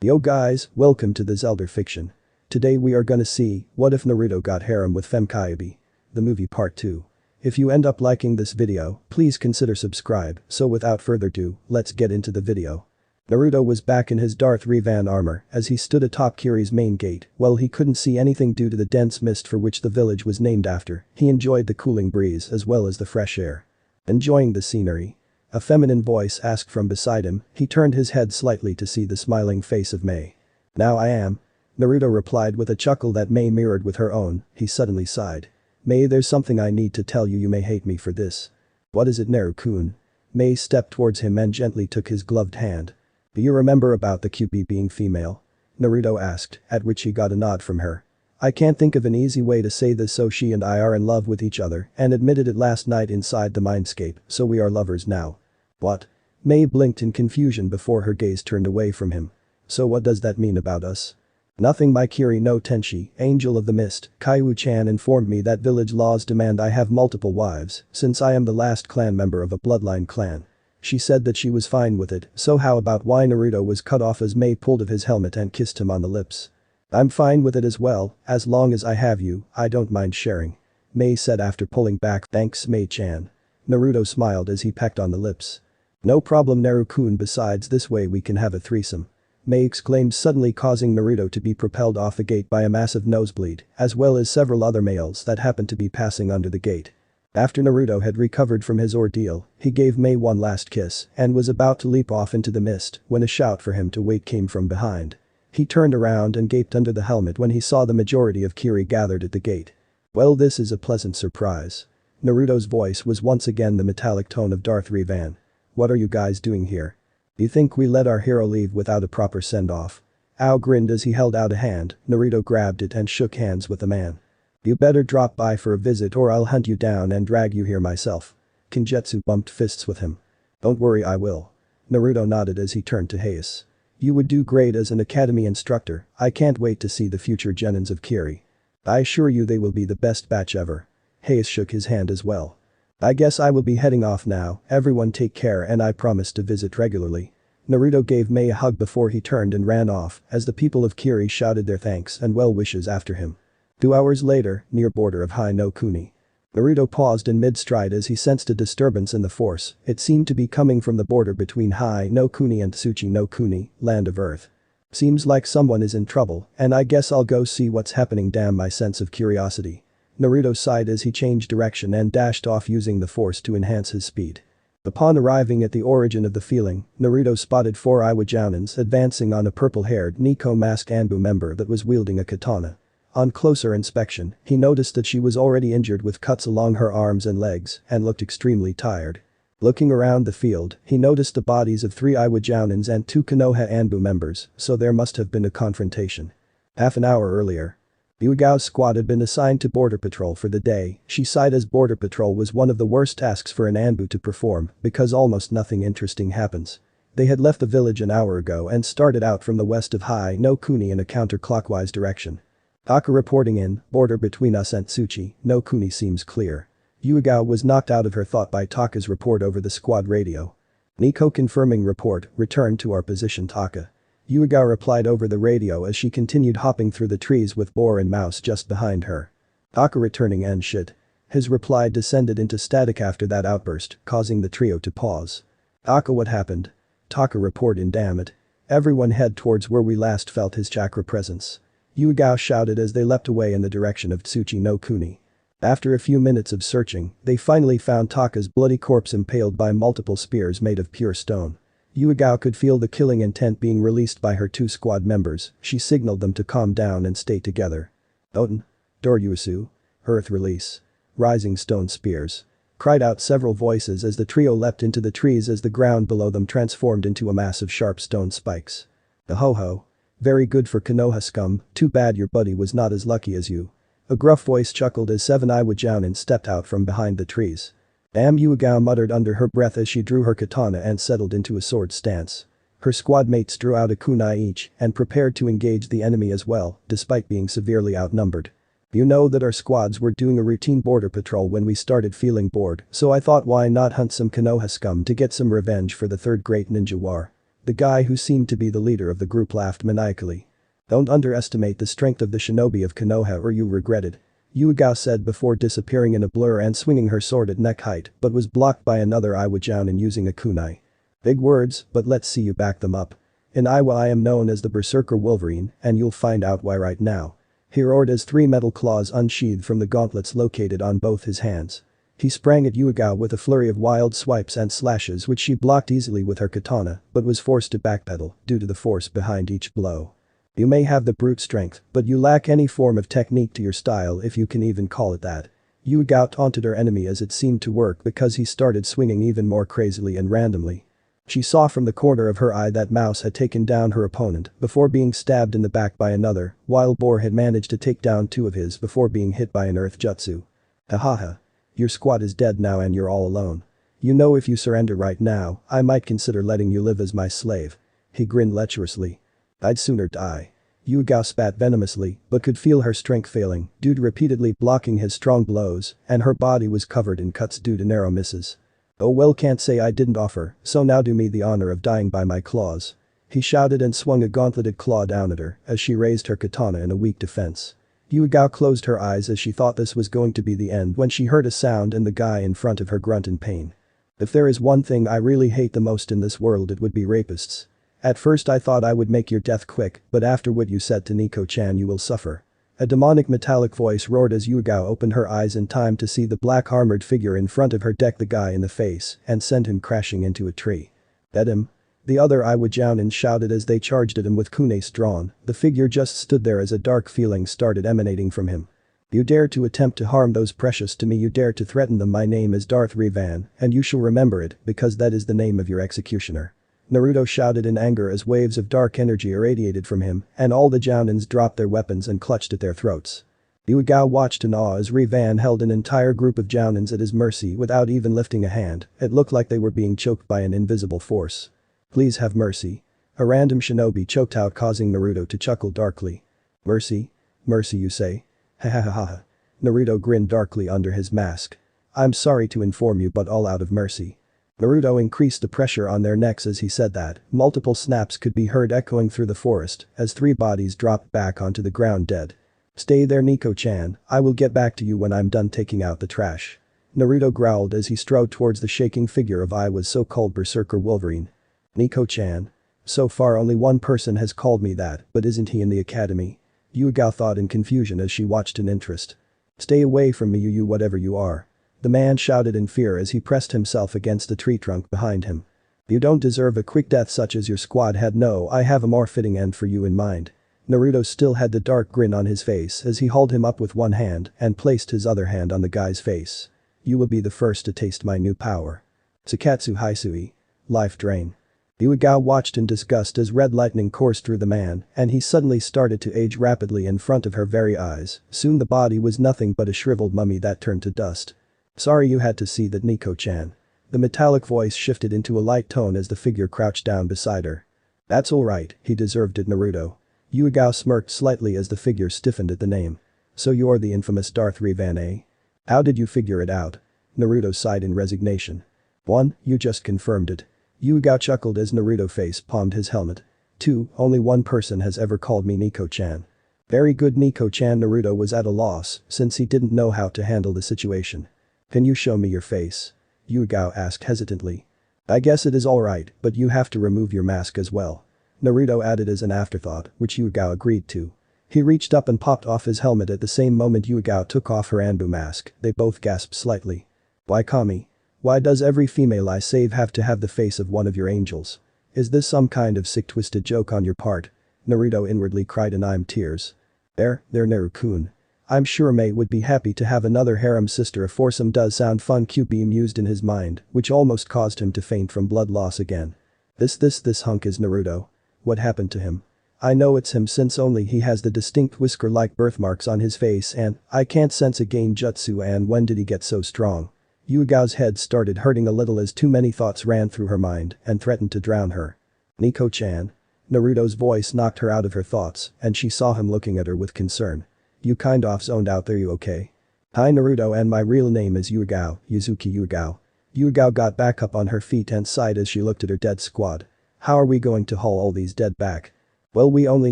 Yo guys, welcome to the Zelda fiction. Today we are gonna see, what if Naruto got harem with femKyubi? The movie part 2. If you end up liking this video, please consider subscribe, so without further ado, let's get into the video. Naruto was back in his Darth Revan armor as he stood atop Kiri's main gate. While he couldn't see anything due to the dense mist for which the village was named after, he enjoyed the cooling breeze as well as the fresh air. Enjoying the scenery? A feminine voice asked from beside him. He turned his head slightly to see the smiling face of Mei. Now I am. Naruto replied with a chuckle that Mei mirrored with her own. He suddenly sighed. Mei, there's something I need to tell you. You may hate me for this. What is it, Naru-kun? Mei stepped towards him and gently took his gloved hand. Do you remember about the Kyubi being female? Naruto asked, at which he got a nod from her. I can't think of an easy way to say this, so she and I are in love with each other and admitted it last night inside the mindscape, so we are lovers now. What? Mei blinked in confusion before her gaze turned away from him. So what does that mean about us? Nothing, my Kiri no Tenshi, Angel of the Mist. Kaiwu-chan informed me that village laws demand I have multiple wives, since I am the last clan member of a bloodline clan. She said that she was fine with it, so how about why Naruto was cut off as Mei pulled off his helmet and kissed him on the lips? I'm fine with it as well, as long as I have you, I don't mind sharing. Mei said after pulling back. Thanks, Mei-chan. Naruto smiled as he pecked on the lips. No problem, Naru-kun, besides this way we can have a threesome. Mei exclaimed, suddenly causing Naruto to be propelled off the gate by a massive nosebleed, as well as several other males that happened to be passing under the gate. After Naruto had recovered from his ordeal, he gave Mei one last kiss and was about to leap off into the mist when a shout for him to wait came from behind. He turned around and gaped under the helmet when he saw the majority of Kiri gathered at the gate. Well, this is a pleasant surprise. Naruto's voice was once again the metallic tone of Darth Revan. What are you guys doing here? You think we let our hero leave without a proper send-off? Ao grinned as he held out a hand. Naruto grabbed it and shook hands with the man. You better drop by for a visit or I'll hunt you down and drag you here myself. Kinjetsu bumped fists with him. Don't worry, I will. Naruto nodded as he turned to Hayes. You would do great as an academy instructor. I can't wait to see the future genins of Kiri. I assure you they will be the best batch ever. Hayes shook his hand as well. I guess I will be heading off now, everyone take care and I promise to visit regularly. Naruto gave Mei a hug before he turned and ran off as the people of Kiri shouted their thanks and well wishes after him. 2 hours later, near border of Hai no Kuni. Naruto paused in mid-stride as he sensed a disturbance in the force. It seemed to be coming from the border between Hai no Kuni and Tsuchi no Kuni, land of earth. Seems like someone is in trouble and I guess I'll go see what's happening. Damn my sense of curiosity. Naruto sighed as he changed direction and dashed off using the force to enhance his speed. Upon arriving at the origin of the feeling, Naruto spotted 4 Iwa Jounins advancing on a purple-haired Nico-masked Anbu member that was wielding a katana. On closer inspection, he noticed that she was already injured with cuts along her arms and legs and looked extremely tired. Looking around the field, he noticed the bodies of 3 Iwa Jounins and 2 Konoha Anbu members, so there must have been a confrontation. Half an hour earlier. Yugao's squad had been assigned to border patrol for the day. She sighed as border patrol was one of the worst tasks for an Anbu to perform because almost nothing interesting happens. They had left the village an hour ago and started out from the west of Hai no Kuni in a counterclockwise direction. Taka reporting in, border between us and Tsuchi no Kuni seems clear. Yugao was knocked out of her thought by Taka's report over the squad radio. Nico confirming report, return to our position Taka. Yugao replied over the radio as she continued hopping through the trees with Boar and Mouse just behind her. Taka returning and shit. His reply descended into static after that outburst, causing the trio to pause. Taka, what happened? Taka report in, damn it. Everyone head towards where we last felt his chakra presence. Yugao shouted as they leapt away in the direction of Tsuchi no Kuni. After a few minutes of searching, they finally found Taka's bloody corpse impaled by multiple spears made of pure stone. Yugao could feel the killing intent being released by her 2 squad members. She signaled them to calm down and stay together. Oten. Doryusu. Earth release. Rising stone spears. Cried out several voices as the trio leapt into the trees as the ground below them transformed into a mass of sharp stone spikes. Ho-ho. Very good for Konoha scum, too bad your buddy was not as lucky as you. A gruff voice chuckled as 7 Iwa Jounin stepped out from behind the trees. Damn, Yugao muttered under her breath as she drew her katana and settled into a sword stance. Her squad mates drew out a kunai each and prepared to engage the enemy as well, despite being severely outnumbered. You know that our squads were doing a routine border patrol when we started feeling bored, so I thought why not hunt some Konoha scum to get some revenge for the third great ninja war. The guy who seemed to be the leader of the group laughed maniacally. "Don't underestimate the strength of the shinobi of Konoha or you'll regret it," Yuigao said before disappearing in a blur and swinging her sword at neck height but was blocked by another Iwa and using a kunai. "Big words, but let's see you back them up. In Iwa I am known as the Berserker Wolverine and you'll find out why right now." He roared as 3 metal claws unsheathed from the gauntlets located on both his hands. He sprang at Yuigao with a flurry of wild swipes and slashes which she blocked easily with her katana but was forced to backpedal due to the force behind each blow. "You may have the brute strength, but you lack any form of technique to your style if you can even call it that." Yuigao taunted her enemy as it seemed to work because he started swinging even more crazily and randomly. She saw from the corner of her eye that Mouse had taken down her opponent before being stabbed in the back by another, while Boar had managed to take down 2 of his before being hit by an earth jutsu. "Hahaha. Your squad is dead now and you're all alone. You know if you surrender right now, I might consider letting you live as my slave." He grinned lecherously. "I'd sooner die." Yuigao spat venomously but could feel her strength failing due to repeatedly blocking his strong blows and her body was covered in cuts due to narrow misses. "Oh well, can't say I didn't offer, so now do me the honor of dying by my claws." He shouted and swung a gauntleted claw down at her as she raised her katana in a weak defense. Yuigao closed her eyes as she thought this was going to be the end when she heard a sound and the guy in front of her grunt in pain. "If there is one thing I really hate the most in this world it would be rapists. At first I thought I would make your death quick, but after what you said to Nico-chan you will suffer." A demonic metallic voice roared as Yuigao opened her eyes in time to see the black armored figure in front of her deck the guy in the face and send him crashing into a tree. "Get him." The other Iwa shouted as they charged at him with kunes drawn. The figure just stood there as a dark feeling started emanating from him. "You dare to attempt to harm those precious to me, you dare to threaten them. My name is Darth Revan and you shall remember it because that is the name of your executioner." Naruto shouted in anger as waves of dark energy irradiated from him and all the Jounins dropped their weapons and clutched at their throats. Yuigao watched in awe as Revan held an entire group of Jounins at his mercy without even lifting a hand. It looked like they were being choked by an invisible force. "Please have mercy." A random shinobi choked out, causing Naruto to chuckle darkly. "Mercy? Mercy you say? Ha ha ha ha." Naruto grinned darkly under his mask. "I'm sorry to inform you but all out of mercy." Naruto increased the pressure on their necks as he said that. Multiple snaps could be heard echoing through the forest as 3 bodies dropped back onto the ground dead. "Stay there Nico-chan, I will get back to you when I'm done taking out the trash." Naruto growled as he strode towards the shaking figure of Iwa's so-called Berserker Wolverine. "Nico-chan? So far only one person has called me that, but isn't he in the academy?" Yuigao thought in confusion as she watched in interest. "Stay away from me you whatever you are." The man shouted in fear as he pressed himself against the tree trunk behind him. "You don't deserve a quick death such as your squad had. No, I have a more fitting end for you in mind." Naruto still had the dark grin on his face as he hauled him up with one hand and placed his other hand on the guy's face. "You will be the first to taste my new power. Sakatsu Hisui. Life Drain." Yuigao watched in disgust as red lightning coursed through the man and he suddenly started to age rapidly in front of her very eyes. Soon the body was nothing but a shriveled mummy that turned to dust. "Sorry you had to see that Nico-chan." The metallic voice shifted into a light tone as the figure crouched down beside her. "That's alright, he deserved it Naruto." Yuigao smirked slightly as the figure stiffened at the name. "So you're the infamous Darth Revan, eh? How did you figure it out?" Naruto sighed in resignation. "1. You just confirmed it." Yuigao chuckled as Naruto face palmed his helmet. "2. Only one person has ever called me Nico-chan." "Very good Nico-chan." Naruto was at a loss since he didn't know how to handle the situation. "Can you show me your face?" Yuigao asked hesitantly. "I guess it is alright, but you have to remove your mask as well." Naruto added as an afterthought, which Yuigao agreed to. He reached up and popped off his helmet at the same moment Yuigao took off her Anbu mask. They both gasped slightly. "Why Kami? Why does every female I save have to have the face of one of your angels? Is this some kind of sick twisted joke on your part?" Naruto inwardly cried in I'm tears. There Naru-kun. "I'm sure Mei would be happy to have another harem sister. A foursome does sound fun." Kyubi mused in his mind, which almost caused him to faint from blood loss again. This hunk is Naruto. What happened to him? I know it's him since only he has the distinct whisker-like birthmarks on his face and I can't sense a genjutsu. And when did he get so strong? Yuigao's head started hurting a little as too many thoughts ran through her mind and threatened to drown her. "Nico-chan?" Naruto's voice knocked her out of her thoughts and she saw him looking at her with concern. "You kind of zoned out there, you okay?" "Hi Naruto, and my real name is Yuigao, Yuzuki Yuigao." Yuigao got back up on her feet and sighed as she looked at her dead squad. How are we going to haul all these dead back? Well, we only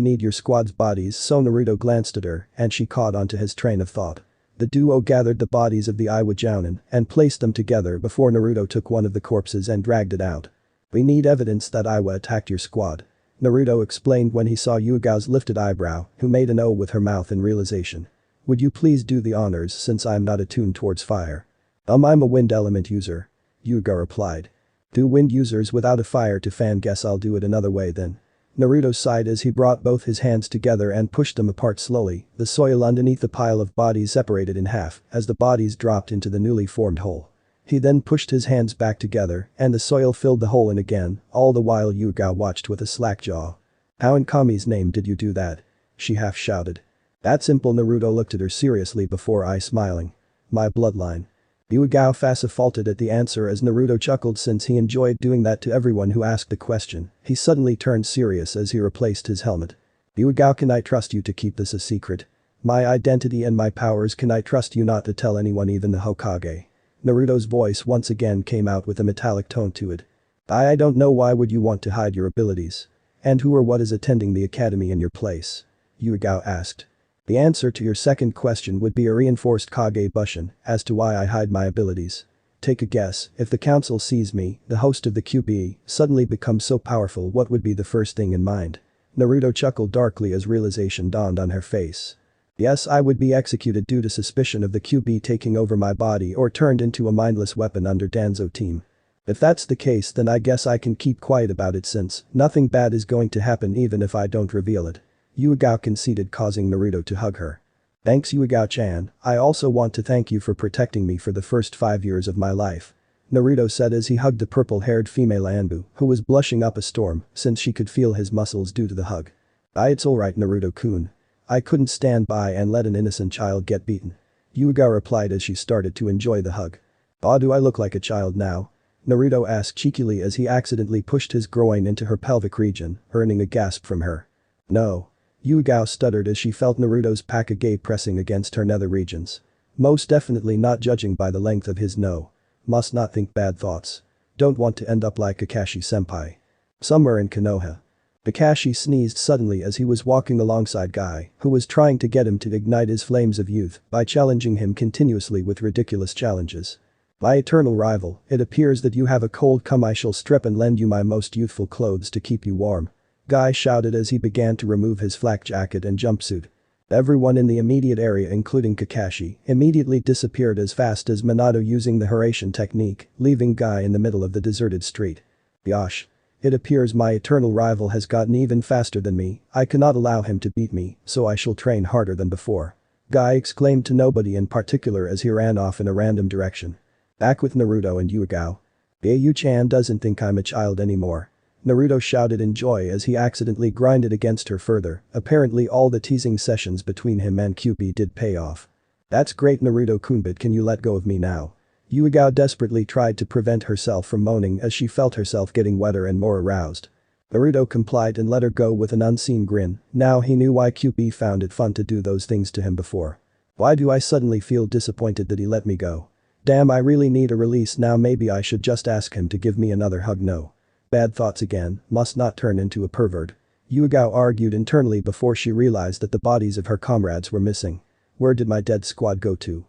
need your squad's bodies, so Naruto glanced at her and she caught onto his train of thought. The duo gathered the bodies of the Iwa Jounin and placed them together before Naruto took one of the corpses and dragged it out. We need evidence that Iwa attacked your squad, Naruto explained when he saw Yugao's lifted eyebrow, who made an O with her mouth in realization. Would you please do the honors since I'm not attuned towards fire? I'm a wind element user, Yuga replied. Do wind users without a fire to fan? Guess I'll do it another way then. Naruto sighed as he brought both his hands together and pushed them apart slowly. The soil underneath the pile of bodies separated in half as the bodies dropped into the newly formed hole. He then pushed his hands back together and the soil filled the hole in again, all the while Yuga watched with a slack jaw. How in Kami's name did you do that? She half shouted. That simple. Naruto looked at her seriously before smiling. My bloodline. Yuga faulted at the answer as Naruto chuckled since he enjoyed doing that to everyone who asked the question. He suddenly turned serious as he replaced his helmet. Yuga, can I trust you to keep this a secret? My identity and my powers, can I trust you not to tell anyone, even the Hokage? Naruto's voice once again came out with a metallic tone to it. I don't know, why would you want to hide your abilities? And who or what is attending the academy in your place? Yuga asked. The answer to your second question would be a reinforced Kage Bushin. As to why I hide my abilities. Take a guess, if the council sees me, the host of the Kyubi, suddenly becomes so powerful, what would be the first thing in mind? Naruto chuckled darkly as realization dawned on her face. Yes, I would be executed due to suspicion of the Kyubi taking over my body or turned into a mindless weapon under Danzo team. If that's the case, then I guess I can keep quiet about it since nothing bad is going to happen even if I don't reveal it. Yuga conceded, causing Naruto to hug her. Thanks Yuga-chan, I also want to thank you for protecting me for the first 5 years of my life. Naruto said as he hugged the purple-haired female Anbu, who was blushing up a storm since she could feel his muscles due to the hug. It's alright Naruto-kun. I couldn't stand by and let an innocent child get beaten. Yuga replied as she started to enjoy the hug. Do I look like a child now? Naruto asked cheekily as he accidentally pushed his groin into her pelvic region, earning a gasp from her. No. Yuga stuttered as she felt Naruto's Pakage pressing against her nether regions. Most definitely not, judging by the length of his no. Must not think bad thoughts. Don't want to end up like Kakashi-senpai. Somewhere in Konoha. Kakashi sneezed suddenly as he was walking alongside Guy, who was trying to get him to ignite his flames of youth by challenging him continuously with ridiculous challenges. My eternal rival, it appears that you have a cold. Come, I shall strip and lend you my most youthful clothes to keep you warm. Guy shouted as he began to remove his flak jacket and jumpsuit. Everyone in the immediate area, including Kakashi, immediately disappeared as fast as Minato using the Horatian technique, leaving Guy in the middle of the deserted street. Yosh. It appears my eternal rival has gotten even faster than me. I cannot allow him to beat me, so I shall train harder than before. Guy exclaimed to nobody in particular as he ran off in a random direction. Back with Naruto and Yuga. Yu-chan doesn't think I'm a child anymore. Naruto shouted in joy as he accidentally grinded against her further. Apparently all the teasing sessions between him and Kyubi did pay off. That's great Naruto-kun, but can you let go of me now? Yuga desperately tried to prevent herself from moaning as she felt herself getting wetter and more aroused. Naruto complied and let her go with an unseen grin. Now he knew why Kyubi found it fun to do those things to him before. Why do I suddenly feel disappointed that he let me go? Damn, I really need a release now. Maybe I should just ask him to give me another hug. No. Bad thoughts again, must not turn into a pervert. Yuga argued internally before she realized that the bodies of her comrades were missing. Where did my dead squad go to?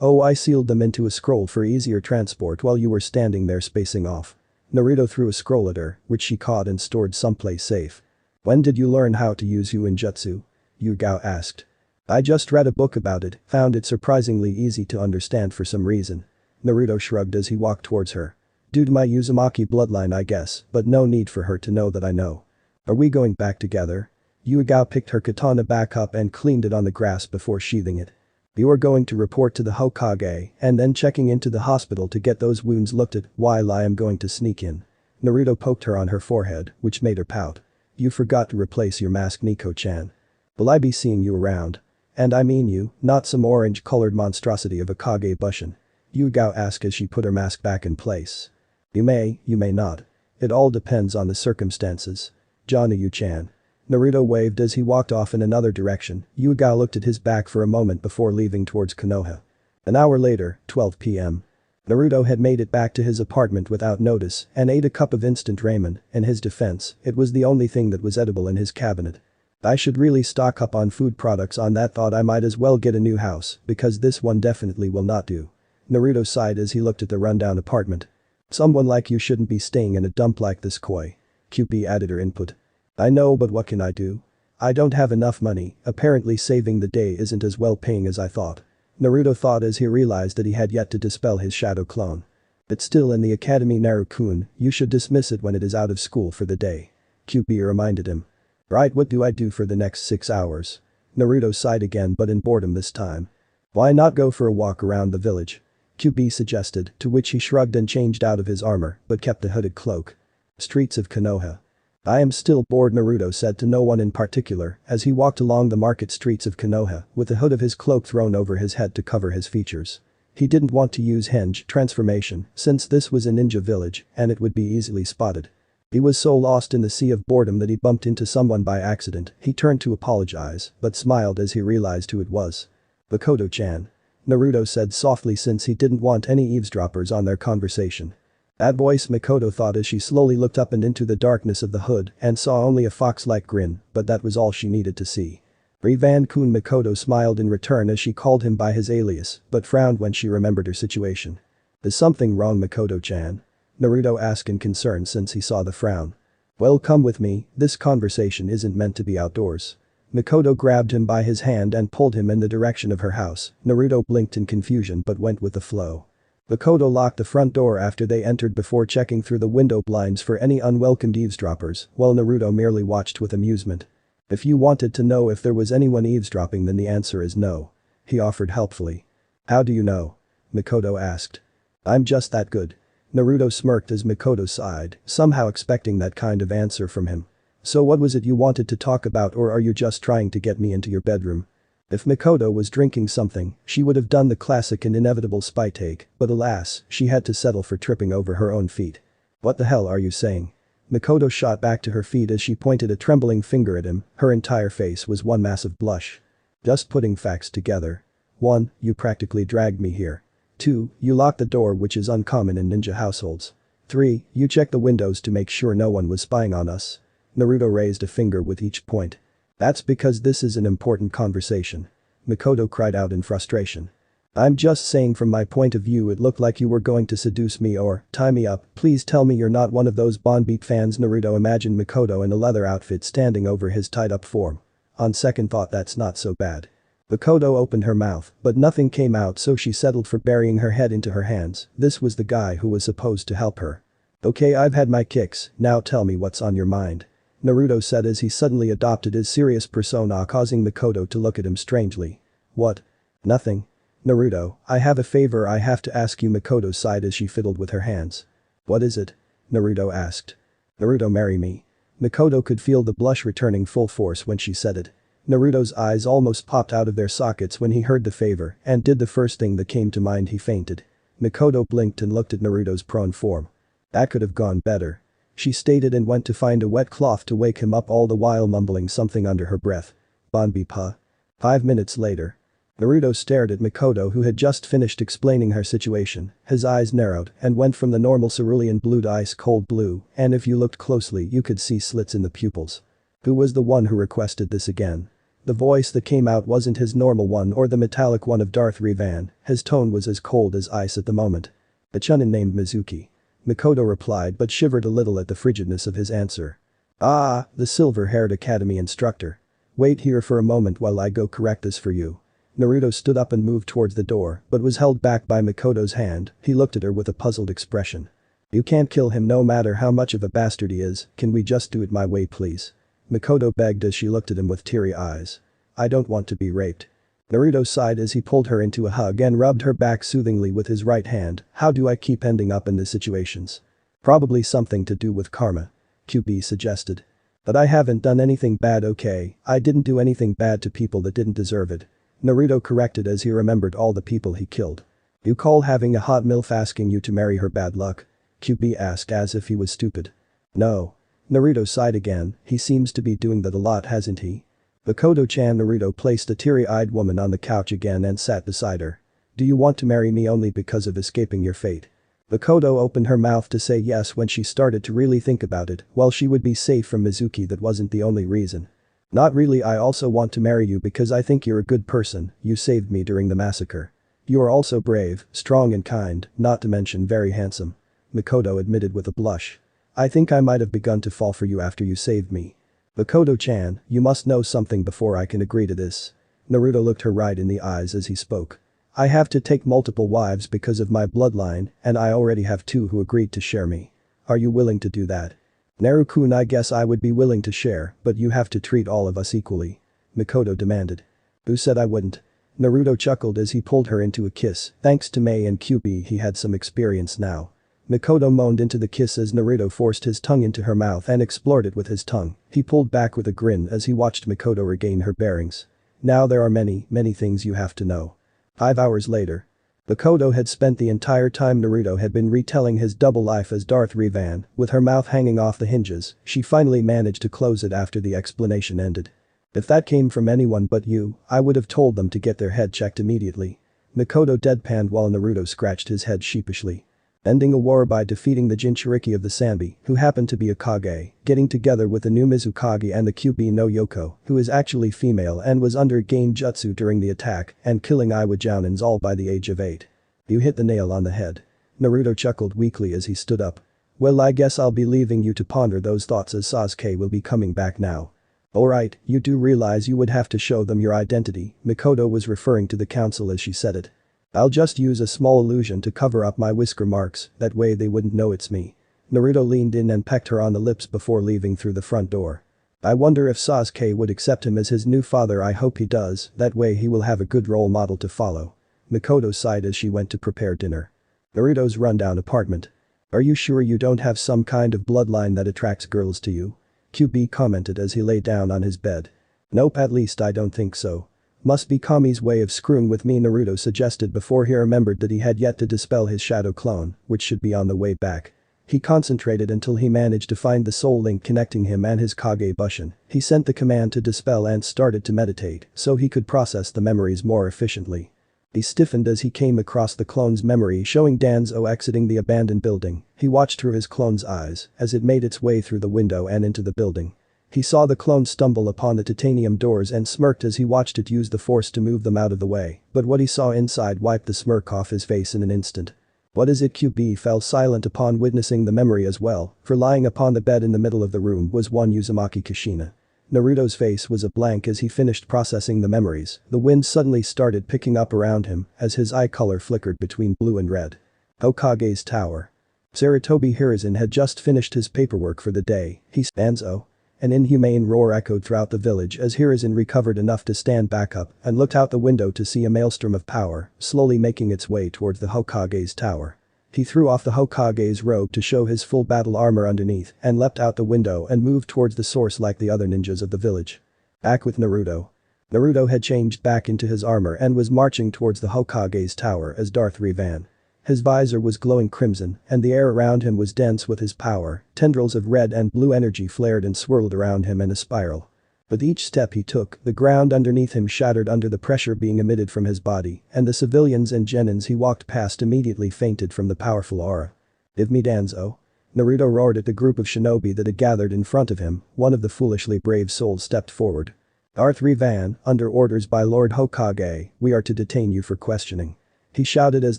Oh, I sealed them into a scroll for easier transport while you were standing there spacing off. Naruto threw a scroll at her, which she caught and stored someplace safe. When did you learn how to use Uinjutsu? Yuga asked. I just read a book about it, found it surprisingly easy to understand for some reason. Naruto shrugged as he walked towards her. Due to my Uzumaki bloodline, I guess, but no need for her to know that I know. Are we going back together? Yuga picked her katana back up and cleaned it on the grass before sheathing it. You are going to report to the Hokage and then checking into the hospital to get those wounds looked at while I am going to sneak in. Naruto poked her on her forehead, which made her pout. You forgot to replace your mask, Nico-chan. Will I be seeing you around? And I mean you, not some orange-colored monstrosity of a Kage Bushin. Yuga asked as she put her mask back in place. You may not. It all depends on the circumstances. Johnny-chan. Naruto waved as he walked off in another direction. Yuga looked at his back for a moment before leaving towards Konoha. An hour later, 12 p.m. Naruto had made it back to his apartment without notice and ate a cup of instant ramen. In his defense, it was the only thing that was edible in his cabinet. I should really stock up on food products. On that thought, I might as well get a new house because this one definitely will not do. Naruto sighed as he looked at the rundown apartment. Someone like you shouldn't be staying in a dump like this, Kyubi added her input. I know, but what can I do? I don't have enough money. Apparently saving the day isn't as well paying as I thought. Naruto thought as he realized that he had yet to dispel his shadow clone. It's still in the academy, Naru-kun. You should dismiss it when it is out of school for the day. Kyubi reminded him. Right, what do I do for the next 6 hours? Naruto sighed again, but in boredom this time. Why not go for a walk around the village? Kyubi suggested, to which he shrugged and changed out of his armor but kept the hooded cloak. Streets of Konoha. I am still bored, Naruto said to no one in particular as he walked along the market streets of Konoha with the hood of his cloak thrown over his head to cover his features. He didn't want to use henge transformation since this was a ninja village and it would be easily spotted. He was so lost in the sea of boredom that he bumped into someone by accident. He turned to apologize but smiled as he realized who it was. Makoto-chan. Naruto said softly since he didn't want any eavesdroppers on their conversation. That voice, Makoto thought as she slowly looked up and into the darkness of the hood and saw only a fox-like grin, but that was all she needed to see. Rivan-kun. Makoto smiled in return as she called him by his alias but frowned when she remembered her situation. Is something wrong, Makoto-chan? Naruto asked in concern since he saw the frown. Well, come with me, this conversation isn't meant to be outdoors. Makoto grabbed him by his hand and pulled him in the direction of her house. Naruto blinked in confusion but went with the flow. Makoto locked the front door after they entered before checking through the window blinds for any unwelcomed eavesdroppers, while Naruto merely watched with amusement. If you wanted to know if there was anyone eavesdropping, then the answer is no. He offered helpfully. How do you know? Makoto asked. I'm just that good. Naruto smirked as Makoto sighed, somehow expecting that kind of answer from him. So what was it you wanted to talk about, or are you just trying to get me into your bedroom? If Makoto was drinking something, she would have done the classic and inevitable spy take, but alas, she had to settle for tripping over her own feet. What the hell are you saying? Makoto shot back to her feet as she pointed a trembling finger at him. Her entire face was one massive blush. Just putting facts together. 1. You practically dragged me here. 2. You locked the door, which is uncommon in ninja households. 3. You checked the windows to make sure no one was spying on us. Naruto raised a finger with each point. That's because this is an important conversation. Makoto cried out in frustration. I'm just saying, from my point of view, it looked like you were going to seduce me or tie me up. Please tell me you're not one of those Bonbeat fans. Naruto imagined Makoto in a leather outfit standing over his tied up form. On second thought, that's not so bad. Makoto opened her mouth, but nothing came out, so she settled for burying her head into her hands. This was the guy who was supposed to help her. Okay, I've had my kicks, now tell me what's on your mind. Naruto said as he suddenly adopted his serious persona, causing Makoto to look at him strangely. What? Nothing. Naruto, I have a favor I have to ask you. Makoto sighed as she fiddled with her hands. What is it? Naruto asked. Naruto, marry me. Makoto could feel the blush returning full force when she said it. Naruto's eyes almost popped out of their sockets when he heard the favor and did the first thing that came to mind. He fainted. Makoto blinked and looked at Naruto's prone form. That could have gone better. She stated and went to find a wet cloth to wake him up, all the while mumbling something under her breath. Bonbi-pa. 5 minutes later. Naruto stared at Makoto, who had just finished explaining her situation. His eyes narrowed and went from the normal cerulean blue to ice cold blue, and if you looked closely you could see slits in the pupils. Who was the one who requested this again? The voice that came out wasn't his normal one or the metallic one of Darth Revan. His tone was as cold as ice at the moment. A chunin named Mizuki. Makoto replied but shivered a little at the frigidness of his answer. Ah, the silver-haired academy instructor. Wait here for a moment while I go correct this for you. Naruto stood up and moved towards the door but was held back by Makoto's hand. He looked at her with a puzzled expression. You can't kill him no matter how much of a bastard he is, can we just do it my way please? Makoto begged as she looked at him with teary eyes. I don't want to be raped. Naruto sighed as he pulled her into a hug and rubbed her back soothingly with his right hand. How do I keep ending up in these situations? Probably something to do with karma. Kyubi suggested. But I haven't done anything bad, okay? I didn't do anything bad to people that didn't deserve it. Naruto corrected as he remembered all the people he killed. You call having a hot MILF asking you to marry her bad luck? Kyubi asked as if he was stupid. No. Naruto sighed again, he seems to be doing that a lot, hasn't he? Makoto-chan. Naruto placed a teary-eyed woman on the couch again and sat beside her. Do you want to marry me only because of escaping your fate? Makoto opened her mouth to say yes when she started to really think about it. While she would be safe from Mizuki, that wasn't the only reason. Not really, I also want to marry you because I think you're a good person, you saved me during the massacre. You are also brave, strong and kind, not to mention very handsome. Makoto admitted with a blush. I think I might have begun to fall for you after you saved me. Makoto-chan, you must know something before I can agree to this. Naruto looked her right in the eyes as he spoke. I have to take multiple wives because of my bloodline, and I already have 2 who agreed to share me. Are you willing to do that? Naru-kun, I guess I would be willing to share, but you have to treat all of us equally. Makoto demanded. Who said I wouldn't? Naruto chuckled as he pulled her into a kiss. Thanks to Mei and Kyubi, he had some experience now. Makoto moaned into the kiss as Naruto forced his tongue into her mouth and explored it with his tongue. He pulled back with a grin as he watched Makoto regain her bearings. Now there are many things you have to know. 5 hours later. Makoto had spent the entire time Naruto had been retelling his double life as Darth Revan. With her mouth hanging off the hinges, she finally managed to close it after the explanation ended. If that came from anyone but you, I would have told them to get their head checked immediately. Makoto deadpanned while Naruto scratched his head sheepishly. Ending a war by defeating the Jinchuriki of the Sanbi, who happened to be a Kage, getting together with the new Mizukage and the Kyubi no Yoko, who is actually female and was under genjutsu during the attack, and killing Iwa Jounins all by the age of 8. You hit the nail on the head. Naruto chuckled weakly as he stood up. Well, I guess I'll be leaving you to ponder those thoughts as Sasuke will be coming back now. Alright, you do realize you would have to show them your identity. Makoto was referring to the council as she said it. I'll just use a small illusion to cover up my whisker marks, that way they wouldn't know it's me. Naruto leaned in and pecked her on the lips before leaving through the front door. I wonder if Sasuke would accept him as his new father. I hope he does, that way he will have a good role model to follow. Makoto sighed as she went to prepare dinner. Naruto's rundown apartment. Are you sure you don't have some kind of bloodline that attracts girls to you? Kyubi commented as he lay down on his bed. Nope, at least I don't think so. Must be Kami's way of screwing with me, Naruto suggested before he remembered that he had yet to dispel his shadow clone, which should be on the way back. He concentrated until he managed to find the soul link connecting him and his Kage Bushin. He sent the command to dispel and started to meditate so he could process the memories more efficiently. He stiffened as he came across the clone's memory showing Danzo exiting the abandoned building. He watched through his clone's eyes as it made its way through the window and into the building. He saw the clone stumble upon the titanium doors and smirked as he watched it use the force to move them out of the way, but what he saw inside wiped the smirk off his face in an instant. What is it? Kyubi fell silent upon witnessing the memory as well, for lying upon the bed in the middle of the room was one Uzumaki Kushina. Naruto's face was a blank as he finished processing the memories. The wind suddenly started picking up around him as his eye color flickered between blue and red. Hokage's Tower. Sarutobi Hiruzen had just finished his paperwork for the day. Danzo. An inhumane roar echoed throughout the village as Hiruzen recovered enough to stand back up and looked out the window to see a maelstrom of power slowly making its way towards the Hokage's tower. He threw off the Hokage's robe to show his full battle armor underneath and leapt out the window and moved towards the source like the other ninjas of the village. Back with Naruto. Naruto had changed back into his armor and was marching towards the Hokage's tower as Darth Revan. His visor was glowing crimson, and the air around him was dense with his power. Tendrils of red and blue energy flared and swirled around him in a spiral. With each step he took, the ground underneath him shattered under the pressure being emitted from his body, and the civilians and genins he walked past immediately fainted from the powerful aura. Give me Danzo. Naruto roared at the group of shinobi that had gathered in front of him. One of the foolishly brave souls stepped forward. Darth Revan, under orders by Lord Hokage, we are to detain you for questioning. He shouted as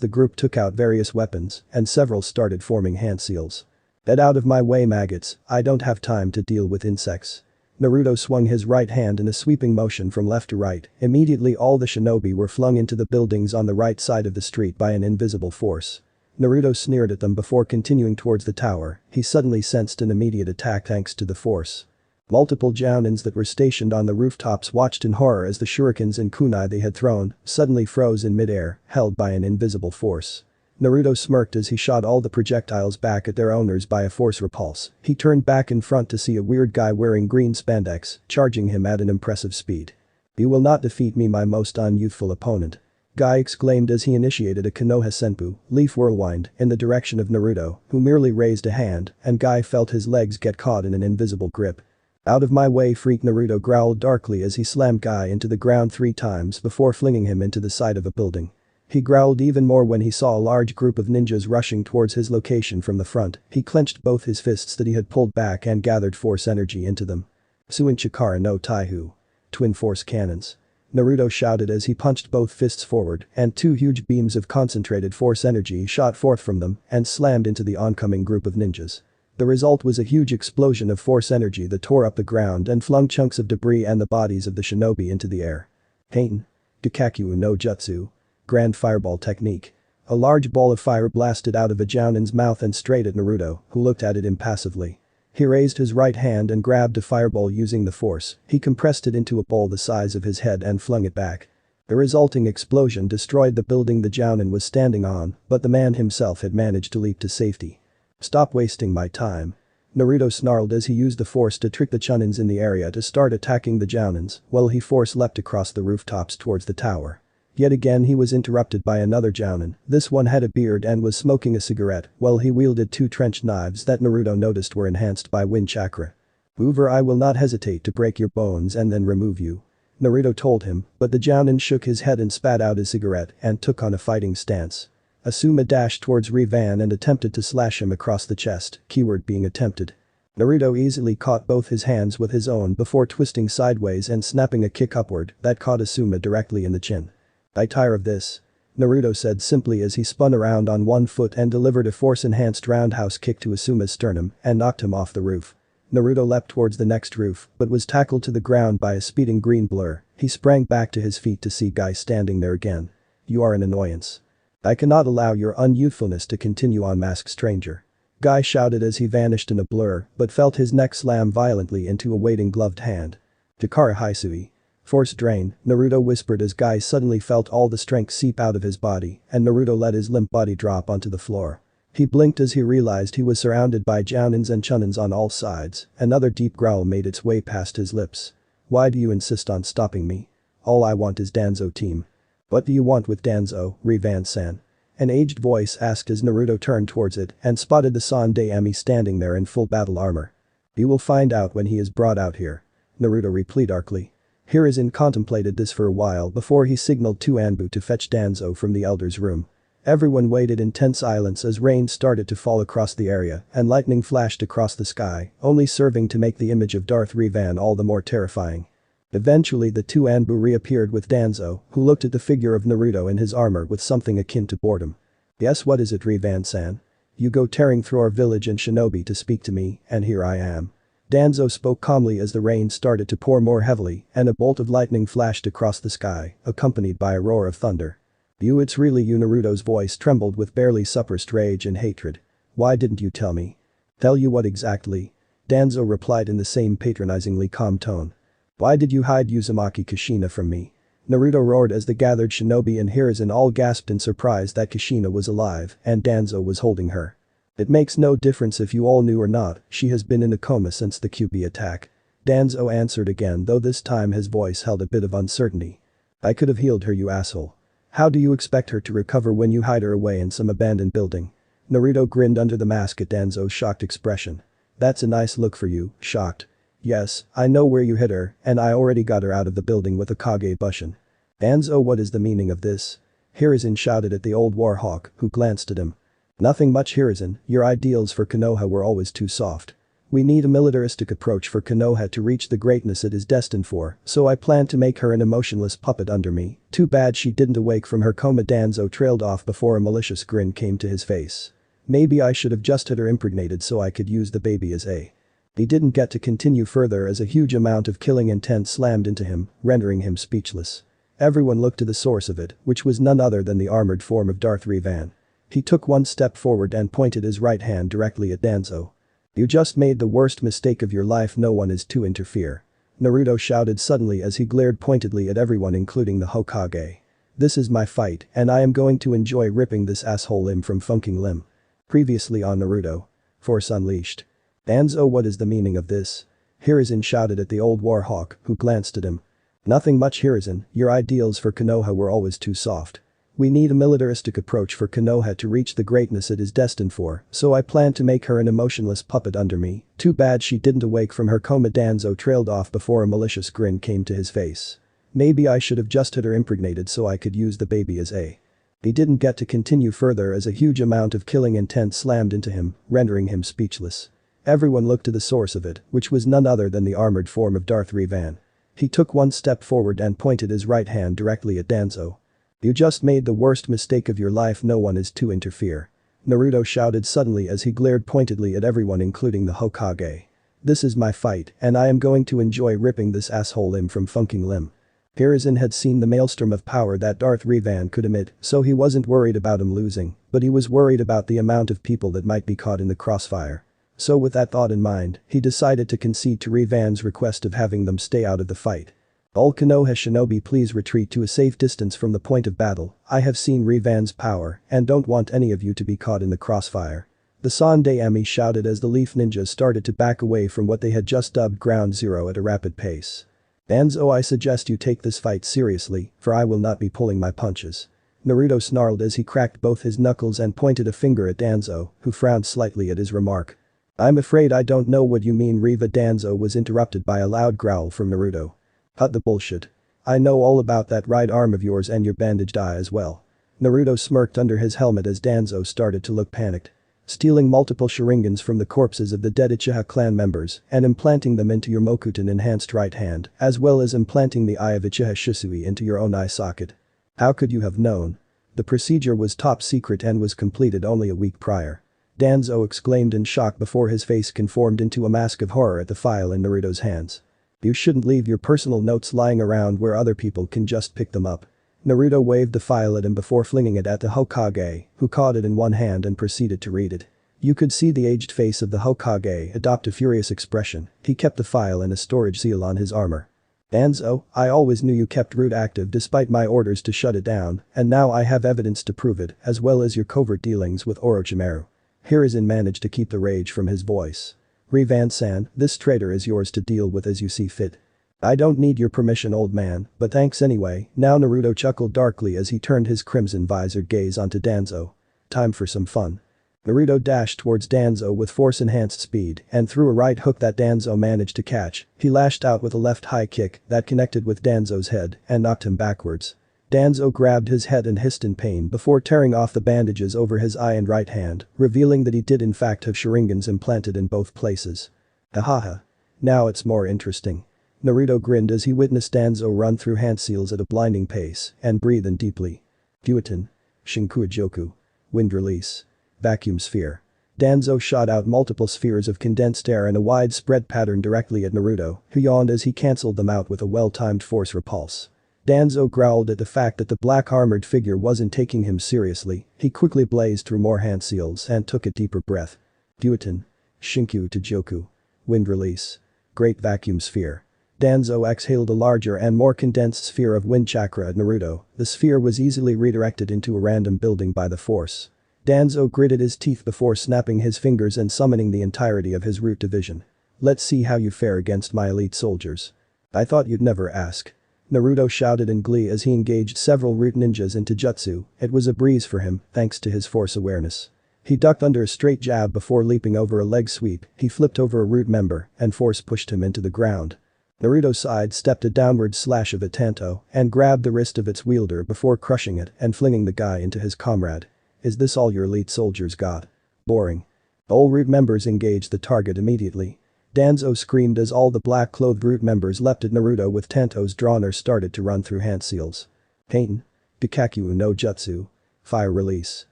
the group took out various weapons, and several started forming hand seals. Get out of my way, maggots, I don't have time to deal with insects. Naruto swung his right hand in a sweeping motion from left to right. Immediately all the shinobi were flung into the buildings on the right side of the street by an invisible force. Naruto sneered at them before continuing towards the tower. He suddenly sensed an immediate attack thanks to the force. Multiple jounins that were stationed on the rooftops watched in horror as the shurikens and kunai they had thrown suddenly froze in midair, held by an invisible force. Naruto smirked as he shot all the projectiles back at their owners by a force repulse. He turned back in front to see a weird guy wearing green spandex, charging him at an impressive speed. You will not defeat me, my most unyouthful opponent. Guy exclaimed as he initiated a Konoha senpu, leaf whirlwind, in the direction of Naruto, who merely raised a hand, and Guy felt his legs get caught in an invisible grip. Out of my way, freak, Naruto growled darkly as he slammed Guy into the ground 3 times before flinging him into the side of a building. He growled even more when he saw a large group of ninjas rushing towards his location from the front. He clenched both his fists that he had pulled back and gathered force energy into them. Suin Chikara no Taihu. Twin force cannons. Naruto shouted as he punched both fists forward, and two huge beams of concentrated force energy shot forth from them and slammed into the oncoming group of ninjas. The result was a huge explosion of force energy that tore up the ground and flung chunks of debris and the bodies of the shinobi into the air. Heian. Gakakyu no Jutsu. Grand Fireball Technique. A large ball of fire blasted out of a Jounin's mouth and straight at Naruto, who looked at it impassively. He raised his right hand and grabbed a fireball using the force. He compressed it into a ball the size of his head and flung it back. The resulting explosion destroyed the building the Jounin was standing on, but the man himself had managed to leap to safety. Stop wasting my time. Naruto snarled as he used the force to trick the Chunins in the area to start attacking the Jounins, while he force leapt across the rooftops towards the tower. Yet again he was interrupted by another Jounin. This one had a beard and was smoking a cigarette while he wielded two trench knives that Naruto noticed were enhanced by wind chakra. "Mover, I will not hesitate to break your bones and then remove you," Naruto told him, but the Jounin shook his head and spat out his cigarette and took on a fighting stance. Asuma dashed towards Rivan and attempted to slash him across the chest, keyword being attempted. Naruto easily caught both his hands with his own before twisting sideways and snapping a kick upward that caught Asuma directly in the chin. "I tire of this," Naruto said simply as he spun around on one foot and delivered a force-enhanced roundhouse kick to Asuma's sternum and knocked him off the roof. Naruto leapt towards the next roof but was tackled to the ground by a speeding green blur. He sprang back to his feet to see Guy standing there again. "You are an annoyance. I cannot allow your unyouthfulness to continue on, masked stranger," Guy shouted as he vanished in a blur but felt his neck slam violently into a waiting gloved hand. "Chikara Hisui. Force drain," Naruto whispered as Guy suddenly felt all the strength seep out of his body and Naruto let his limp body drop onto the floor. He blinked as he realized he was surrounded by Jounins and Chunins on all sides. Another deep growl made its way past his lips. "Why do you insist on stopping me? All I want is Danzo team." "What do you want with Danzo, Rivan-san?" An aged voice asked as Naruto turned towards it and spotted the Sandai Emi standing there in full battle armor. "You will find out when he is brought out here," Naruto replied darkly. Hiruzen contemplated this for a while before he signaled to Anbu to fetch Danzo from the elder's room. Everyone waited in tense silence as rain started to fall across the area and lightning flashed across the sky, only serving to make the image of Darth Revan all the more terrifying. Eventually the two Anbu reappeared with Danzo, who looked at the figure of Naruto in his armor with something akin to boredom. "Yes, what is it, Revan-san? You go tearing through our village and shinobi to speak to me, and here I am." Danzo spoke calmly as the rain started to pour more heavily and a bolt of lightning flashed across the sky, accompanied by a roar of thunder. "You, it's really you." Naruto's voice trembled with barely suppressed rage and hatred. "Why didn't you tell me?" "Tell you what exactly?" Danzo replied in the same patronizingly calm tone. "Why did you hide Uzumaki Kushina from me?" Naruto roared as the gathered shinobi and Hiruzen all gasped in surprise that Kushina was alive and Danzo was holding her. "It makes no difference if you all knew or not, she has been in a coma since the Kyubi attack." Danzo answered again, though this time his voice held a bit of uncertainty. "I could have healed her, you asshole. How do you expect her to recover when you hide her away in some abandoned building?" Naruto grinned under the mask at Danzo's shocked expression. "That's a nice look for you, shocked. Yes, I know where you hid her and I already got her out of the building with a Kage Bushin." "Danzo, what is the meaning of this?" Hiruzen shouted at the old warhawk, who glanced at him. "Nothing much, Hiruzen, your ideals for Konoha were always too soft. We need a militaristic approach for Konoha to reach the greatness it is destined for, so I plan to make her an emotionless puppet under me. Too bad she didn't awake from her coma." Danzo trailed off before a malicious grin came to his face. "Maybe I should have just had her impregnated so I could use the baby as a..." He didn't get to continue further as a huge amount of killing intent slammed into him, rendering him speechless. Everyone looked to the source of it, which was none other than the armored form of Darth Revan. He took one step forward and pointed his right hand directly at Danzo. "You just made the worst mistake of your life. No one is to interfere," Naruto shouted suddenly as he glared pointedly at everyone including the Hokage. "This is my fight and I am going to enjoy ripping this asshole limb from funking limb." Previously on Naruto. Force Unleashed. "Danzo, what is the meaning of this?" Hiruzen shouted at the old warhawk, who glanced at him. "Nothing much, Hiruzen, your ideals for Konoha were always too soft. We need a militaristic approach for Konoha to reach the greatness it is destined for, so I plan to make her an emotionless puppet under me. Too bad she didn't awake from her coma." Danzo trailed off before a malicious grin came to his face. "Maybe I should have just had her impregnated so I could use the baby as a..." He didn't get to continue further as a huge amount of killing intent slammed into him, rendering him speechless. Everyone looked to the source of it, which was none other than the armored form of Darth Revan. He took one step forward and pointed his right hand directly at Danzo. "You just made the worst mistake of your life, no one is to interfere," Naruto shouted suddenly as he glared pointedly at everyone including the Hokage. "This is my fight and I am going to enjoy ripping this asshole limb from funking limb." Hiruzen had seen the maelstrom of power that Darth Revan could emit, so he wasn't worried about him losing, but he was worried about the amount of people that might be caught in the crossfire. So with that thought in mind, he decided to concede to Revan's request of having them stay out of the fight. "All Konoha shinobi, please retreat to a safe distance from the point of battle. I have seen Revan's power and don't want any of you to be caught in the crossfire." The Sandaime shouted as the Leaf Ninjas started to back away from what they had just dubbed Ground Zero at a rapid pace. "Danzo, I suggest you take this fight seriously, for I will not be pulling my punches." Naruto snarled as he cracked both his knuckles and pointed a finger at Danzo, who frowned slightly at his remark. "I'm afraid I don't know what you mean, Riva." Danzo was interrupted by a loud growl from Naruto. "Cut the bullshit. I know all about that right arm of yours and your bandaged eye as well." Naruto smirked under his helmet as Danzo started to look panicked. "Stealing multiple Sharingans from the corpses of the dead Uchiha clan members and implanting them into your Mokuton enhanced right hand, as well as implanting the eye of Uchiha Shisui into your own eye socket. How could you have known? The procedure was top secret and was completed only a week prior." Danzo exclaimed in shock before his face conformed into a mask of horror at the file in Naruto's hands. "You shouldn't leave your personal notes lying around where other people can just pick them up." Naruto waved the file at him before flinging it at the Hokage, who caught it in one hand and proceeded to read it. You could see the aged face of the Hokage adopt a furious expression. He kept the file and a storage seal on his armor. "Danzo, I always knew you kept Root active despite my orders to shut it down, and now I have evidence to prove it, as well as your covert dealings with Orochimaru." Hiruzen managed to keep the rage from his voice. "Revan-san, this traitor is yours to deal with as you see fit." "I don't need your permission, old man, but thanks anyway." Now Naruto chuckled darkly as he turned his crimson-visored gaze onto Danzo. "Time for some fun." Naruto dashed towards Danzo with force-enhanced speed and threw a right hook that Danzo managed to catch. He lashed out with a left high kick that connected with Danzo's head and knocked him backwards. Danzo grabbed his head and hissed in pain before tearing off the bandages over his eye and right hand, revealing that he did in fact have Sharingans implanted in both places. "Hahaha. Now it's more interesting." Naruto grinned as he witnessed Danzo run through hand seals at a blinding pace and breathe in deeply. Gyuuten. Shinkujoku. Wind release. Vacuum sphere. Danzo shot out multiple spheres of condensed air in a widespread pattern directly at Naruto, who yawned as he cancelled them out with a well-timed force repulse. Danzo growled at the fact that the black armored figure wasn't taking him seriously. He quickly blazed through more hand seals and took a deeper breath. Gyuuten. Shinkyu Tojoku. Wind release. Great vacuum sphere. Danzo exhaled a larger and more condensed sphere of wind chakra at Naruto. The sphere was easily redirected into a random building by the force. Danzo gritted his teeth before snapping his fingers and summoning the entirety of his root division. "Let's see how you fare against my elite soldiers." "I thought you'd never ask." Naruto shouted in glee as he engaged several root ninjas into jutsu. It was a breeze for him, thanks to his force awareness. He ducked under a straight jab before leaping over a leg sweep. He flipped over a root member and force pushed him into the ground. Naruto sidestepped a downward slash of a tanto and grabbed the wrist of its wielder before crushing it and flinging the guy into his comrade. "Is this all your elite soldiers got? Boring." All root members engaged the target immediately. Danzo screamed as all the black-clothed root members leapt at Naruto with tantos drawn or started to run through hand seals. Pain. Bikaku no Jutsu. Fire release.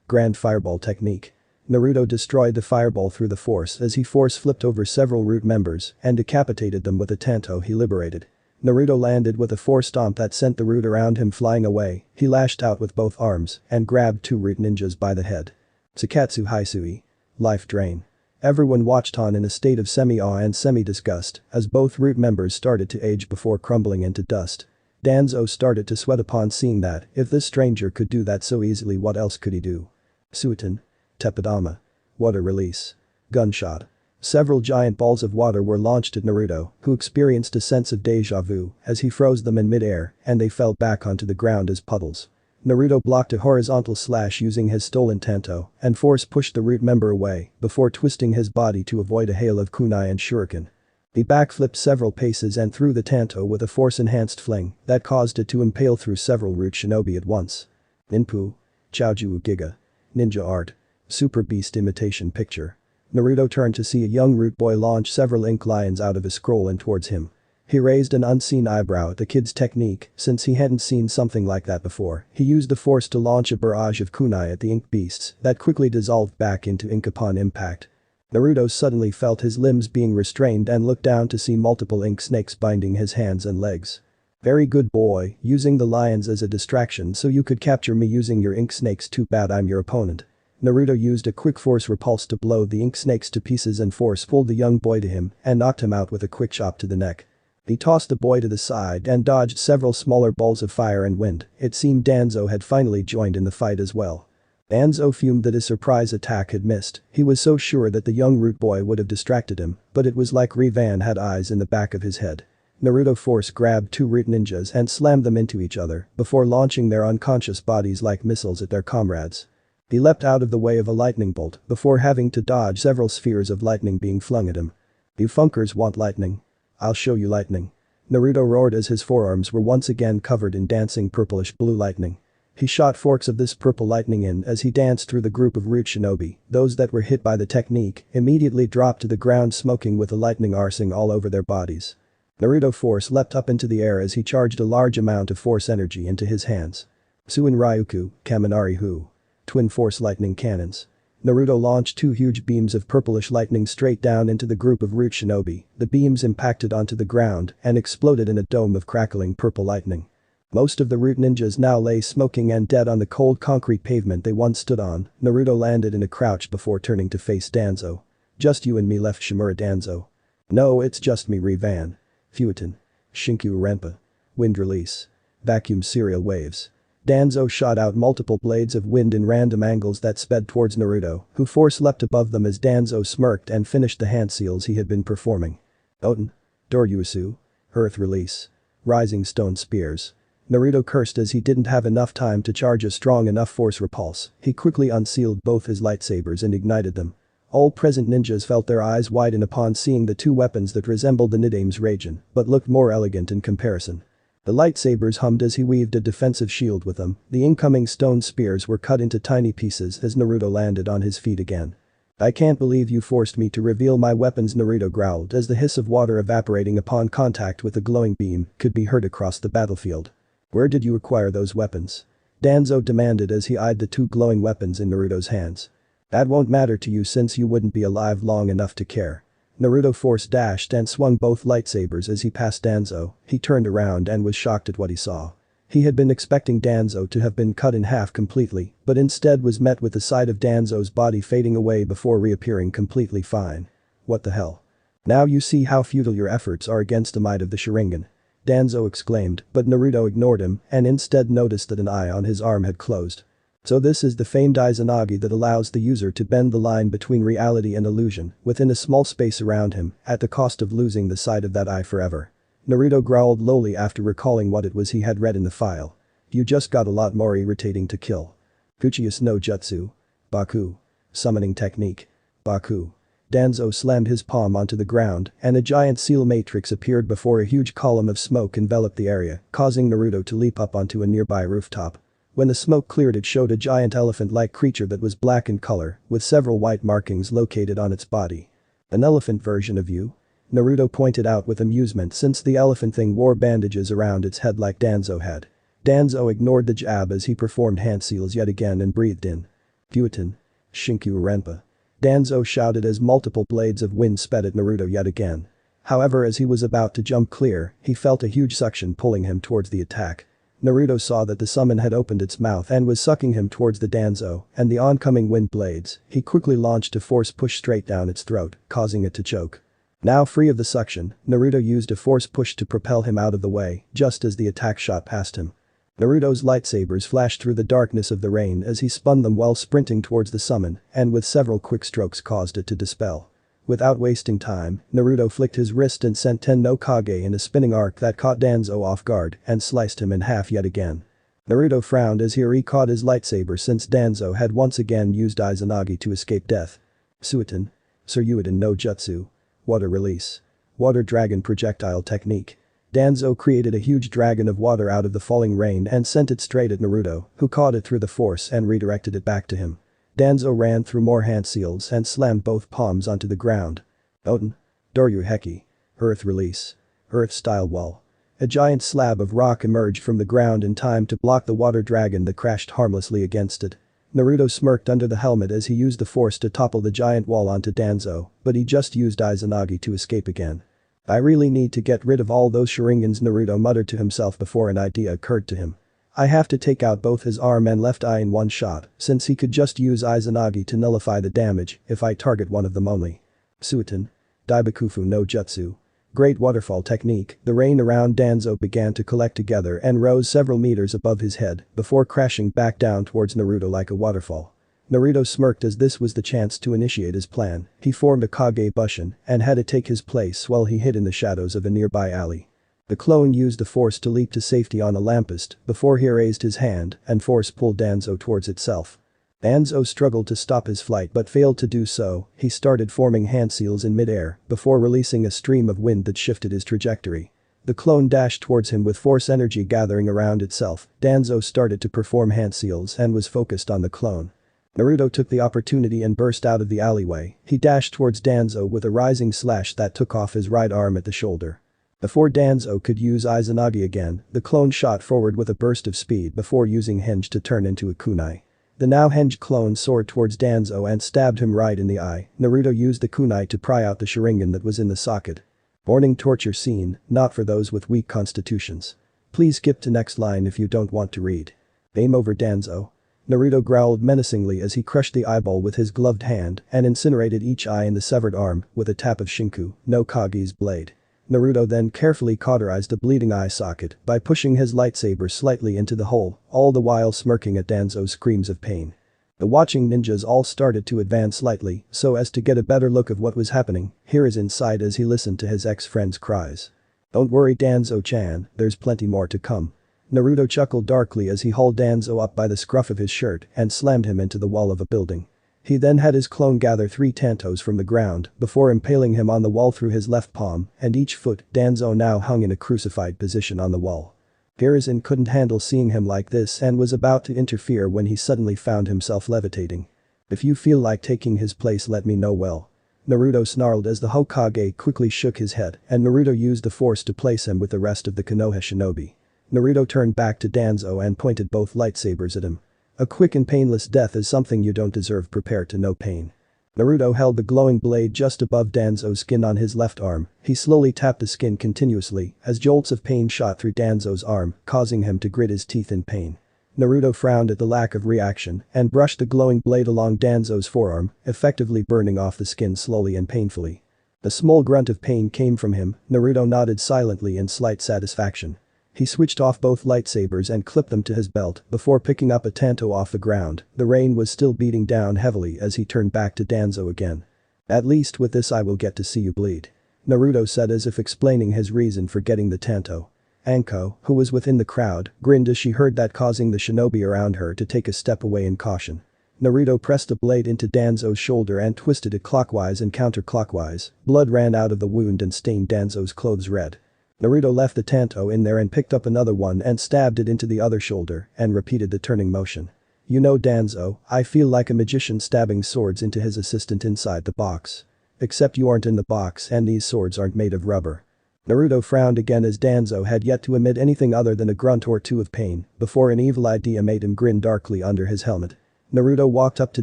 Grand Fireball technique. Naruto destroyed the fireball through the force as he force-flipped over several root members and decapitated them with a tanto he liberated. Naruto landed with a force stomp that sent the root around him flying away. He lashed out with both arms and grabbed two root ninjas by the head. Sakatsu Haisui. Life drain. Everyone watched on in a state of semi-awe and semi-disgust as both root members started to age before crumbling into dust. Danzo started to sweat upon seeing that. If this stranger could do that so easily, what else could he do? Suiten. Teppadama. Water release. Gunshot. Several giant balls of water were launched at Naruto, who experienced a sense of deja vu as he froze them in midair and they fell back onto the ground as puddles. Naruto blocked a horizontal slash using his stolen tanto and force pushed the root member away before twisting his body to avoid a hail of kunai and shuriken. He backflipped several paces and threw the tanto with a force-enhanced fling that caused it to impale through several root shinobi at once. Inpu. Chiaoju Giga. Ninja art. Super beast imitation picture. Naruto turned to see a young root boy launch several ink lions out of his scroll and towards him. He raised an unseen eyebrow at the kid's technique since he hadn't seen something like that before. He used the force to launch a barrage of kunai at the ink beasts that quickly dissolved back into ink upon impact. Naruto suddenly felt his limbs being restrained and looked down to see multiple ink snakes binding his hands and legs. Very good boy, using the lions as a distraction so you could capture me using your ink snakes. Too bad I'm your opponent. Naruto used a quick force repulse to blow the ink snakes to pieces and force pulled the young boy to him and knocked him out with a quick chop to the neck. He tossed the boy to the side and dodged several smaller balls of fire and wind. It seemed Danzo had finally joined in the fight as well. Danzo fumed that his surprise attack had missed. He was so sure that the young root boy would have distracted him, but it was like Rivan had eyes in the back of his head. Naruto force grabbed two root ninjas and slammed them into each other before launching their unconscious bodies like missiles at their comrades. He leapt out of the way of a lightning bolt before having to dodge several spheres of lightning being flung at him. You funkers want lightning? I'll show you lightning. Naruto roared as his forearms were once again covered in dancing purplish blue lightning. He shot forks of this purple lightning in as he danced through the group of root shinobi. Those that were hit by the technique immediately dropped to the ground smoking with the lightning arsing all over their bodies. Naruto force leapt up into the air as he charged a large amount of force energy into his hands. Suin Ryuku, Kaminari Hu. Twin force lightning cannons. Naruto launched two huge beams of purplish lightning straight down into the group of root shinobi. The beams impacted onto the ground and exploded in a dome of crackling purple lightning. Most of the root ninjas now lay smoking and dead on the cold concrete pavement they once stood on. Naruto landed in a crouch before turning to face Danzo. Just you and me left, Shimura. Danzo. No, it's just me, Rivan. Fueton. Shinkyu Renpa. Wind release. Vacuum serial waves. Danzo shot out multiple blades of wind in random angles that sped towards Naruto, who force leapt above them as Danzo smirked and finished the hand seals he had been performing. Oten. Doryusu. Earth release. Rising stone spears. Naruto cursed as he didn't have enough time to charge a strong enough force repulse. He quickly unsealed both his lightsabers and ignited them. All present ninjas felt their eyes widen upon seeing the two weapons that resembled the Nidame's Raijin, but looked more elegant in comparison. The lightsabers hummed as he weaved a defensive shield with them. The incoming stone spears were cut into tiny pieces as Naruto landed on his feet again. I can't believe you forced me to reveal my weapons, Naruto growled as the hiss of water evaporating upon contact with the glowing beam could be heard across the battlefield. Where did you acquire those weapons? Danzo demanded as he eyed the two glowing weapons in Naruto's hands. That won't matter to you since you wouldn't be alive long enough to care. Naruto force dashed and swung both lightsabers as he passed Danzo. He turned around and was shocked at what he saw. He had been expecting Danzo to have been cut in half completely, but instead was met with the sight of Danzo's body fading away before reappearing completely fine. What the hell? Now you see how futile your efforts are against the might of the Sharingan. Danzo exclaimed, but Naruto ignored him and instead noticed that an eye on his arm had closed. So this is the famed Izanagi that allows the user to bend the line between reality and illusion within a small space around him at the cost of losing the sight of that eye forever. Naruto growled lowly after recalling what it was he had read in the file. You just got a lot more irritating to kill. Uchiha no Jutsu. Baku. Summoning technique. Baku. Danzo slammed his palm onto the ground and a giant seal matrix appeared before a huge column of smoke enveloped the area, causing Naruto to leap up onto a nearby rooftop. When the smoke cleared, it showed a giant elephant-like creature that was black in color, with several white markings located on its body. An elephant version of you? Naruto pointed out with amusement since the elephant thing wore bandages around its head like Danzo had. Danzo ignored the jab as he performed hand seals yet again and breathed in. Fueton. Shinkyu Renpa. Danzo shouted as multiple blades of wind sped at Naruto yet again. However, as he was about to jump clear, he felt a huge suction pulling him towards the attack. Naruto saw that the summon had opened its mouth and was sucking him towards the Danzo and the oncoming wind blades. He quickly launched a force push straight down its throat, causing it to choke. Now free of the suction, Naruto used a force push to propel him out of the way just as the attack shot past him. Naruto's lightsabers flashed through the darkness of the rain as he spun them while sprinting towards the summon and with several quick strokes caused it to dispel. Without wasting time, Naruto flicked his wrist and sent Ten no Kage in a spinning arc that caught Danzo off guard and sliced him in half yet again. Naruto frowned as he recaught his lightsaber since Danzo had once again used Izanagi to escape death. Suiton. Suryuiden no Jutsu. Water release. Water dragon projectile technique. Danzo created a huge dragon of water out of the falling rain and sent it straight at Naruto, who caught it through the force and redirected it back to him. Danzo ran through more hand seals and slammed both palms onto the ground. Oten. Doryu Heki. Earth release. Earth-style wall. A giant slab of rock emerged from the ground in time to block the water dragon that crashed harmlessly against it. Naruto smirked under the helmet as he used the force to topple the giant wall onto Danzo, but he just used Izanagi to escape again. I really need to get rid of all those Sharingans, Naruto muttered to himself before an idea occurred to him. I have to take out both his arm and left eye in one shot, since he could just use Izanagi to nullify the damage if I target one of them only. Suiten. Daibakufu no Jutsu. Great waterfall technique. The rain around Danzo began to collect together and rose several meters above his head before crashing back down towards Naruto like a waterfall. Naruto smirked as this was the chance to initiate his plan. He formed a Kage Bushin and had it take his place while he hid in the shadows of a nearby alley. The clone used the force to leap to safety on a lamppost before he raised his hand and force pulled Danzo towards itself. Danzo struggled to stop his flight but failed to do so. He started forming hand seals in midair before releasing a stream of wind that shifted his trajectory. The clone dashed towards him with force energy gathering around itself. Danzo started to perform hand seals and was focused on the clone. Naruto took the opportunity and burst out of the alleyway. He dashed towards Danzo with a rising slash that took off his right arm at the shoulder. Before Danzo could use Izanagi again, the clone shot forward with a burst of speed before using Henge to turn into a kunai. The now Henge clone soared towards Danzo and stabbed him right in the eye. Naruto used the kunai to pry out the Sharingan that was in the socket. Warning: torture scene, not for those with weak constitutions. Please skip to next line if you don't want to read. Aim over Danzo. Naruto growled menacingly as he crushed the eyeball with his gloved hand and incinerated each eye in the severed arm with a tap of Shinku no Kage's blade. Naruto then carefully cauterized the bleeding eye socket by pushing his lightsaber slightly into the hole, all the while smirking at Danzo's screams of pain. The watching ninjas all started to advance slightly so as to get a better look of what was happening. Here is inside as he listened to his ex-friend's cries. Don't worry Danzo-chan, there's plenty more to come. Naruto chuckled darkly as he hauled Danzo up by the scruff of his shirt and slammed him into the wall of a building. He then had his clone gather 3 tantos from the ground before impaling him on the wall through his left palm and each foot. Danzo now hung in a crucified position on the wall. Hiruzen couldn't handle seeing him like this and was about to interfere when he suddenly found himself levitating. If you feel like taking his place, let me know. Well. Naruto snarled as the Hokage quickly shook his head and Naruto used the force to place him with the rest of the Konoha shinobi. Naruto turned back to Danzo and pointed both lightsabers at him. A quick and painless death is something you don't deserve. Prepare to know pain. Naruto held the glowing blade just above Danzo's skin on his left arm. He slowly tapped the skin continuously as jolts of pain shot through Danzo's arm, causing him to grit his teeth in pain. Naruto frowned at the lack of reaction and brushed the glowing blade along Danzo's forearm, effectively burning off the skin slowly and painfully. A small grunt of pain came from him. Naruto nodded silently in slight satisfaction. He switched off both lightsabers and clipped them to his belt before picking up a tanto off the ground. The rain was still beating down heavily as he turned back to Danzo again. At least with this I will get to see you bleed. Naruto said as if explaining his reason for getting the tanto. Anko, who was within the crowd, grinned as she heard that, causing the shinobi around her to take a step away in caution. Naruto pressed the blade into Danzo's shoulder and twisted it clockwise and counterclockwise. Blood ran out of the wound and stained Danzo's clothes red. Naruto left the tanto in there and picked up another one and stabbed it into the other shoulder and repeated the turning motion. You know Danzo, I feel like a magician stabbing swords into his assistant inside the box. Except you aren't in the box and these swords aren't made of rubber. Naruto frowned again as Danzo had yet to emit anything other than a grunt or two of pain before an evil idea made him grin darkly under his helmet. Naruto walked up to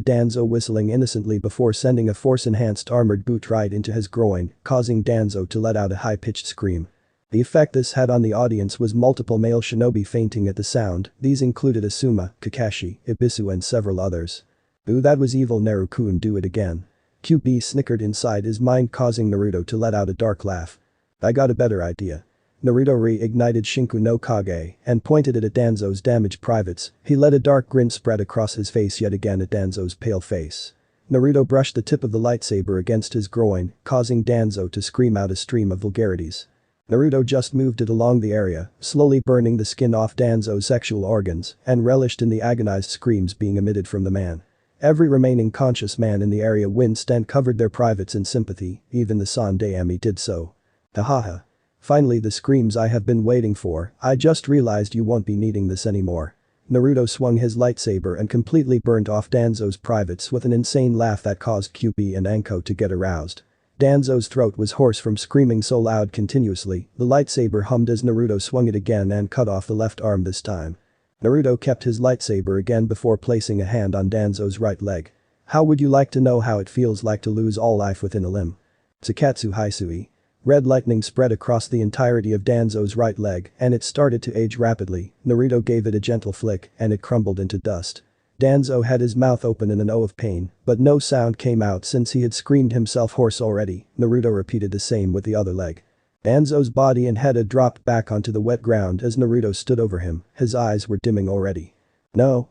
Danzo whistling innocently before sending a force-enhanced armored boot right into his groin, causing Danzo to let out a high-pitched scream. The effect this had on the audience was multiple male shinobi fainting at the sound. These included Asuma, Kakashi, Ibisu and several others. Ooh, that was evil. Naruto-kun, do it again. Kyubi snickered inside his mind, causing Naruto to let out a dark laugh. I got a better idea. Naruto re-ignited Shinku no Kage and pointed it at Danzo's damaged privates. He let a dark grin spread across his face yet again at Danzo's pale face. Naruto brushed the tip of the lightsaber against his groin, causing Danzo to scream out a stream of vulgarities. Naruto just moved it along the area, slowly burning the skin off Danzo's sexual organs and relished in the agonized screams being emitted from the man. Every remaining conscious man in the area winced and covered their privates in sympathy, even the Sandaime did so. Hahaha. Finally the screams I have been waiting for, I just realized you won't be needing this anymore. Naruto swung his lightsaber and completely burnt off Danzo's privates with an insane laugh that caused Kyubi and Anko to get aroused. Danzo's throat was hoarse from screaming so loud continuously, the lightsaber hummed as Naruto swung it again and cut off the left arm this time. Naruto kept his lightsaber again before placing a hand on Danzo's right leg. How would you like to know how it feels like to lose all life within a limb? Sakatsu Haisui. Red lightning spread across the entirety of Danzo's right leg and it started to age rapidly. Naruto gave it a gentle flick and it crumbled into dust. Danzo had his mouth open in an O of pain, but no sound came out since he had screamed himself hoarse already. Naruto repeated the same with the other leg. Danzo's body and head had dropped back onto the wet ground as Naruto stood over him, his eyes were dimming already. No.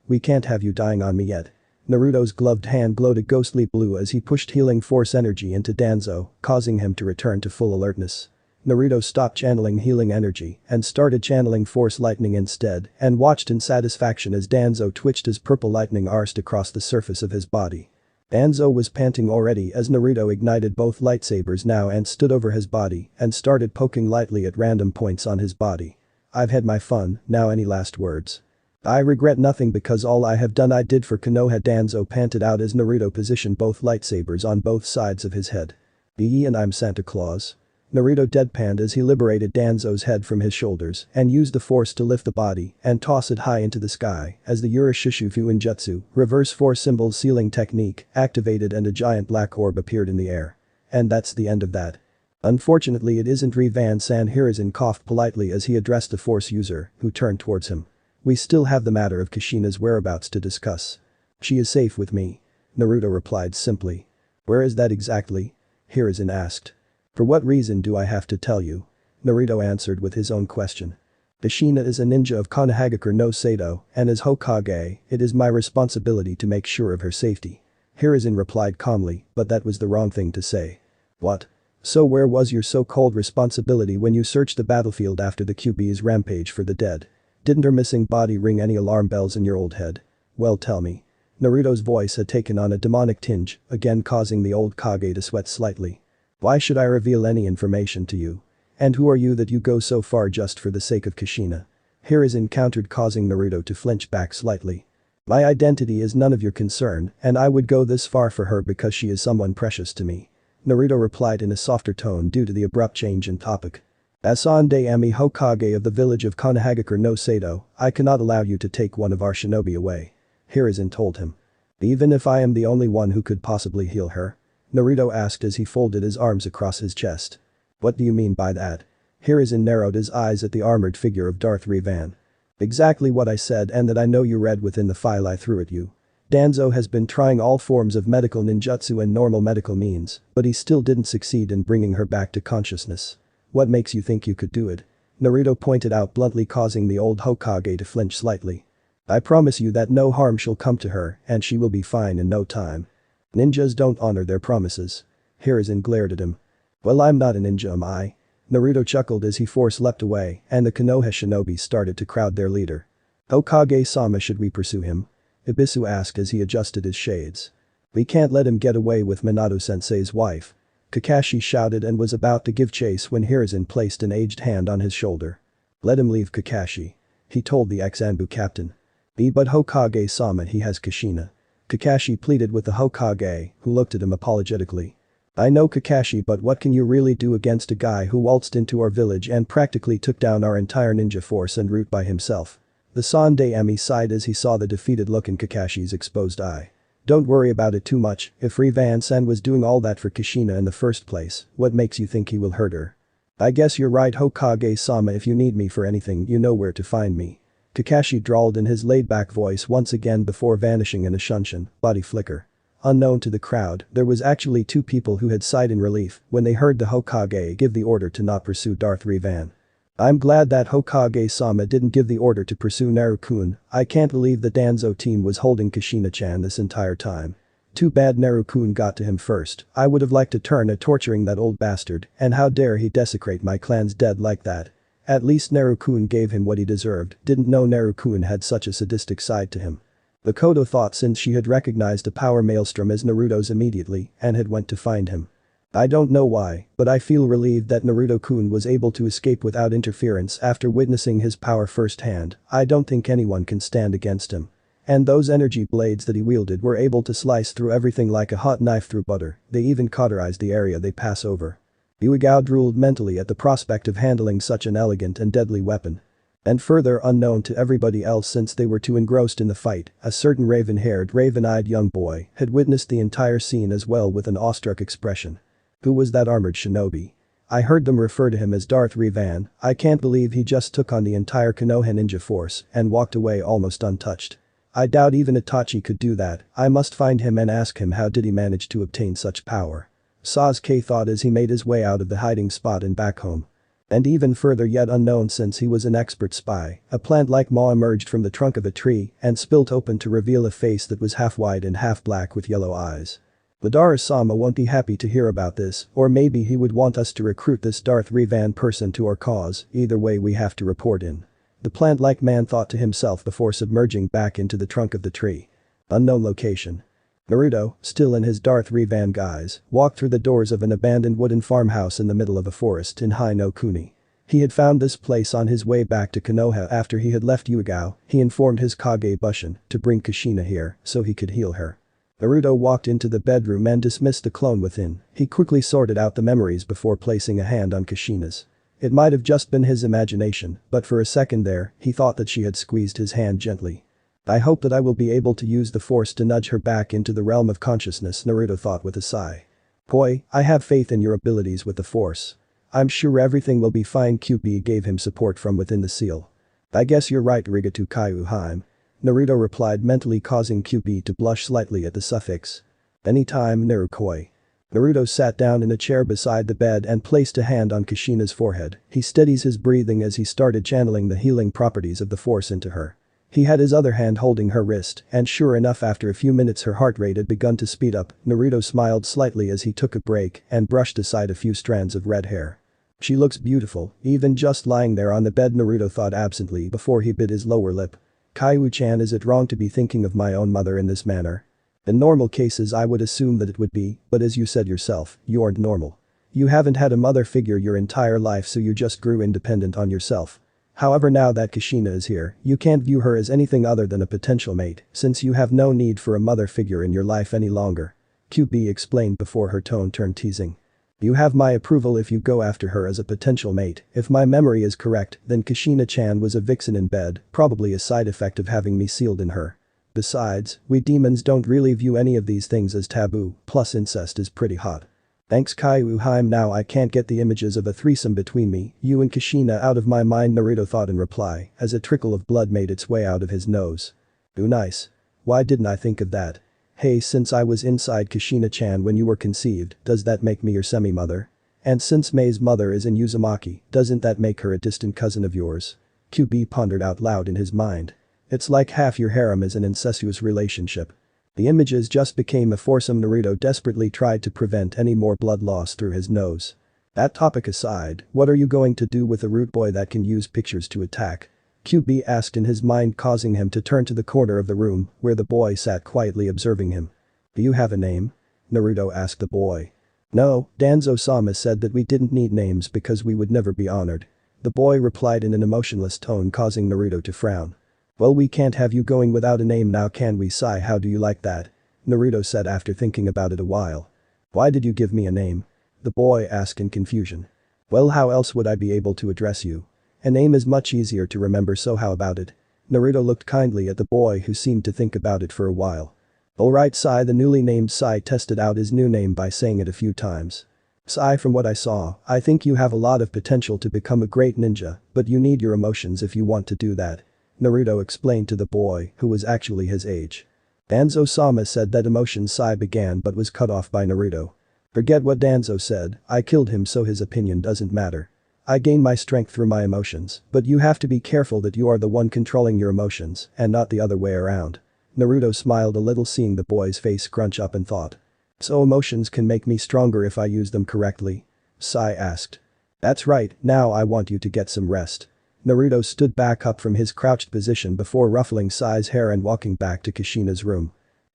We can't have you dying on me yet. Naruto's gloved hand glowed a ghostly blue as he pushed healing force energy into Danzo, causing him to return to full alertness. Naruto stopped channeling healing energy and started channeling force lightning instead and watched in satisfaction as Danzo twitched as purple lightning arced across the surface of his body. Danzo was panting already as Naruto ignited both lightsabers now and stood over his body and started poking lightly at random points on his body. I've had my fun, now any last words? I regret nothing because all I have done I did for Konoha. Danzo panted out as Naruto positioned both lightsabers on both sides of his head. And I'm Santa Claus. Naruto deadpanned as he liberated Danzo's head from his shoulders and used the force to lift the body and toss it high into the sky as the Urushishifu Injutsu, reverse force symbol sealing technique, activated and a giant black orb appeared in the air. And that's the end of that. Unfortunately it isn't Rivan-san. Hiruzen coughed politely as he addressed the force user, who turned towards him. We still have the matter of Kushina's whereabouts to discuss. She is safe with me. Naruto replied simply. Where is that exactly? Hiruzen asked. For what reason do I have to tell you? Naruto answered with his own question. Kushina is a ninja of Konohagakure no Sado, and as Hokage, it is my responsibility to make sure of her safety. Hiruzen replied calmly, but that was the wrong thing to say. What? So where was your so-called responsibility when you searched the battlefield after the Kyuubi's rampage for the dead? Didn't her missing body ring any alarm bells in your old head? Well tell me. Naruto's voice had taken on a demonic tinge, again causing the old Kage to sweat slightly. Why should I reveal any information to you? And who are you that you go so far just for the sake of Kushina? Hiruzen countered, causing Naruto to flinch back slightly. My identity is none of your concern and I would go this far for her because she is someone precious to me. Naruto replied in a softer tone due to the abrupt change in topic. As Sande Ami Hokage of the village of Konohagakure no Sado, I cannot allow you to take one of our shinobi away. Hiruzen told him. Even if I am the only one who could possibly heal her? Naruto asked as he folded his arms across his chest. What do you mean by that? Hiruzen narrowed his eyes at the armored figure of Darth Revan. Exactly what I said and that I know you read within the file I threw at you. Danzo has been trying all forms of medical ninjutsu and normal medical means, but he still didn't succeed in bringing her back to consciousness. What makes you think you could do it? Naruto pointed out bluntly, causing the old Hokage to flinch slightly. I promise you that no harm shall come to her and she will be fine in no time. Ninjas don't honor their promises. Hiruzen glared at him. Well, I'm not a ninja, am I? Naruto chuckled as he force leapt away and the Konoha shinobi started to crowd their leader. Hokage-sama, should we pursue him? Ibisu asked as he adjusted his shades. We can't let him get away with Minato-sensei's wife. Kakashi shouted and was about to give chase when Hiruzen placed an aged hand on his shoulder. Let him leave, Kakashi. He told the ex-Anbu captain. But Hokage-sama, he has Kushina. Kakashi pleaded with the Hokage, who looked at him apologetically. I know, Kakashi, but what can you really do against a guy who waltzed into our village and practically took down our entire ninja force en route by himself? The Sande Ami sighed as he saw the defeated look in Kakashi's exposed eye. Don't worry about it too much. If Rivan-san was doing all that for Kushina in the first place, what makes you think he will hurt her? I guess you're right, Hokage-sama. If you need me for anything, you know where to find me. Kakashi drawled in his laid-back voice once again before vanishing in a shunshin, body flicker. Unknown to the crowd, there was actually two people who had sighed in relief when they heard the Hokage give the order to not pursue Darth Revan. I'm glad that Hokage-sama didn't give the order to pursue Naru-kun. I can't believe the Danzo team was holding Kushina-chan this entire time. Too bad Naru-kun got to him first. I would have liked to turn at torturing that old bastard, and how dare he desecrate my clan's dead like that. At least Naru-kun gave him what he deserved. Didn't know Naru-kun had such a sadistic side to him. Makoto thought, since she had recognized a power maelstrom as Naruto's immediately and had went to find him. I don't know why, but I feel relieved that Naruto-kun was able to escape without interference after witnessing his power firsthand. I don't think anyone can stand against him. And those energy blades that he wielded were able to slice through everything like a hot knife through butter. They even cauterize the area they pass over. Uchiha drooled mentally at the prospect of handling such an elegant and deadly weapon. And further unknown to everybody else since they were too engrossed in the fight, a certain raven-haired, raven-eyed young boy had witnessed the entire scene as well with an awestruck expression. Who was that armored shinobi? I heard them refer to him as Darth Revan. I can't believe he just took on the entire Konoha ninja force and walked away almost untouched. I doubt even Itachi could do that. I must find him and ask him how did he manage to obtain such power. Sasuke thought as he made his way out of the hiding spot and back home. And even further yet unknown since he was an expert spy, a plant-like maw emerged from the trunk of a tree and spilt open to reveal a face that was half white and half black with yellow eyes. Madara-sama won't be happy to hear about this, or maybe he would want us to recruit this Darth Revan person to our cause, either way we have to report in. The plant-like man thought to himself before submerging back into the trunk of the tree. Unknown location. Naruto, still in his Darth Revan guise, walked through the doors of an abandoned wooden farmhouse in the middle of a forest in Hai no Kuni. He had found this place on his way back to Konoha after he had left Uchiha. He informed his Kage Bushin to bring Kushina here so he could heal her. Naruto walked into the bedroom and dismissed the clone within. He quickly sorted out the memories before placing a hand on Kushina's. It might have just been his imagination, but for a second there, he thought that she had squeezed his hand gently. I hope that I will be able to use the force to nudge her back into the realm of consciousness, Naruto thought with a sigh. Boy, I have faith in your abilities with the force. I'm sure everything will be fine. Kyubi gave him support from within the seal. I guess you're right, Arigato Kyuubi. Naruto replied, mentally causing Kyubi to blush slightly at the suffix. Anytime, Narukoi. Naruto sat down in a chair beside the bed and placed a hand on Kushina's forehead. He steadies his breathing as he started channeling the healing properties of the force into her. He had his other hand holding her wrist, and sure enough after a few minutes her heart rate had begun to speed up. Naruto smiled slightly as he took a break and brushed aside a few strands of red hair. She looks beautiful, even just lying there on the bed, Naruto thought absently before he bit his lower lip. Kaiu-chan, is it wrong to be thinking of my own mother in this manner? In normal cases I would assume that it would be, but as you said yourself, you aren't normal. You haven't had a mother figure your entire life, so you just grew independent on yourself. However, now that Kushina is here, you can't view her as anything other than a potential mate, since you have no need for a mother figure in your life any longer. Kyubi explained before her tone turned teasing. You have my approval if you go after her as a potential mate. If my memory is correct, then Kushina-chan was a vixen in bed, probably a side effect of having me sealed in her. Besides, we demons don't really view any of these things as taboo, plus incest is pretty hot. Thanks Kyuubi, now I can't get the images of a threesome between me, you and Kushina out of my mind, Naruto thought in reply as a trickle of blood made its way out of his nose. Ooh, nice. Why didn't I think of that? Hey, since I was inside Kushina-chan when you were conceived, does that make me your semi-mother? And since Mei's mother is in Uzumaki, doesn't that make her a distant cousin of yours? Kyubi pondered out loud in his mind. It's like half your harem is an incestuous relationship. The images just became a foursome. Naruto desperately tried to prevent any more blood loss through his nose. That topic aside, what are you going to do with a rude boy that can use pictures to attack? Kyubi asked in his mind, causing him to turn to the corner of the room where the boy sat quietly observing him. Do you have a name? Naruto asked the boy. No, Danzo-sama said that we didn't need names because we would never be honored. The boy replied in an emotionless tone, causing Naruto to frown. Well, we can't have you going without a name now, can we? Sai, how do you like that? Naruto said after thinking about it a while. Why did you give me a name? The boy asked in confusion. Well, how else would I be able to address you? A name is much easier to remember, so how about it? Naruto looked kindly at the boy who seemed to think about it for a while. Alright Sai. The newly named Sai tested out his new name by saying it a few times. Sai, from what I saw, I think you have a lot of potential to become a great ninja, but you need your emotions if you want to do that. Naruto explained to the boy, who was actually his age. Danzo-sama said that emotion. Sai began but was cut off by Naruto. Forget what Danzo said, I killed him, so his opinion doesn't matter. I gain my strength through my emotions, but you have to be careful that you are the one controlling your emotions and not the other way around. Naruto smiled a little, seeing the boy's face scrunch up, and thought. So emotions can make me stronger if I use them correctly? Sai asked. That's right, now I want you to get some rest. Naruto stood back up from his crouched position before ruffling Sai's hair and walking back to Kushina's room.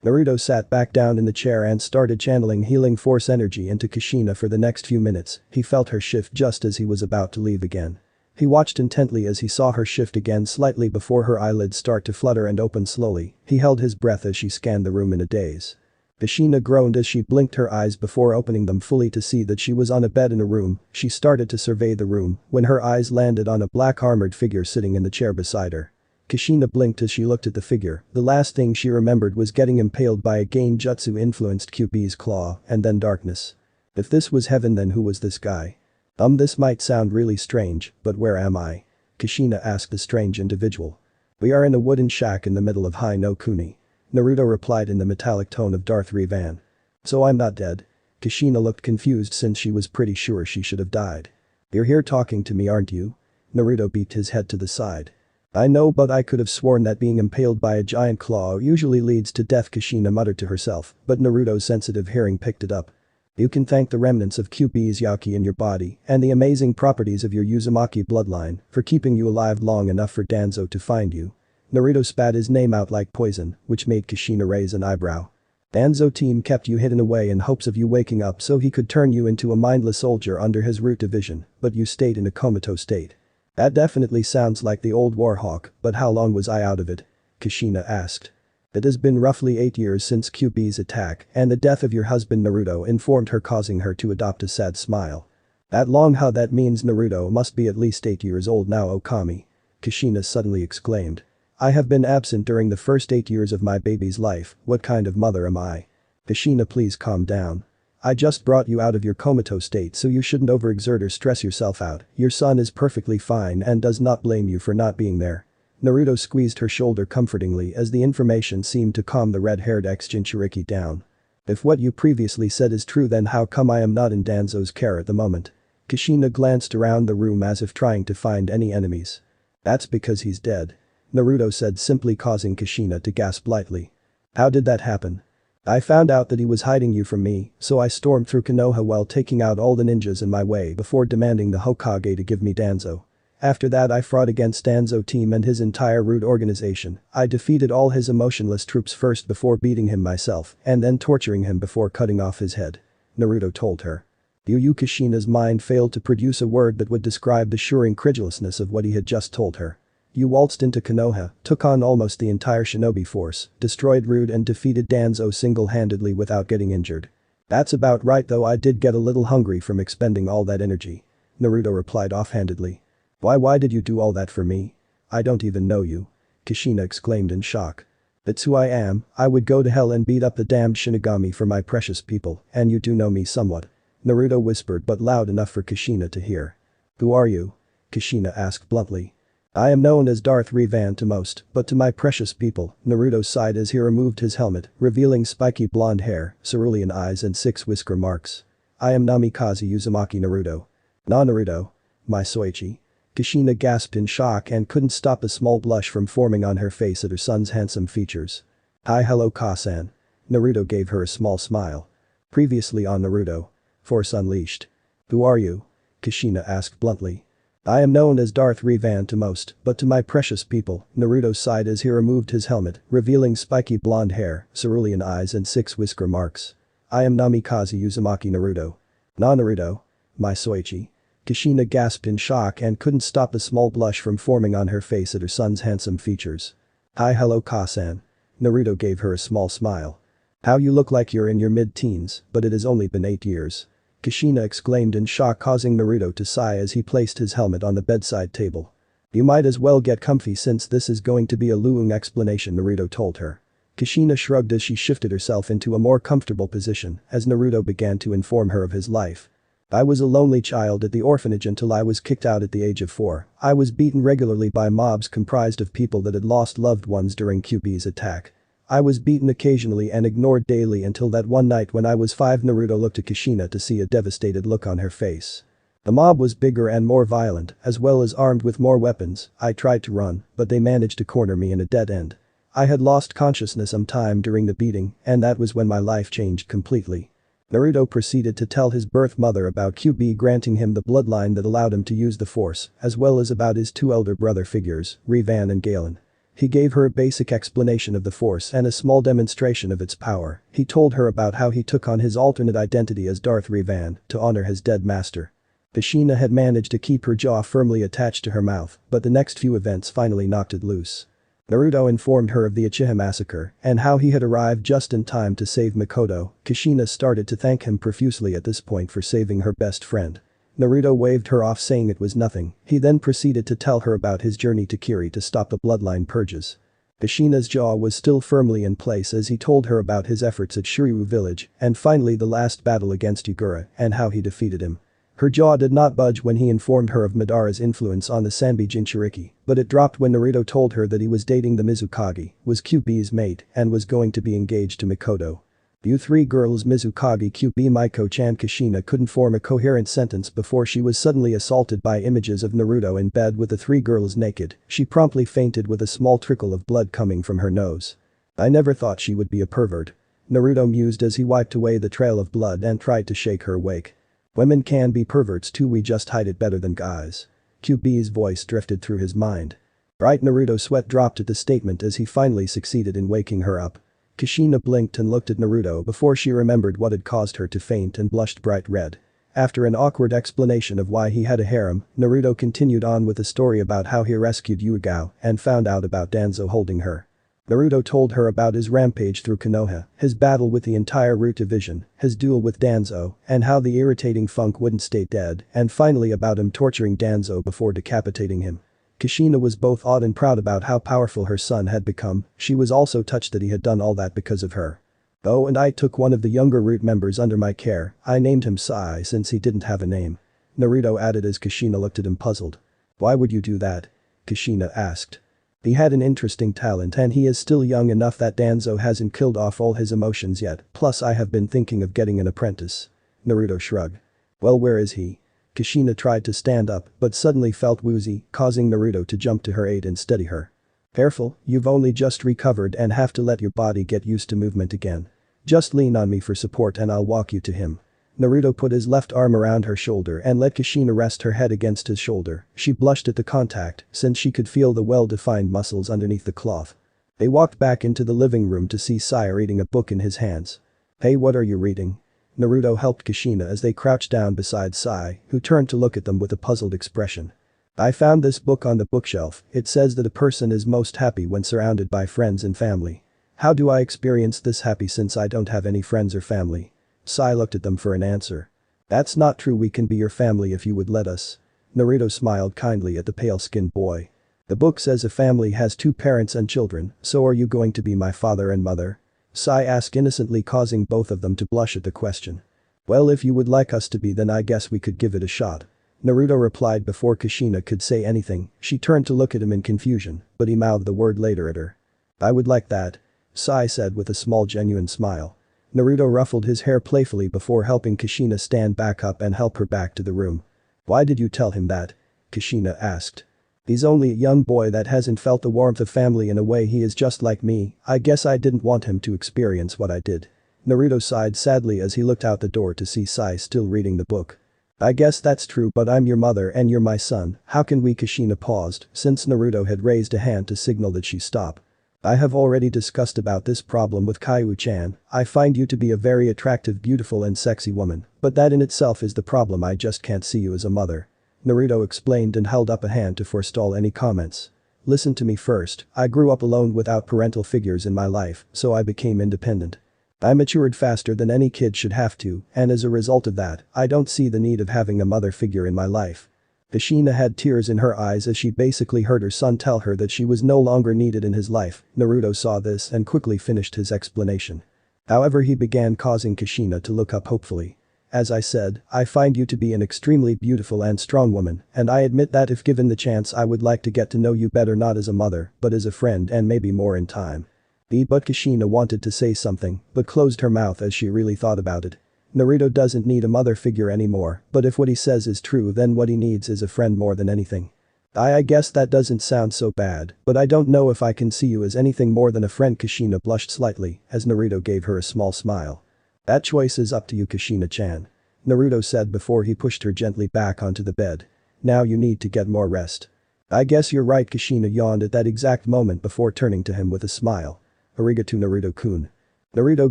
Naruto sat back down in the chair and started channeling healing force energy into Kushina for the next few minutes. He felt her shift just as he was about to leave again. He watched intently as he saw her shift again slightly before her eyelids start to flutter and open slowly. He held his breath as she scanned the room in a daze. Kushina groaned as she blinked her eyes before opening them fully to see that she was on a bed in a room. She started to survey the room when her eyes landed on a black armored figure sitting in the chair beside her. Kushina blinked as she looked at the figure. The last thing she remembered was getting impaled by a genjutsu-influenced Kyuubi's claw, and then darkness. If this was heaven, then who was this guy? This might sound really strange, but where am I? Kushina asked the strange individual. We are in a wooden shack in the middle of Hai no Kuni. Naruto replied in the metallic tone of Darth Revan. So I'm not dead? Kushina looked confused since she was pretty sure she should have died. You're here talking to me, aren't you? Naruto beat his head to the side. I know, but I could have sworn that being impaled by a giant claw usually leads to death, Kushina muttered to herself, but Naruto's sensitive hearing picked it up. You can thank the remnants of Kyuubi's yaki in your body and the amazing properties of your Uzumaki bloodline for keeping you alive long enough for Danzo to find you. Naruto spat his name out like poison, which made Kushina raise an eyebrow. Danzo team kept you hidden away in hopes of you waking up so he could turn you into a mindless soldier under his root division, but you stayed in a comatose state. That definitely sounds like the old Warhawk, but how long was I out of it? Kushina asked. It has been roughly 8 years since Kyuubi's attack and the death of your husband, Naruto informed her, causing her to adopt a sad smile. That long? How that means Naruto must be at least 8 years old now, Okami. Kushina suddenly exclaimed. I have been absent during the first 8 years of my baby's life. What kind of mother am I? Kushina, please calm down. I just brought you out of your comatose state, so you shouldn't overexert or stress yourself out. Your son is perfectly fine and does not blame you for not being there. Naruto squeezed her shoulder comfortingly as the information seemed to calm the red-haired ex-Jinchuriki down. If what you previously said is true, then how come I am not in Danzo's care at the moment? Kushina glanced around the room as if trying to find any enemies. That's because he's dead. Naruto said, simply, causing Kushina to gasp lightly. How did that happen? I found out that he was hiding you from me, so I stormed through Konoha while taking out all the ninjas in my way before demanding the Hokage to give me Danzo. After that, I fought against Danzo team and his entire root organization. I defeated all his emotionless troops first before beating him myself and then torturing him before cutting off his head. Naruto told her. Kushina's mind failed to produce a word that would describe the sure incredulousness of what he had just told her. You waltzed into Konoha, took on almost the entire shinobi force, destroyed Root and defeated Danzo single-handedly without getting injured. That's about right, though I did get a little hungry from expending all that energy. Naruto replied offhandedly. Why did you do all that for me? I don't even know you. Kushina exclaimed in shock. That's who I am. I would go to hell and beat up the damned Shinigami for my precious people, and you do know me somewhat. Naruto whispered, but loud enough for Kushina to hear. Who are you? Kushina asked bluntly. I am known as Darth Revan to most, but to my precious people, Naruto sighed as he removed his helmet, revealing spiky blonde hair, cerulean eyes and 6 whisker marks. I am Namikaze Uzumaki Naruto. Na Naruto. My Soichi. Kushina gasped in shock and couldn't stop a small blush from forming on her face at her son's handsome features. Hi, hello Ka-san. Naruto gave her a small smile. Previously on Naruto. Force Unleashed. Who are you? Kushina asked bluntly. I am known as Darth Revan to most, but to my precious people, Naruto sighed as he removed his helmet, revealing spiky blonde hair, cerulean eyes and 6 whisker marks. I am Namikaze Uzumaki Naruto. Na Naruto. My Soichi. Kushina gasped in shock and couldn't stop a small blush from forming on her face at her son's handsome features. Hi, hello Ka-san. Naruto gave her a small smile. How you look like you're in your mid-teens, but it has only been 8 years. Kushina exclaimed in shock, causing Naruto to sigh as he placed his helmet on the bedside table. You might as well get comfy since this is going to be a long explanation, Naruto told her. Kushina shrugged as she shifted herself into a more comfortable position as Naruto began to inform her of his life. I was a lonely child at the orphanage until I was kicked out at the age of 4. I was beaten regularly by mobs comprised of people that had lost loved ones during Kyuubi's attack. I was beaten occasionally and ignored daily until that one night when I was 5. Naruto looked at Kushina to see a devastated look on her face. The mob was bigger and more violent, as well as armed with more weapons. I tried to run, but they managed to corner me in a dead end. I had lost consciousness some time during the beating, and that was when my life changed completely. Naruto proceeded to tell his birth mother about Kyuubi granting him the bloodline that allowed him to use the force, as well as about his 2 elder brother figures, Revan and Galen. He gave her a basic explanation of the Force and a small demonstration of its power. He told her about how he took on his alternate identity as Darth Revan to honor his dead master. Kushina had managed to keep her jaw firmly attached to her mouth, but the next few events finally knocked it loose. Naruto informed her of the Uchiha massacre and how he had arrived just in time to save Makoto. Kushina started to thank him profusely at this point for saving her best friend. Naruto waved her off saying it was nothing. He then proceeded to tell her about his journey to Kiri to stop the bloodline purges. Kushina's jaw was still firmly in place as he told her about his efforts at Shiryu village and finally the last battle against Yugura and how he defeated him. Her jaw did not budge when he informed her of Madara's influence on the Sanbi Jinchuriki, but it dropped when Naruto told her that he was dating the Mizukage, was Kyubi's mate, and was going to be engaged to Makoto. You three girls Mizukage Kyubi Miko-chan. Kushina couldn't form a coherent sentence before she was suddenly assaulted by images of Naruto in bed with the three girls naked. She promptly fainted with a small trickle of blood coming from her nose. I never thought she would be a pervert. Naruto mused as he wiped away the trail of blood and tried to shake her awake. Women can be perverts too, we just hide it better than guys. Kyubi's voice drifted through his mind. Right, Naruto's sweat dropped at the statement as he finally succeeded in waking her up. Kushina blinked and looked at Naruto before she remembered what had caused her to faint and blushed bright red. After an awkward explanation of why he had a harem, Naruto continued on with a story about how he rescued Yugao and found out about Danzo holding her. Naruto told her about his rampage through Konoha, his battle with the entire Root division, his duel with Danzo, and how the irritating Funk wouldn't stay dead, and finally about him torturing Danzo before decapitating him. Kushina was both awed and proud about how powerful her son had become. She was also touched that he had done all that because of her. Oh, and I took one of the younger Root members under my care. I named him Sai since he didn't have a name. Naruto added as Kushina looked at him puzzled. Why would you do that? Kushina asked. He had an interesting talent and he is still young enough that Danzo hasn't killed off all his emotions yet, plus I have been thinking of getting an apprentice. Naruto shrugged. Well, where is he? Kushina tried to stand up but suddenly felt woozy, causing Naruto to jump to her aid and steady her. Careful, you've only just recovered and have to let your body get used to movement again. Just lean on me for support and I'll walk you to him. Naruto put his left arm around her shoulder and let Kushina rest her head against his shoulder. She blushed at the contact since she could feel the well-defined muscles underneath the cloth. They walked back into the living room to see Sai reading a book in his hands. Hey, what are you reading? Naruto helped Kushina as they crouched down beside Sai, who turned to look at them with a puzzled expression. I found this book on the bookshelf. It says that a person is most happy when surrounded by friends and family. How do I experience this happy since I don't have any friends or family? Sai looked at them for an answer. That's not true, we can be your family if you would let us. Naruto smiled kindly at the pale-skinned boy. The book says a family has 2 parents and children, so are you going to be my father and mother? Sai asked innocently, causing both of them to blush at the question. Well, if you would like us to be, then I guess we could give it a shot. Naruto replied before Kushina could say anything. She turned to look at him in confusion, but he mouthed the word later at her. I would like that. Sai said with a small genuine smile. Naruto ruffled his hair playfully before helping Kushina stand back up and help her back to the room. Why did you tell him that? Kushina asked. He's only a young boy that hasn't felt the warmth of family in a way, he is just like me. I guess I didn't want him to experience what I did. Naruto sighed sadly as he looked out the door to see Sai still reading the book. I guess that's true, but I'm your mother and you're my son. How can we? Kushina paused since Naruto had raised a hand to signal that she stop. I have already discussed about this problem with Kaiu-chan. I find you to be a very attractive, beautiful and sexy woman, but that in itself is the problem. I just can't see you as a mother. Naruto explained and held up a hand to forestall any comments. Listen to me first, I grew up alone without parental figures in my life, so I became independent. I matured faster than any kid should have to, and as a result of that, I don't see the need of having a mother figure in my life. Kushina had tears in her eyes as she basically heard her son tell her that she was no longer needed in his life. Naruto saw this and quickly finished his explanation. However, he began, causing Kushina to look up hopefully. As I said, I find you to be an extremely beautiful and strong woman, and I admit that if given the chance I would like to get to know you better, not as a mother, but as a friend, and maybe more in time. But Kushina wanted to say something, but closed her mouth as she really thought about it. Naruto doesn't need a mother figure anymore, but if what he says is true, then what he needs is a friend more than anything. I guess that doesn't sound so bad, but I don't know if I can see you as anything more than a friend. Kushina blushed slightly as Naruto gave her a small smile. That choice is up to you, Kushina-chan. Naruto said before he pushed her gently back onto the bed. Now you need to get more rest. I guess you're right, Kushina yawned at that exact moment before turning to him with a smile. Arigato Naruto-kun. Naruto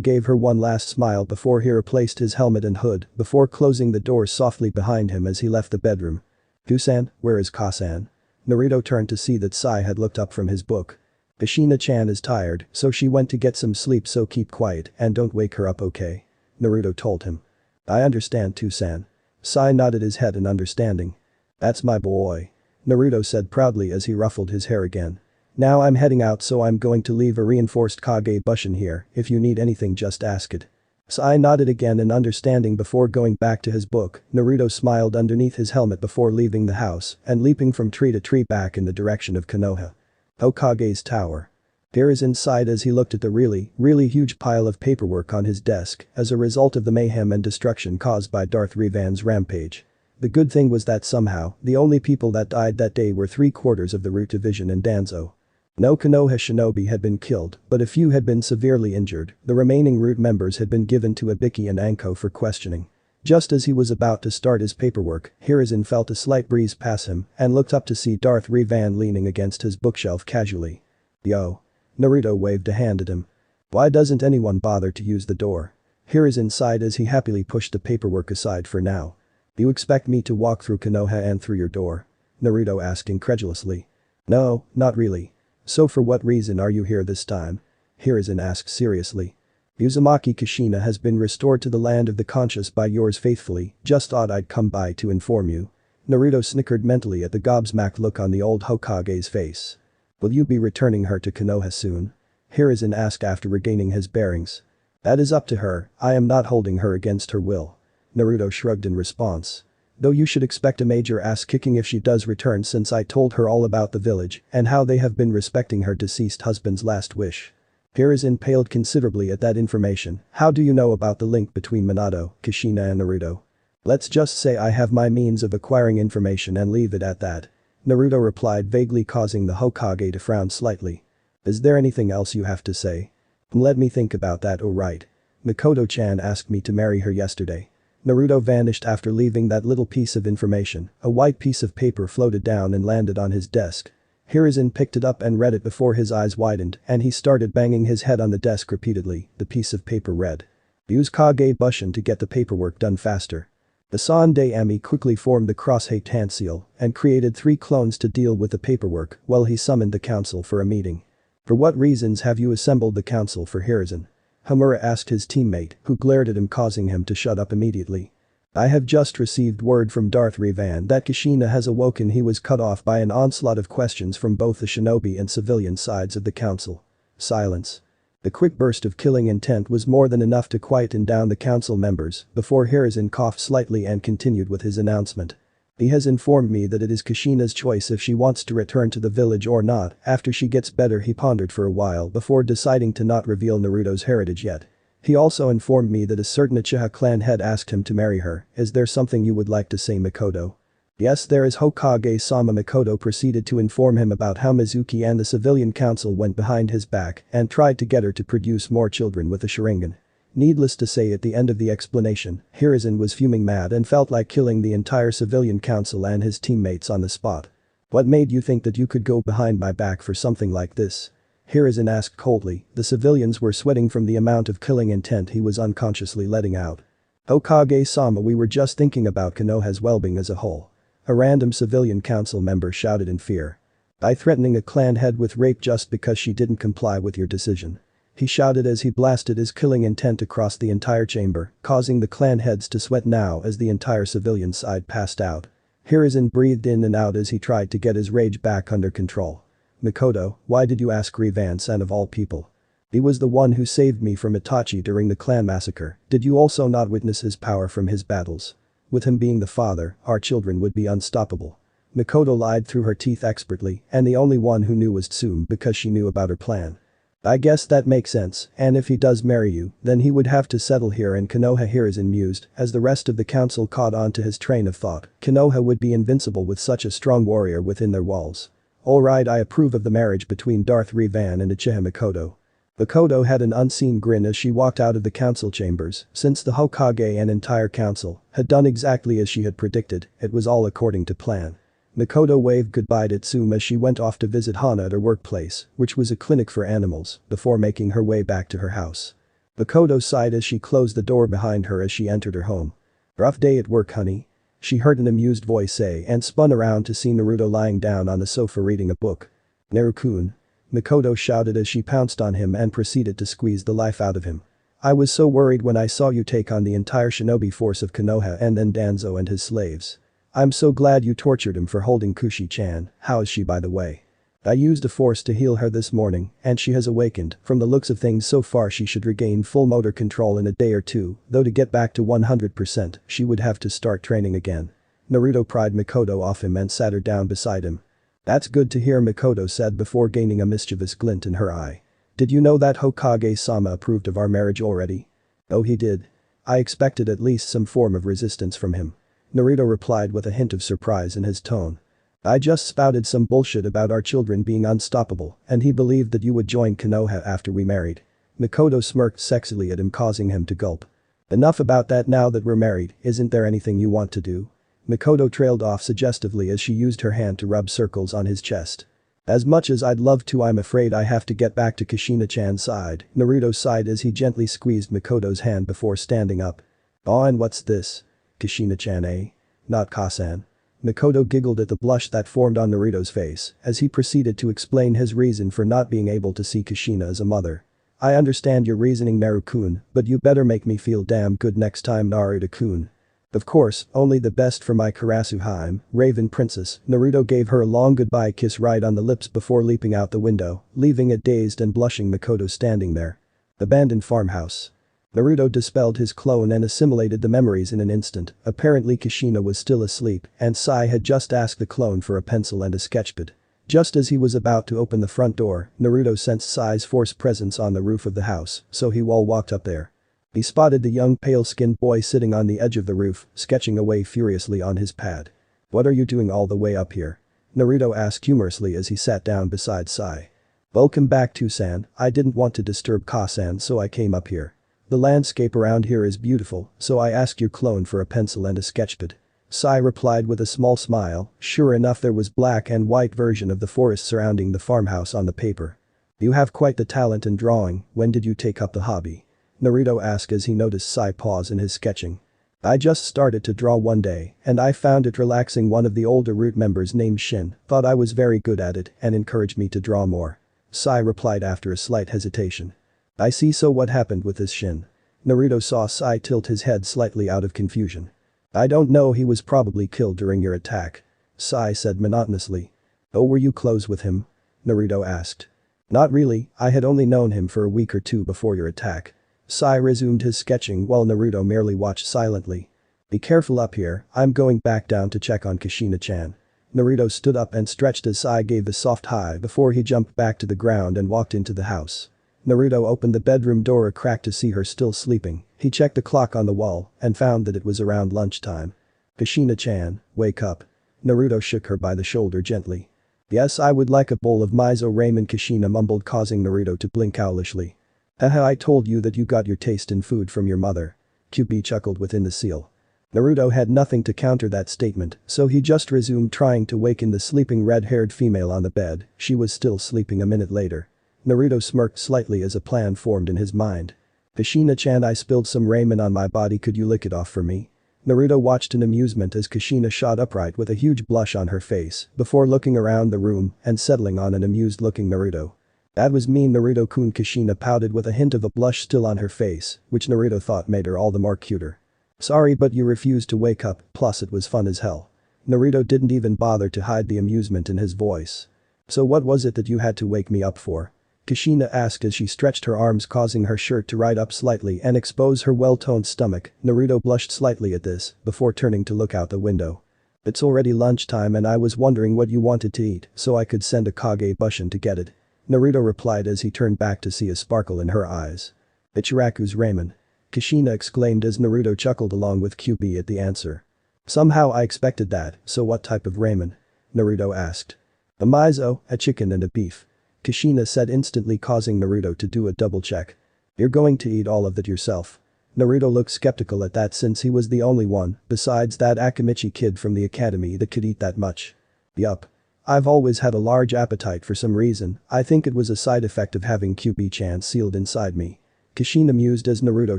gave her one last smile before he replaced his helmet and hood before closing the doors softly behind him as he left the bedroom. Kusan, where is Kasan? Naruto turned to see that Sai had looked up from his book. Kushina-chan is tired, so she went to get some sleep, so keep quiet and don't wake her up, okay? Naruto told him. I understand, Kusan. Sai nodded his head in understanding. That's my boy. Naruto said proudly as he ruffled his hair again. Now I'm heading out, so I'm going to leave a reinforced Kage Bushin here. If you need anything, just ask it. Sai nodded again in understanding before going back to his book. Naruto smiled underneath his helmet before leaving the house and leaping from tree to tree back in the direction of Konoha. Hokage's tower. Hiruzen sighed as he looked at the really huge pile of paperwork on his desk as a result of the mayhem and destruction caused by Darth Revan's rampage. The good thing was that somehow, the only people that died that day were 3/4 of the Root Division and Danzo. No Konoha shinobi had been killed, but a few had been severely injured. The remaining Root members had been given to Ibiki and Anko for questioning. Just as he was about to start his paperwork, Hiruzen felt a slight breeze pass him and looked up to see Darth Revan leaning against his bookshelf casually. Yo. Naruto waved a hand at him. Why doesn't anyone bother to use the door? Hiruzen sighed as he happily pushed the paperwork aside for now. You expect me to walk through Konoha and through your door? Naruto asked incredulously. No, not really. So for what reason are you here this time? Hiruzen asked seriously. Uzumaki Kushina has been restored to the land of the conscious by yours faithfully, just thought I'd come by to inform you. Naruto snickered mentally at the gobsmacked look on the old Hokage's face. Will you be returning her to Konoha soon? Hiruzen asked after regaining his bearings. That is up to her, I am not holding her against her will. Naruto shrugged in response. Though you should expect a major ass-kicking if she does return, since I told her all about the village and how they have been respecting her deceased husband's last wish. Hiruzen paled considerably at that information. How do you know about the link between Minato, Kushina and Naruto? Let's just say I have my means of acquiring information and leave it at that. Naruto replied, vaguely causing the Hokage to frown slightly. Is there anything else you have to say? Let me think about that. Oh right. Makoto-chan asked me to marry her yesterday. Naruto vanished after leaving that little piece of information. A white piece of paper floated down and landed on his desk. Hiruzen picked it up and read it before his eyes widened and he started banging his head on the desk repeatedly. The piece of paper read. Use Kage Bushin to get the paperwork done faster. The Sande Ami quickly formed the cross-hate hand seal and created 3 clones to deal with the paperwork while he summoned the council for a meeting. For what reasons have you assembled the council for Hiruzen? Hamura asked his teammate, who glared at him, causing him to shut up immediately. I have just received word from Darth Revan that Kushina has awoken. He was cut off by an onslaught of questions from both the shinobi and civilian sides of the council. Silence. The quick burst of killing intent was more than enough to quieten down the council members before Hiruzen coughed slightly and continued with his announcement. He has informed me that it is Kushina's choice if she wants to return to the village or not. After she gets better, he pondered for a while before deciding to not reveal Naruto's heritage yet. He also informed me that a certain Uchiha clan head asked him to marry her. Is there something you would like to say, Makoto? Yes, there is. Hokage-sama Makoto proceeded to inform him about how Mizuki and the civilian council went behind his back and tried to get her to produce more children with a Sharingan. Needless to say, at the end of the explanation, Hiruzen was fuming mad and felt like killing the entire civilian council and his teammates on the spot. What made you think that you could go behind my back for something like this? Hiruzen asked coldly. The civilians were sweating from the amount of killing intent he was unconsciously letting out. Hokage-sama, we were just thinking about Konoha's well-being as a whole. A random civilian council member shouted in fear. By threatening a clan head with rape just because she didn't comply with your decision. He shouted as he blasted his killing intent across the entire chamber, causing the clan heads to sweat now as the entire civilian side passed out. Hiruzen breathed in and out as he tried to get his rage back under control. Makoto, why did you ask Revan-san of all people? He was the one who saved me from Itachi during the clan massacre. Did you also not witness his power from his battles? With him being the father, our children would be unstoppable. Makoto lied through her teeth expertly, and the only one who knew was Tsume because she knew about her plan. I guess that makes sense, and if he does marry you, then he would have to settle here in Konoha. Hiruzen mused as the rest of the council caught on to his train of thought. Konoha would be invincible with such a strong warrior within their walls. Alright, I approve of the marriage between Darth Revan and Uchiha Makoto. Makoto had an unseen grin as she walked out of the council chambers. Since the Hokage and entire council had done exactly as she had predicted, it was all according to plan. Makoto waved goodbye to Tsume as she went off to visit Hana at her workplace, which was a clinic for animals, before making her way back to her house. Makoto sighed as she closed the door behind her as she entered her home. "Rough day at work, honey?" she heard an amused voice say and spun around to see Naruto lying down on the sofa reading a book. "Naru-kun," Makoto shouted as she pounced on him and proceeded to squeeze the life out of him. "I was so worried when I saw you take on the entire shinobi force of Konoha and then Danzo and his slaves. I'm so glad you tortured him for holding Kushi-chan. How is she, by the way? I used a force to heal her this morning and she has awakened. From the looks of things so far she should regain full motor control in a day or two, though to get back to 100% she would have to start training again." Naruto pried Makoto off him and sat her down beside him. "That's good to hear," Makoto said before gaining a mischievous glint in her eye. "Did you know that Hokage-sama approved of our marriage already?" "Oh, he did. I expected at least some form of resistance from him," Naruto replied with a hint of surprise in his tone. "I just spouted some bullshit about our children being unstoppable and he believed that you would join Konoha after we married." Makoto smirked sexily at him, causing him to gulp. "Enough about that. Now that we're married, isn't there anything you want to do?" Makoto trailed off suggestively as she used her hand to rub circles on his chest. "As much as I'd love to, I'm afraid I have to get back to Kushina-chan's side," Naruto sighed as he gently squeezed Makoto's hand before standing up. "Aw, and what's this? Kushina-chan, eh? Not Kasan?" Makoto giggled at the blush that formed on Naruto's face as he proceeded to explain his reason for not being able to see Kushina as a mother. "I understand your reasoning, Naru-kun, but you better make me feel damn good next time, Naruto-kun. Of course, only the best for my Karasuhaime, Raven Princess." Naruto gave her a long goodbye kiss right on the lips before leaping out the window, leaving a dazed and blushing Makoto standing there. Abandoned farmhouse. Naruto dispelled his clone and assimilated the memories in an instant. Apparently Kushina was still asleep and Sai had just asked the clone for a pencil and a sketchpad. Just as he was about to open the front door, Naruto sensed Sai's force presence on the roof of the house, so he walked up there. He spotted the young pale-skinned boy sitting on the edge of the roof, sketching away furiously on his pad. "What are you doing all the way up here?" Naruto asked humorously as he sat down beside Sai. "Welcome back to-san. I didn't want to disturb Ka-san, so I came up here. The landscape around here is beautiful, so I asked your clone for a pencil and a sketchpad." Sai replied with a small smile. Sure enough, there was black and white version of the forest surrounding the farmhouse on the paper. "You have quite the talent in drawing. When did you take up the hobby?" Naruto asked as he noticed Sai pause in his sketching. "I just started to draw one day and I found it relaxing. One of the older root members named Shin thought I was very good at it and encouraged me to draw more." Sai replied after a slight hesitation. "I see, so what happened with this Shin?" Naruto saw Sai tilt his head slightly out of confusion. "I don't know, he was probably killed during your attack," Sai said monotonously. "Oh, were you close with him?" Naruto asked. "Not really, I had only known him for a week or two before your attack." Sai resumed his sketching while Naruto merely watched silently. "Be careful up here, I'm going back down to check on Kushina-chan." Naruto stood up and stretched as Sai gave the soft hi before he jumped back to the ground and walked into the house. Naruto opened the bedroom door a crack to see her still sleeping. He checked the clock on the wall and found that it was around lunchtime. "Kushina-chan, wake up." Naruto shook her by the shoulder gently. "Yes, I would like a bowl of miso ramen," Kushina mumbled, causing Naruto to blink owlishly. "Haha, I told you that you got your taste in food from your mother." Kyubi chuckled within the seal. Naruto had nothing to counter that statement, so he just resumed trying to waken the sleeping red-haired female on the bed. She was still sleeping a minute later. Naruto smirked slightly as a plan formed in his mind. "Kushina-chan, I spilled some ramen on my body, could you lick it off for me?" Naruto watched in amusement as Kushina shot upright with a huge blush on her face before looking around the room and settling on an amused-looking Naruto. "That was mean, Naruto-kun." Kushina pouted with a hint of a blush still on her face, which Naruto thought made her all the more cuter. "Sorry, but you refused to wake up, plus it was fun as hell." Naruto didn't even bother to hide the amusement in his voice. "So what was it that you had to wake me up for?" Kushina asked as she stretched her arms, causing her shirt to ride up slightly and expose her well-toned stomach. Naruto blushed slightly at this before turning to look out the window. "It's already lunchtime and I was wondering what you wanted to eat, so I could send a Kage-bushin to get it." Naruto replied as he turned back to see a sparkle in her eyes. "Ichiraku's ramen," Kushina exclaimed as Naruto chuckled along with Kyubi at the answer. "Somehow I expected that, so what type of ramen?" Naruto asked. "A miso, a chicken and a beef," Kushina said, instantly causing Naruto to do a double check. "You're going to eat all of that yourself?" Naruto looked skeptical at that since he was the only one, besides that Akamichi kid from the academy, that could eat that much. Yup. I've always had a large appetite for some reason, I think it was a side effect of having Kyuubi-chan sealed inside me. Kushina mused as Naruto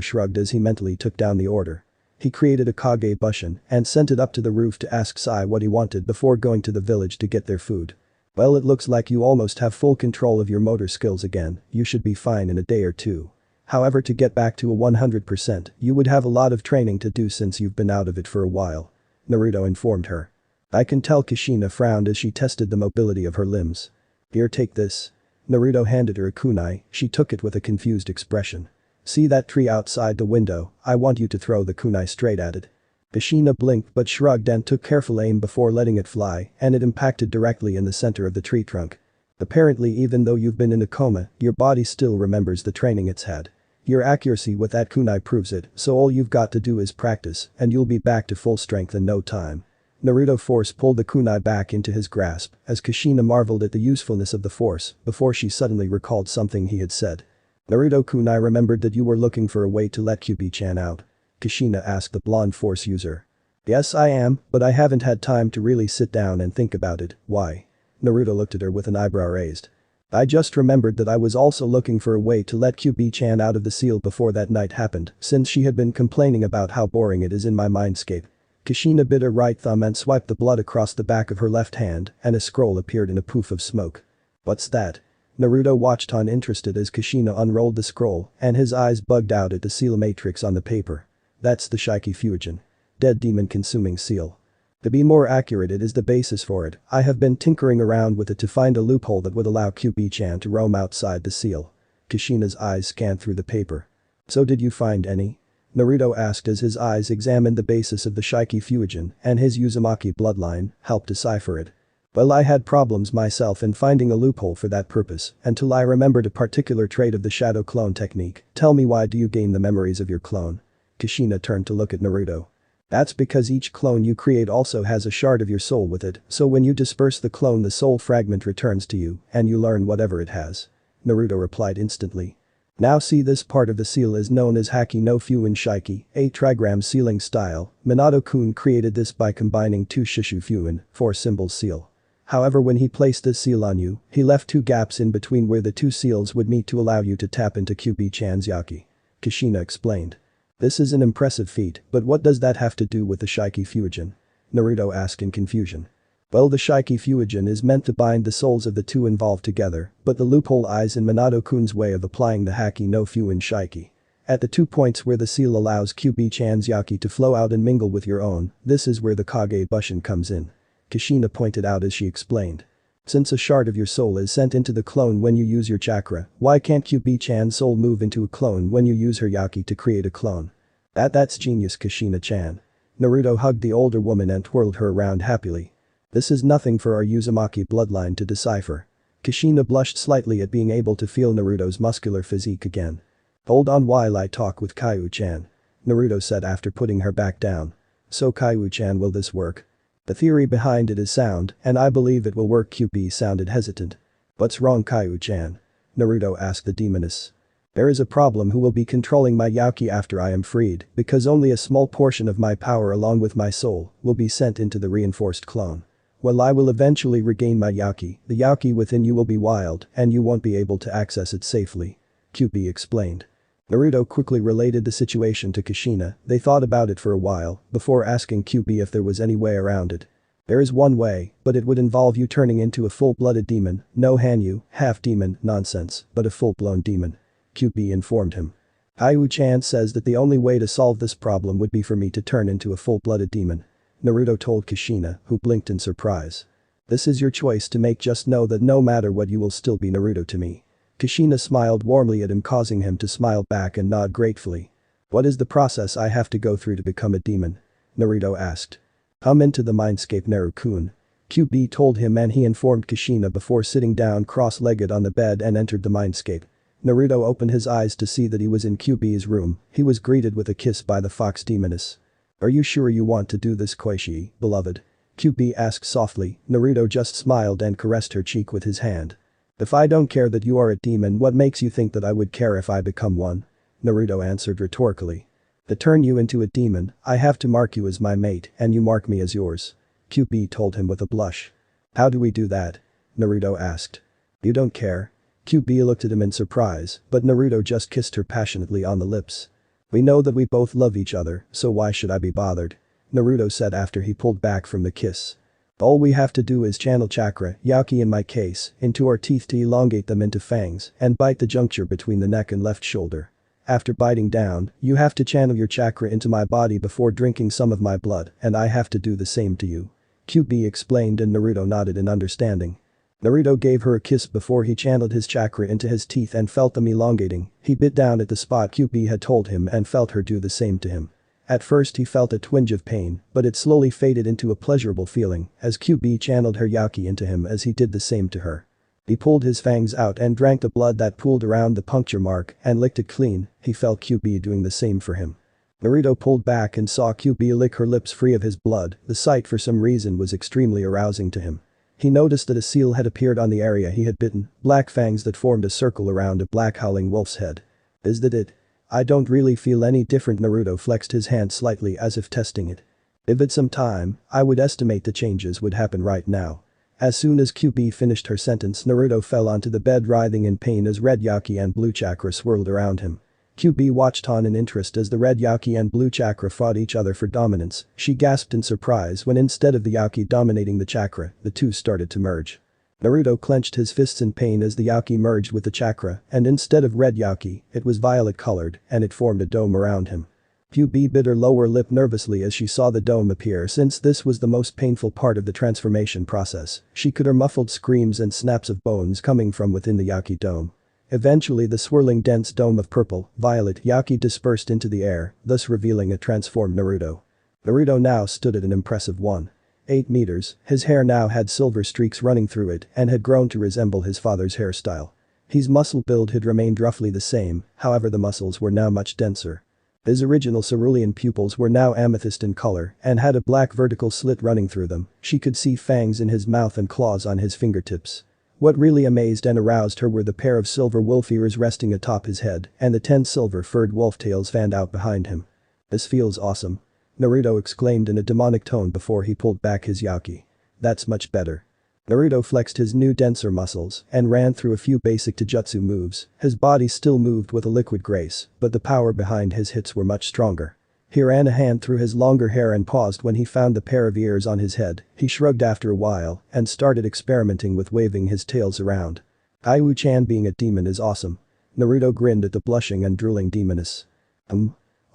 shrugged as he mentally took down the order. He created a Kage Bushin and sent it up to the roof to ask Sai what he wanted before going to the village to get their food. Well, it looks like you almost have full control of your motor skills again, you should be fine in a day or two. However, to get back to a 100%, you would have a lot of training to do since you've been out of it for a while. Naruto informed her. I can tell. Kushina frowned as she tested the mobility of her limbs. Here, take this. Naruto handed her a kunai, she took it with a confused expression. See that tree outside the window, I want you to throw the kunai straight at it. Kushina blinked but shrugged and took careful aim before letting it fly, and it impacted directly in the center of the tree trunk. Apparently, even though you've been in a coma, your body still remembers the training it's had. Your accuracy with that kunai proves it, so all you've got to do is practice, and you'll be back to full strength in no time. Naruto force pulled the kunai back into his grasp as Kushina marveled at the usefulness of the force before she suddenly recalled something he had said. Naruto-kun, I remembered that you were looking for a way to let Kyuubi-chan out. Kushina asked the blonde force user. Yes, I am, but I haven't had time to really sit down and think about it. Why? Naruto looked at her with an eyebrow raised. I just remembered that I was also looking for a way to let Kyuubi-chan out of the seal before that night happened, since she had been complaining about how boring it is in my mindscape. Kushina bit her right thumb and swiped the blood across the back of her left hand, and a scroll appeared in a poof of smoke. What's that? Naruto watched uninterested as Kushina unrolled the scroll, and his eyes bugged out at the seal matrix on the paper. That's the Shiki Fusion. Dead demon consuming seal. To be more accurate, it is the basis for it. I have been tinkering around with it to find a loophole that would allow Kyuubi-chan to roam outside the seal. Kushina's eyes scanned through the paper. So did you find any? Naruto asked as his eyes examined the basis of the Shiki Fusion, and his Uzumaki bloodline helped decipher it. Well, I had problems myself in finding a loophole for that purpose until I remembered a particular trait of the shadow clone technique. Tell me, why do you gain the memories of your clone? Kushina turned to look at Naruto. That's because each clone you create also has a shard of your soul with it, so when you disperse the clone, the soul fragment returns to you and you learn whatever it has. Naruto replied instantly. Now see, this part of the seal is known as Haki no Fuin Shiki, a trigram sealing style. Minato-kun created this by combining two Shishu Fuin, 4 symbols seal. However, when he placed this seal on you, he left 2 gaps in between where the 2 seals would meet to allow you to tap into Kyuubi-chan's Yaki. Kushina explained. This is an impressive feat, but what does that have to do with the Shiki Fusion? Naruto asked in confusion. Well, the Shiki Fusion is meant to bind the souls of the 2 involved together, but the loophole lies in Minato-kun's way of applying the Haki no Fuin Shiki. At the 2 points where the seal allows Kyuubi-chan's Yaki to flow out and mingle with your own, this is where the Kage Bushin comes in. Kushina pointed out as she explained. Since a shard of your soul is sent into the clone when you use your chakra, why can't Kyuubi-chan's soul move into a clone when you use her Yaki to create a clone? That's genius, Kushina-chan. Naruto hugged the older woman and twirled her around happily. This is nothing for our Uzumaki bloodline to decipher. Kushina blushed slightly at being able to feel Naruto's muscular physique again. Hold on while I talk with Kyu-chan. Naruto said after putting her back down. So Kyu-chan, will this work? The theory behind it is sound, and I believe it will work. Kyuubi sounded hesitant. What's wrong, Kyu-chan? Naruto asked the demoness. There is a problem. Who will be controlling my Yaki after I am freed, because only a small portion of my power along with my soul will be sent into the reinforced clone. Well, I will eventually regain my Yaki. The Yaki within you will be wild and you won't be able to access it safely. Kyuubi explained. Naruto quickly related the situation to Kushina. They thought about it for a while before asking Kyuubi if there was any way around it. There is one way, but it would involve you turning into a full-blooded demon. No Hanyu, half-demon, nonsense, but a full-blown demon. Kyuubi informed him. Kyu-chan says that the only way to solve this problem would be for me to turn into a full-blooded demon. Naruto told Kushina, who blinked in surprise. This is your choice to make, just know that no matter what you will still be Naruto to me. Kushina smiled warmly at him, causing him to smile back and nod gratefully. What is the process I have to go through to become a demon? Naruto asked. Come into the mindscape, Naruto-kun. Kyuubi told him, and he informed Kushina before sitting down cross-legged on the bed and entered the mindscape. Naruto opened his eyes to see that he was in Kyuubi's room. He was greeted with a kiss by the fox demoness. Are you sure you want to do this, Koichi, beloved? Kyuubi asked softly. Naruto just smiled and caressed her cheek with his hand. If I don't care that you are a demon, what makes you think that I would care if I become one? Naruto answered rhetorically. To turn you into a demon, I have to mark you as my mate and you mark me as yours. Kyuubi told him with a blush. How do we do that? Naruto asked. You don't care? Kyuubi looked at him in surprise, but Naruto just kissed her passionately on the lips. We know that we both love each other, so why should I be bothered? Naruto said after he pulled back from the kiss. All we have to do is channel chakra, Yaki in my case, into our teeth to elongate them into fangs and bite the juncture between the neck and left shoulder. After biting down, you have to channel your chakra into my body before drinking some of my blood, and I have to do the same to you. Kyuubi explained and Naruto nodded in understanding. Naruto gave her a kiss before he channeled his chakra into his teeth and felt them elongating. He bit down at the spot Kyuubi had told him and felt her do the same to him. At first he felt a twinge of pain, but it slowly faded into a pleasurable feeling as Kyuubi channeled her Yaki into him as he did the same to her. He pulled his fangs out and drank the blood that pooled around the puncture mark and licked it clean. He felt Kyuubi doing the same for him. Naruto pulled back and saw Kyuubi lick her lips free of his blood. The sight for some reason was extremely arousing to him. He noticed that a seal had appeared on the area he had bitten, black fangs that formed a circle around a black howling wolf's head. Is that it? I don't really feel any different. Naruto flexed his hand slightly as if testing it. Give it some time, I would estimate the changes would happen right now. As soon as Kyuubi finished her sentence, Naruto fell onto the bed writhing in pain as red Yaki and blue chakra swirled around him. Kyuubi watched on in interest as the red Yaki and blue chakra fought each other for dominance. She gasped in surprise when instead of the Yaki dominating the chakra, the two started to merge. Naruto clenched his fists in pain as the Yaki merged with the chakra, and instead of red Yaki, it was violet colored, and it formed a dome around him. Kyuubi bit her lower lip nervously as she saw the dome appear. Since this was the most painful part of the transformation process, she could hear muffled screams and snaps of bones coming from within the Yaki dome. Eventually the swirling dense dome of purple, violet Yaki dispersed into the air, thus revealing a transformed Naruto. Naruto now stood at an impressive 1.8 meters, his hair now had silver streaks running through it and had grown to resemble his father's hairstyle. His muscle build had remained roughly the same, however the muscles were now much denser. His original cerulean pupils were now amethyst in color and had a black vertical slit running through them. She could see fangs in his mouth and claws on his fingertips. What really amazed and aroused her were the pair of silver wolf ears resting atop his head and the 10 silver-furred wolf tails fanned out behind him. This feels awesome. Naruto exclaimed in a demonic tone before he pulled back his Yaki. That's much better. Naruto flexed his new denser muscles and ran through a few basic taijutsu moves. His body still moved with a liquid grace, but the power behind his hits were much stronger. He ran a hand through his longer hair and paused when he found the pair of ears on his head. He shrugged after a while and started experimenting with waving his tails around. Kaiwu-chan being a demon is awesome. Naruto grinned at the blushing and drooling demoness.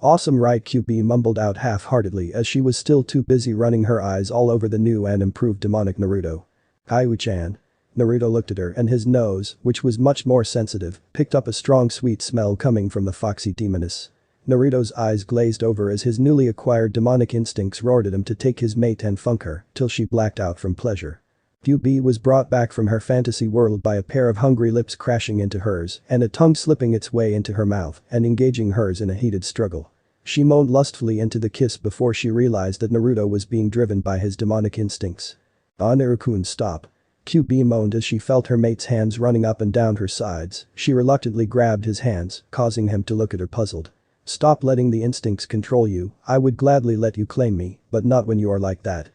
Awesome right, Kyuubi mumbled out half-heartedly as she was still too busy running her eyes all over the new and improved demonic Naruto. Kaiwu-chan. Naruto looked at her and his nose, which was much more sensitive, picked up a strong sweet smell coming from the foxy demoness. Naruto's eyes glazed over as his newly acquired demonic instincts roared at him to take his mate and funk her till she blacked out from pleasure. Kyuubi was brought back from her fantasy world by a pair of hungry lips crashing into hers and a tongue slipping its way into her mouth and engaging hers in a heated struggle. She moaned lustfully into the kiss before she realized that Naruto was being driven by his demonic instincts. Naruto-kun, stop. Kyuubi moaned as she felt her mate's hands running up and down her sides. She reluctantly grabbed his hands, causing him to look at her puzzled. Stop letting the instincts control you. I would gladly let you claim me, but not when you are like that.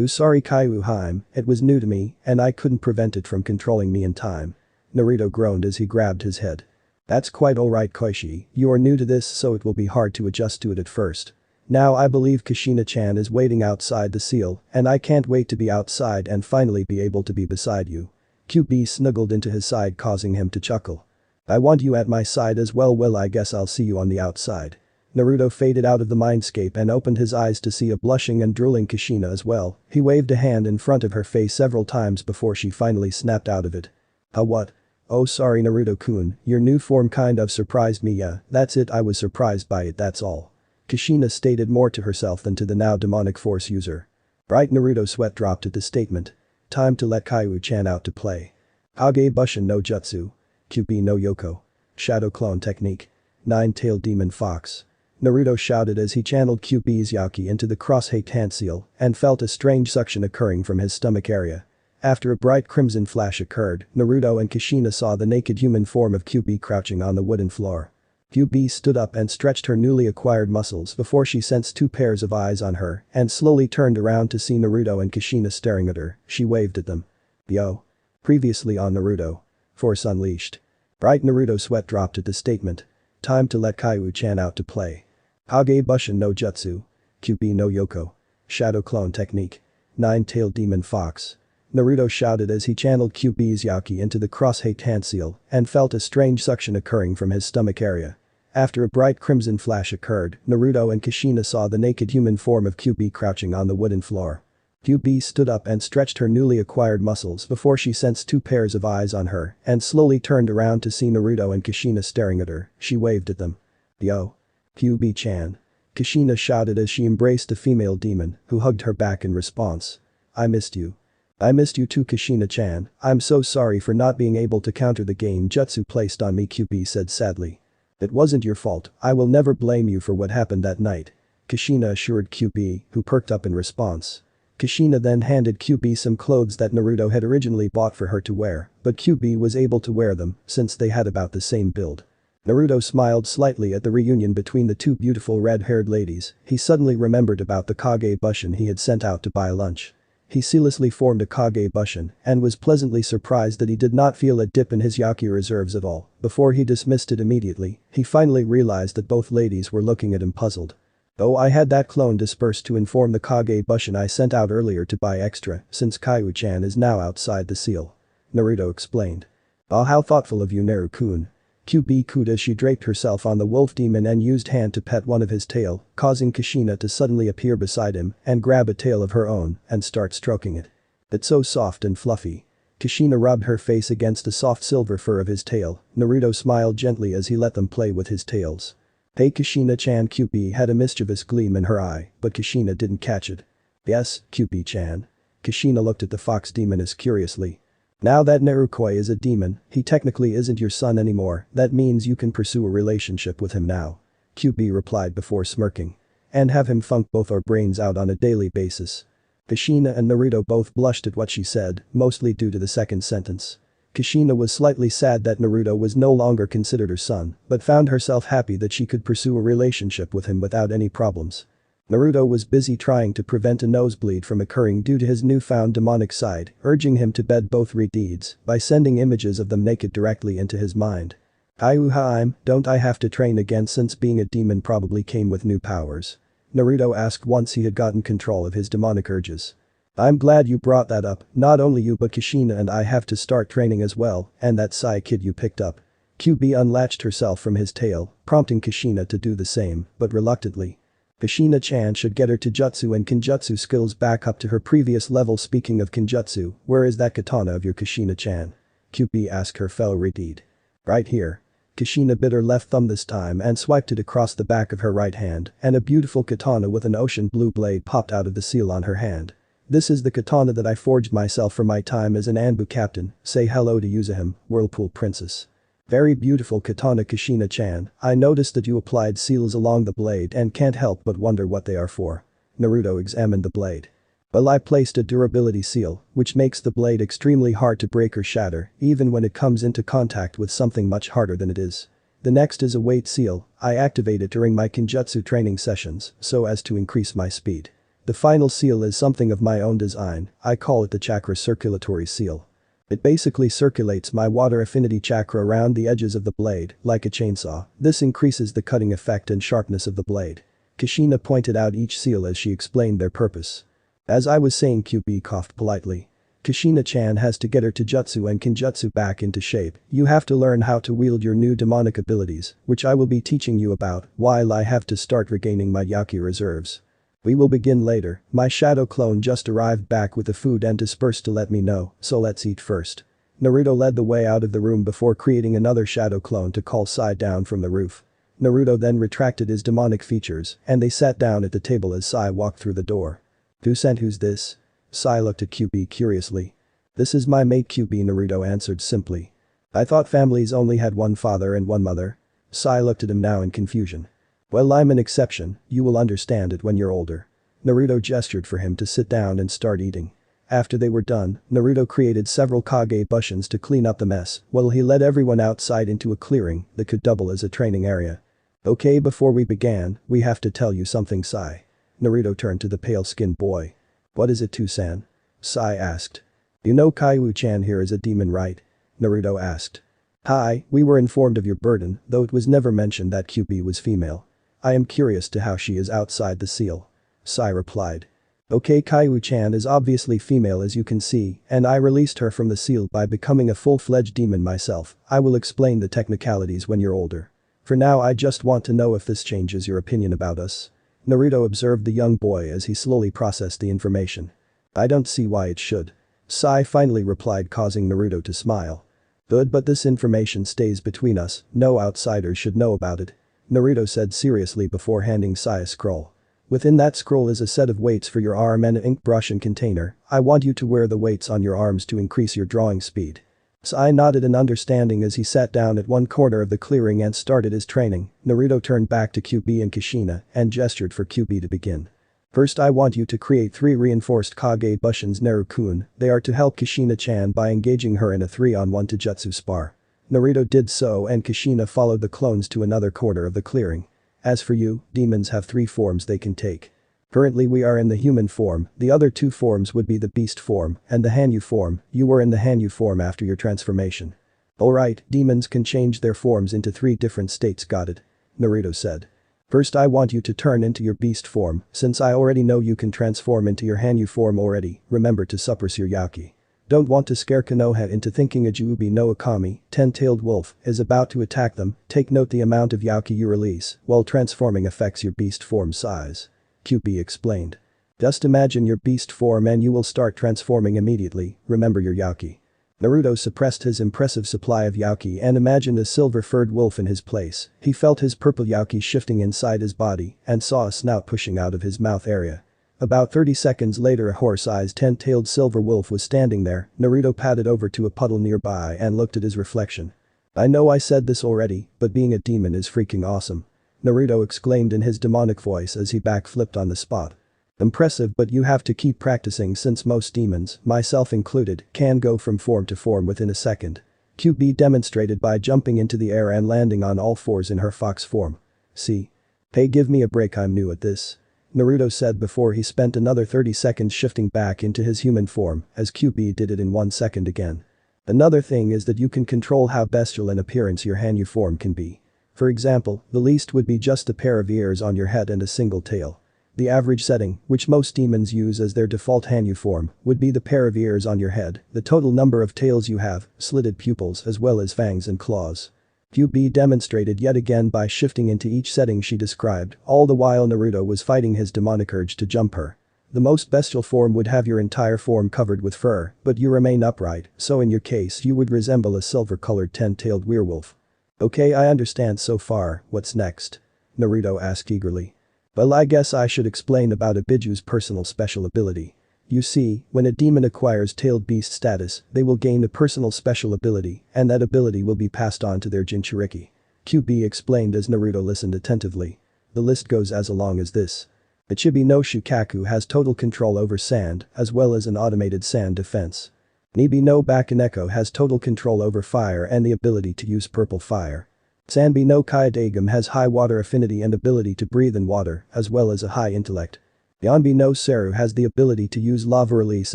Sorry Kaiwu-hime, it was new to me and I couldn't prevent it from controlling me in time. Naruto groaned as he grabbed his head. That's quite alright Koishi, you are new to this so it will be hard to adjust to it at first. Now I believe Kushina-chan is waiting outside the seal and I can't wait to be outside and finally be able to be beside you. Kyuubi snuggled into his side causing him to chuckle. I want you at my side as well I guess I'll see you on the outside. Naruto faded out of the mindscape and opened his eyes to see a blushing and drooling Kushina as well. He waved a hand in front of her face several times before she finally snapped out of it. What? Oh sorry Naruto-kun, your new form kind of surprised me. Yeah, that's it, I was surprised by it, that's all. Kushina stated more to herself than to the now demonic force user. Right, Naruto's sweat dropped at the statement. Time to let Kaiwu-chan out to play. Kage Bushin no Jutsu. Kyuubi no Yoko. Shadow Clone Technique. Nine-tailed Demon Fox. Naruto shouted as he channeled Kyuubi's Yaki into the cross-hate hand seal and felt a strange suction occurring from his stomach area. After a bright crimson flash occurred, Naruto and Kushina saw the naked human form of Kyuubi crouching on the wooden floor. Kyubi stood up and stretched her newly acquired muscles before she sensed two pairs of eyes on her and slowly turned around to see Naruto and Kushina staring at her. She waved at them. Yo. Previously on Naruto. Force Unleashed. Bright Naruto sweat dropped at the statement. Time to let Kaiu-chan out to play. Kage Bushin no Jutsu. Kyubi no Yoko. Shadow Clone Technique. Nine-tailed Demon Fox. Naruto shouted as he channeled Kyubi's Yaki into the cross-hate hand seal and felt a strange suction occurring from his stomach area. After a bright crimson flash occurred, Naruto and Kushina saw the naked human form of Kyubi crouching on the wooden floor. Kyubi stood up and stretched her newly acquired muscles before she sensed two pairs of eyes on her and slowly turned around to see Naruto and Kushina staring at her. She waved at them. Yo. Kyubi-chan. Kushina shouted as she embraced the female demon, who hugged her back in response. I missed you. I missed you too, Kushina-chan. I'm so sorry for not being able to counter the genjutsu placed on me, Kyubi said sadly. It wasn't your fault, I will never blame you for what happened that night. Kushina assured Kyubi, who perked up in response. Kushina then handed Kyubi some clothes that Naruto had originally bought for her to wear, but Kyubi was able to wear them since they had about the same build. Naruto smiled slightly at the reunion between the two beautiful red-haired ladies. He suddenly remembered about the Kage Bushin he had sent out to buy lunch. He seamlessly formed a Kage Bushin and was pleasantly surprised that he did not feel a dip in his Yaki reserves at all. Before he dismissed it immediately, he finally realized that both ladies were looking at him puzzled. Oh, I had that clone dispersed to inform the Kage Bushin I sent out earlier to buy extra since Kaiu-chan is now outside the seal. Naruto explained. Ah, how thoughtful of you, Naru-kun. Kyubi cooed as she draped herself on the wolf demon and used hand to pet one of his tail, causing Kushina to suddenly appear beside him and grab a tail of her own and start stroking it. It's so soft and fluffy. Kushina rubbed her face against the soft silver fur of his tail. Naruto smiled gently as he let them play with his tails. Hey Kushina-chan. Kyubi had a mischievous gleam in her eye, but Kushina didn't catch it. Yes, Kyubi-chan. Kushina looked at the fox demoness curiously. Now that Narukoi is a demon, he technically isn't your son anymore, that means you can pursue a relationship with him now. Kyubi replied before smirking. And have him funk both our brains out on a daily basis. Kushina and Naruto both blushed at what she said, mostly due to the second sentence. Kushina was slightly sad that Naruto was no longer considered her son, but found herself happy that she could pursue a relationship with him without any problems. Naruto was busy trying to prevent a nosebleed from occurring due to his newfound demonic side, urging him to bed both redeeds by sending images of them naked directly into his mind. Don't I have to train again since being a demon probably came with new powers? Naruto asked once he had gotten control of his demonic urges. I'm glad you brought that up, not only you but Kushina and I have to start training as well, and that Sai kid you picked up. Kyubi unlatched herself from his tail, prompting Kushina to do the same, but reluctantly. Kushina-chan should get her Taijutsu and Kenjutsu skills back up to her previous level. Speaking of Kenjutsu, where is that katana of your Kushina-chan? Kyubi asked her fellow redeed. Right here. Kushina bit her left thumb this time and swiped it across the back of her right hand, and a beautiful katana with an ocean blue blade popped out of the seal on her hand. This is the katana that I forged myself for my time as an Anbu captain. Say hello to Yuzahime, Whirlpool Princess. Very beautiful katana, Kushina-chan. I noticed that you applied seals along the blade and can't help but wonder what they are for. Naruto examined the blade. Well, I placed a durability seal, which makes the blade extremely hard to break or shatter, even when it comes into contact with something much harder than it is. The next is a weight seal. I activate it during my Kenjutsu training sessions so as to increase my speed. The final seal is something of my own design. I call it the chakra circulatory seal. It basically circulates my water affinity chakra around the edges of the blade, like a chainsaw. This increases the cutting effect and sharpness of the blade. Kushina pointed out each seal as she explained their purpose. As I was saying, Kyubi coughed politely. Kushina-chan has to get her Taijutsu and Kenjutsu back into shape. You have to learn how to wield your new demonic abilities, which I will be teaching you about, while I have to start regaining my Yaki reserves. We will begin later. My shadow clone just arrived back with the food and dispersed to let me know, so let's eat first. Naruto led the way out of the room before creating another shadow clone to call Sai down from the roof. Naruto then retracted his demonic features and they sat down at the table as Sai walked through the door. Who's this? Sai looked at Kyubi curiously. This is my mate Kyubi, Naruto answered simply. I thought families only had one father and one mother. Sai looked at him now in confusion. Well, I'm an exception, you will understand it when you're older. Naruto gestured for him to sit down and start eating. After they were done, Naruto created several Kage Bushins to clean up the mess while he led everyone outside into a clearing that could double as a training area. Okay, before we began, we have to tell you something, Sai. Naruto turned to the pale-skinned boy. What is it, San? Sai asked. You know Kaiwu-chan here is a demon, right? Naruto asked. Hi, we were informed of your burden, though it was never mentioned that Kyubi was female. I am curious to how she is outside the seal. Sai replied. Okay, Kaiwu-chan is obviously female as you can see, and I released her from the seal by becoming a full-fledged demon myself. I will explain the technicalities when you're older. For now I just want to know if this changes your opinion about us. Naruto observed the young boy as he slowly processed the information. I don't see why it should. Sai finally replied, causing Naruto to smile. Good, but this information stays between us, no outsiders should know about it. Naruto said seriously before handing Sai a scroll. Within that scroll is a set of weights for your arm and an ink brush and container. I want you to wear the weights on your arms to increase your drawing speed. Sai nodded in understanding as he sat down at one corner of the clearing and started his training. Naruto turned back to Kyubi and Kushina and gestured for Kyubi to begin. First, I want you to create 3 reinforced Kage Bushin's Naru-kun. They are to help Kushina-chan by engaging her in a 3-on-1 Taijutsu spar. Naruto did so and Kushina followed the clones to another corner of the clearing. As for you, demons have 3 forms they can take. Currently we are in the human form, the other 2 forms would be the beast form and the Hanyu form. You were in the Hanyu form after your transformation. Alright, demons can change their forms into 3 different states, got it? Naruto said. First, I want you to turn into your beast form, since I already know you can transform into your Hanyu form already. Remember to suppress your Yaki. Don't want to scare Konoha into thinking a uubi no Akami, 10-tailed wolf, is about to attack them. Take note the amount of Yaki you release while transforming affects your beast form size. Kyubi explained. Just imagine your beast form and you will start transforming immediately, remember your Yaki. Naruto suppressed his impressive supply of Yaki and imagined a silver-furred wolf in his place. He felt his purple Yaki shifting inside his body and saw a snout pushing out of his mouth area. About 30 seconds later, a horse-sized 10-tailed silver wolf was standing there. Naruto padded over to a puddle nearby and looked at his reflection. I know I said this already, but being a demon is freaking awesome. Naruto exclaimed in his demonic voice as he backflipped on the spot. Impressive, but you have to keep practicing since most demons, myself included, can go from form to form within a second. Kyubi demonstrated by jumping into the air and landing on all 4s in her fox form. See? Hey, give me a break, I'm new at this. Naruto said before he spent another 30 seconds shifting back into his human form as Kyubi did it in 1 second again. Another thing is that you can control how bestial in appearance your Hanyu form can be. For example, the least would be just a pair of ears on your head and a single tail. The average setting, which most demons use as their default Hanyu form, would be the pair of ears on your head, the total number of tails you have, slitted pupils as well as fangs and claws. Kyubi demonstrated yet again by shifting into each setting she described, all the while Naruto was fighting his demonic urge to jump her. The most bestial form would have your entire form covered with fur, but you remain upright, so in your case you would resemble a silver-colored 10-tailed werewolf. Okay, I understand so far, what's next? Naruto asked eagerly. Well, I guess I should explain about a Biju's personal special ability. You see, when a demon acquires tailed beast status, they will gain a personal special ability, and that ability will be passed on to their Jinchuriki. Kyubi explained as Naruto listened attentively. The list goes as along as this. Ichibi no Shukaku has total control over sand, as well as an automated sand defense. Nibi no Bakaneko has total control over fire and the ability to use purple fire. Sanbi no Kyodagam has high water affinity and ability to breathe in water, as well as a high intellect. Yanbi no Seru has the ability to use lava release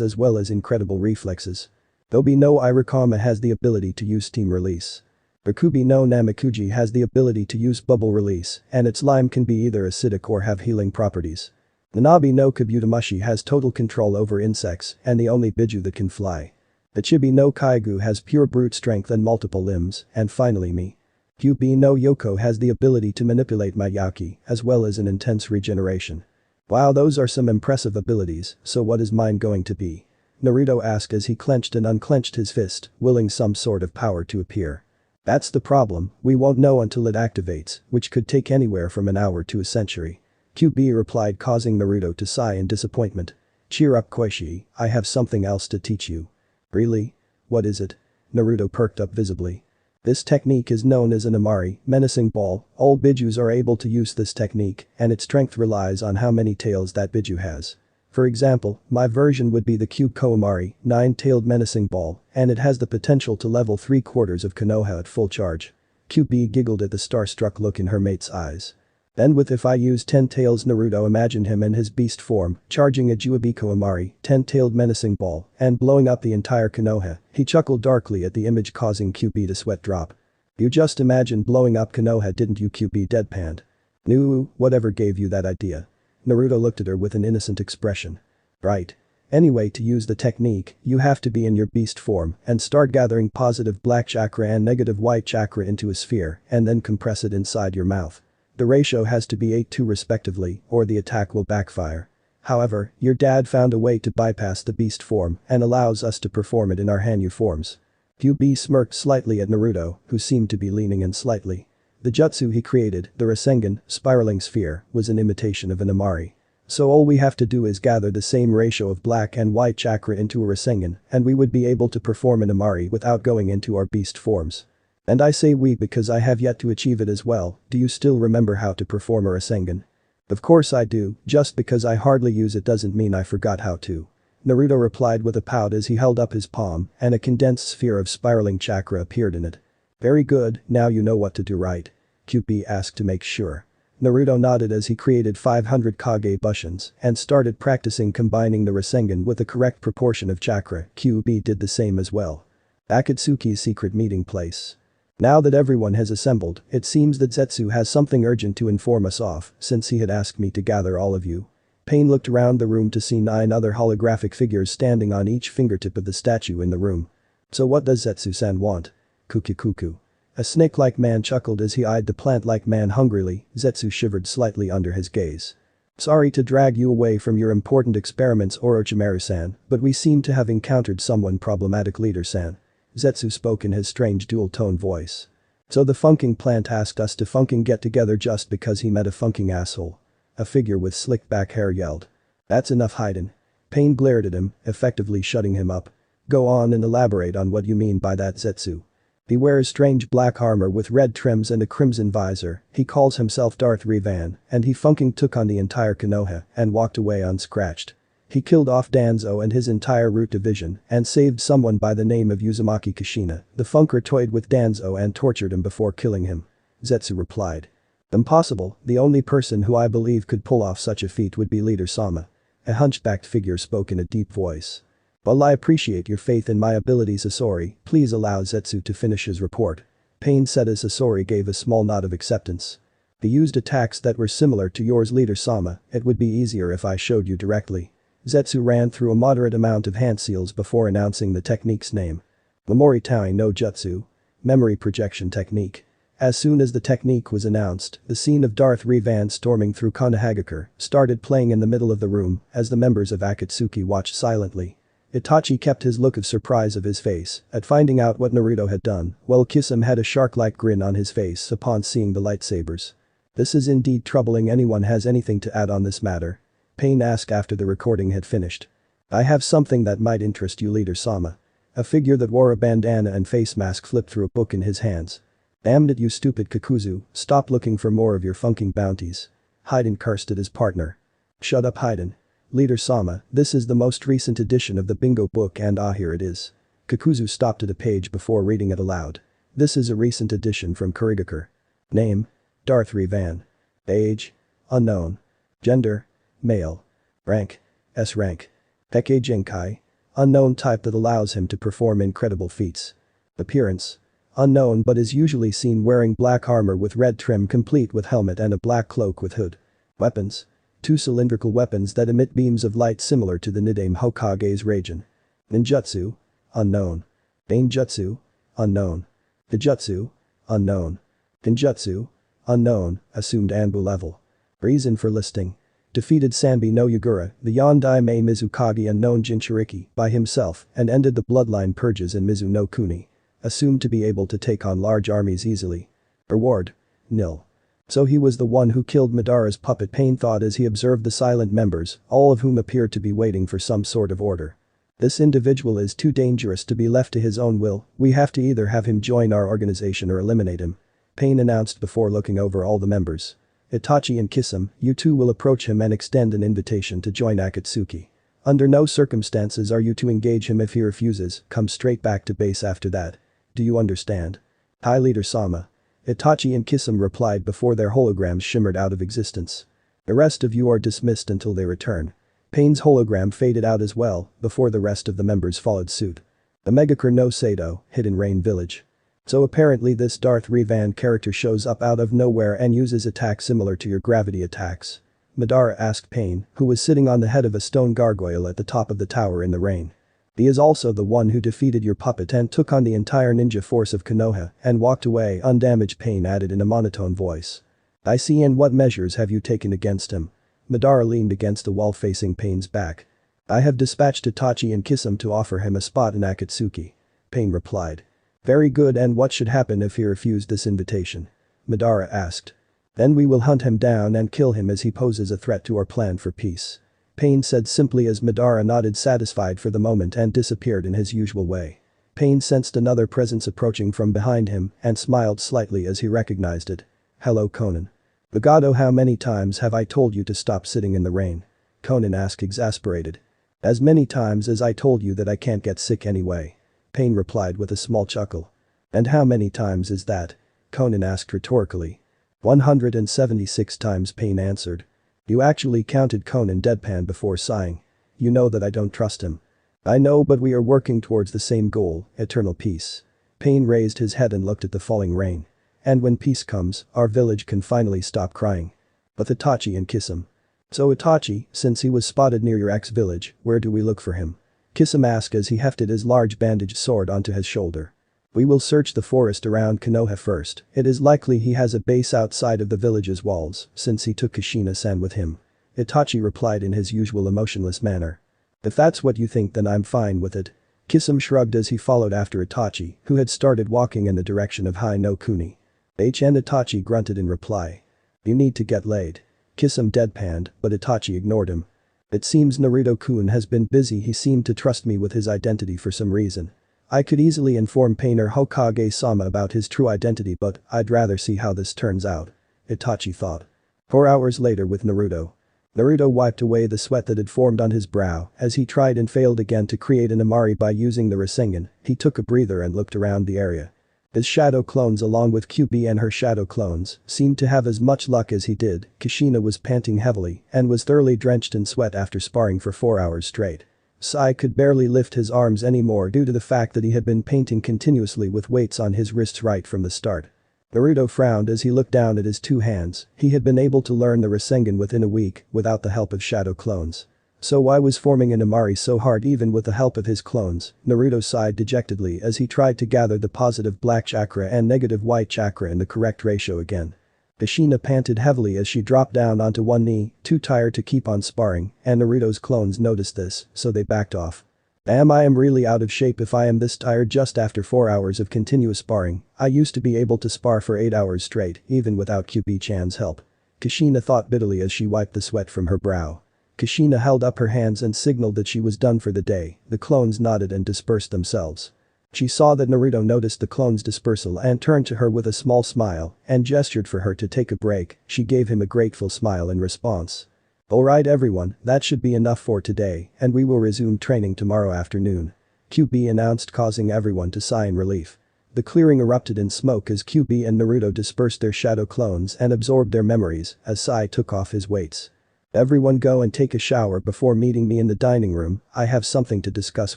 as well as incredible reflexes. Dobi no Irukama has the ability to use steam release. Bakubi no Namikuji has the ability to use bubble release, and its lime can be either acidic or have healing properties. Nanabi no Kabutamushi has total control over insects and the only Biju that can fly. Ichibi no Kaigu has pure brute strength and multiple limbs, and finally me. Kyubi no Yoko has the ability to manipulate my Yaki, as well as an intense regeneration. Wow, those are some impressive abilities, so what is mine going to be? Naruto asked as he clenched and unclenched his fist, willing some sort of power to appear. That's the problem, we won't know until it activates, which could take anywhere from an hour to a century. Kyubi replied, causing Naruto to sigh in disappointment. Cheer up, Koishi, I have something else to teach you. Really? What is it? Naruto perked up visibly. This technique is known as an Amari, menacing ball. All Bijus are able to use this technique, and its strength relies on how many tails that Biju has. For example, my version would be the Cube Koamari, 9-tailed menacing ball, and it has the potential to level 3/4 of Konoha at full charge. Kyubi giggled at the starstruck look in her mate's eyes. Then with if I use 10 tails Naruto imagined him in his beast form, charging a Juabiko Amari, 10-tailed menacing ball, and blowing up the entire Konoha. He chuckled darkly at the image causing Kyubi to sweat drop. You just imagined blowing up Konoha didn't you, Kyubi deadpanned. No, whatever gave you that idea? Naruto looked at her with an innocent expression. Right. Anyway, to use the technique, you have to be in your beast form and start gathering positive black chakra and negative white chakra into a sphere and then compress it inside your mouth. The ratio has to be 8:2 respectively or the attack will backfire. However, your dad found a way to bypass the beast form and allows us to perform it in our Hanyu forms. Kyubi smirked slightly at Naruto, who seemed to be leaning in slightly. The jutsu he created, the Rasengan, spiraling sphere, was an imitation of an Amari. So all we have to do is gather the same ratio of black and white chakra into a Rasengan and we would be able to perform an Amari without going into our beast forms. And I say we because I have yet to achieve it as well. Do you still remember how to perform a Rasengan? Of course I do, just because I hardly use it doesn't mean I forgot how to. Naruto replied with a pout as he held up his palm and a condensed sphere of spiraling chakra appeared in it. Very good, now you know what to do, right? Kyubi asked to make sure. Naruto nodded as he created 500 Kage Bushins and started practicing combining the Rasengan with the correct proportion of chakra. Kyubi did the same as well. Akatsuki's secret meeting place. Now that everyone has assembled, it seems that Zetsu has something urgent to inform us of, since he had asked me to gather all of you. Pain looked around the room to see 9 other holographic figures standing on each fingertip of the statue in the room. So what does Zetsu-san want? Kuku. A snake-like man chuckled as he eyed the plant-like man hungrily. Zetsu shivered slightly under his gaze. Sorry to drag you away from your important experiments, Orochimaru-san, but we seem to have encountered someone problematic, Leader-san. Zetsu spoke in his strange dual-tone voice. So the funking plant asked us to funking get together just because he met a funking asshole. A figure with slick back hair yelled. That's enough, Haiden. Pain glared at him, effectively shutting him up. Go on and elaborate on what you mean by that, Zetsu. He wears strange black armor with red trims and a crimson visor. He calls himself Darth Revan, and he funking took on the entire Konoha and walked away unscratched. He killed off Danzo and his entire root division and saved someone by the name of Uzumaki Kushina. The funker toyed with Danzo and tortured him before killing him. Zetsu replied. Impossible, the only person who I believe could pull off such a feat would be Leader Sama. A hunchbacked figure spoke in a deep voice. While I appreciate your faith in my abilities, Sasori, please allow Zetsu to finish his report. Pain said as Sasori gave a small nod of acceptance. He used attacks that were similar to yours, Leader Sama. It would be easier if I showed you directly. Zetsu ran through a moderate amount of hand seals before announcing the technique's name. Memori Tai no Jutsu. Memory projection technique. As soon as the technique was announced, the scene of Darth Revan storming through Konohagakure started playing in the middle of the room as the members of Akatsuki watched silently. Itachi kept his look of surprise of his face at finding out what Naruto had done, while Kisame had a shark-like grin on his face upon seeing the lightsabers. This is indeed troubling. Anyone has anything to add on this matter? Pain asked after the recording had finished. I have something that might interest you, Leader Sama. A figure that wore a bandana and face mask flipped through a book in his hands. Damn it, you stupid Kakuzu, stop looking for more of your funking bounties. Haiden cursed at his partner. Shut up, Haiden. Leader Sama, this is the most recent edition of the bingo book and here it is. Kakuzu stopped at a page before reading it aloud. This is a recent edition from Kurigakure. Name? Darth Revan. Age? Unknown. Gender? Male. Rank? S rank. Peke Genkai? Unknown type that allows him to perform incredible feats. Appearance? Unknown but is usually seen wearing black armor with red trim complete with helmet and a black cloak with hood. Weapons? 2 cylindrical weapons that emit beams of light similar to the Nidaime Hokage's Raijin. Ninjutsu? Unknown. Dainjutsu? Unknown. Kijutsu? Unknown. Genjutsu? Unknown, assumed Anbu level. Reason for listing. Defeated Sanbi no Yagura, the Yondai Mei Mizukage unknown Jinchuriki, by himself and ended the bloodline purges in Mizu no Kuni. Assumed to be able to take on large armies easily. Reward? Nil. So he was the one who killed Madara's puppet, Pain thought as he observed the silent members, all of whom appeared to be waiting for some sort of order. This individual is too dangerous to be left to his own will. We have to either have him join our organization or eliminate him. Pain announced before looking over all the members. Itachi and Kisame, you two will approach him and extend an invitation to join Akatsuki. Under no circumstances are you to engage him. If he refuses, come straight back to base after that. Do you understand? Hi, Leader Sama. Itachi and Kisame replied before their holograms shimmered out of existence. The rest of you are dismissed until they return. Pain's hologram faded out as well, before the rest of the members followed suit. The Megakure no Sado, Hidden Rain Village. So apparently this Darth Revan character shows up out of nowhere and uses attacks similar to your gravity attacks. Madara asked Pain, who was sitting on the head of a stone gargoyle at the top of the tower in the rain. He is also the one who defeated your puppet and took on the entire ninja force of Konoha and walked away undamaged, Pain added in a monotone voice. I see, and what measures have you taken against him? Madara leaned against the wall facing Pain's back. I have dispatched Itachi and Kisame to offer him a spot in Akatsuki. Pain replied. Very good, and what should happen if he refused this invitation? Madara asked. Then we will hunt him down and kill him as he poses a threat to our plan for peace. Pain said simply as Madara nodded satisfied for the moment and disappeared in his usual way. Pain sensed another presence approaching from behind him and smiled slightly as he recognized it. Hello Conan. Bogado, how many times have I told you to stop sitting in the rain? Conan asked exasperated. As many times as I told you that I can't get sick anyway. Pain replied with a small chuckle. And how many times is that? Conan asked rhetorically. 176 times, Pain answered. You actually counted, Conan deadpan before sighing. You know that I don't trust him. I know, but we are working towards the same goal, eternal peace. Pain raised his head and looked at the falling rain. And when peace comes, our village can finally stop crying. But Itachi and Kisame. So Itachi, since he was spotted near your ex-village, where do we look for him? Kisame asked as he hefted his large bandaged sword onto his shoulder. We will search the forest around Konoha first. It is likely he has a base outside of the village's walls, since he took Kushina-san with him. Itachi replied in his usual emotionless manner. If that's what you think, then I'm fine with it. Kisame shrugged as he followed after Itachi, who had started walking in the direction of Hai no Kuni. And Itachi grunted in reply. You need to get laid. Kisame deadpanned, but Itachi ignored him. It seems Naruto-kun has been busy. He seemed to trust me with his identity for some reason. I could easily inform Pain or Hokage-sama about his true identity, but I'd rather see how this turns out. Itachi thought. 4 hours later with Naruto. Naruto wiped away the sweat that had formed on his brow as he tried and failed again to create an Amari by using the Rasengan. He took a breather and looked around the area. His shadow clones along with Kyubi and her shadow clones seemed to have as much luck as he did. Kushina was panting heavily and was thoroughly drenched in sweat after sparring for 4 hours straight. Sai could barely lift his arms anymore due to the fact that he had been painting continuously with weights on his wrists right from the start. Naruto frowned as he looked down at his 2 hands. He had been able to learn the Rasengan within a week without the help of shadow clones. So why was forming an Amari so hard even with the help of his clones? Naruto sighed dejectedly as he tried to gather the positive black chakra and negative white chakra in the correct ratio again. Kushina panted heavily as she dropped down onto one knee, too tired to keep on sparring, and Naruto's clones noticed this, so they backed off. I am really out of shape if I am this tired just after 4 hours of continuous sparring. I used to be able to spar for 8 hours straight, even without Kyuubi-chan's help. Kushina thought bitterly as she wiped the sweat from her brow. Kushina held up her hands and signaled that she was done for the day. The clones nodded and dispersed themselves. She saw that Naruto noticed the clones' dispersal and turned to her with a small smile and gestured for her to take a break. She gave him a grateful smile in response. Alright everyone, that should be enough for today and we will resume training tomorrow afternoon. Kyubi announced, causing everyone to sigh in relief. The clearing erupted in smoke as Kyubi and Naruto dispersed their shadow clones and absorbed their memories as Sai took off his weights. Everyone go and take a shower before meeting me in the dining room. I have something to discuss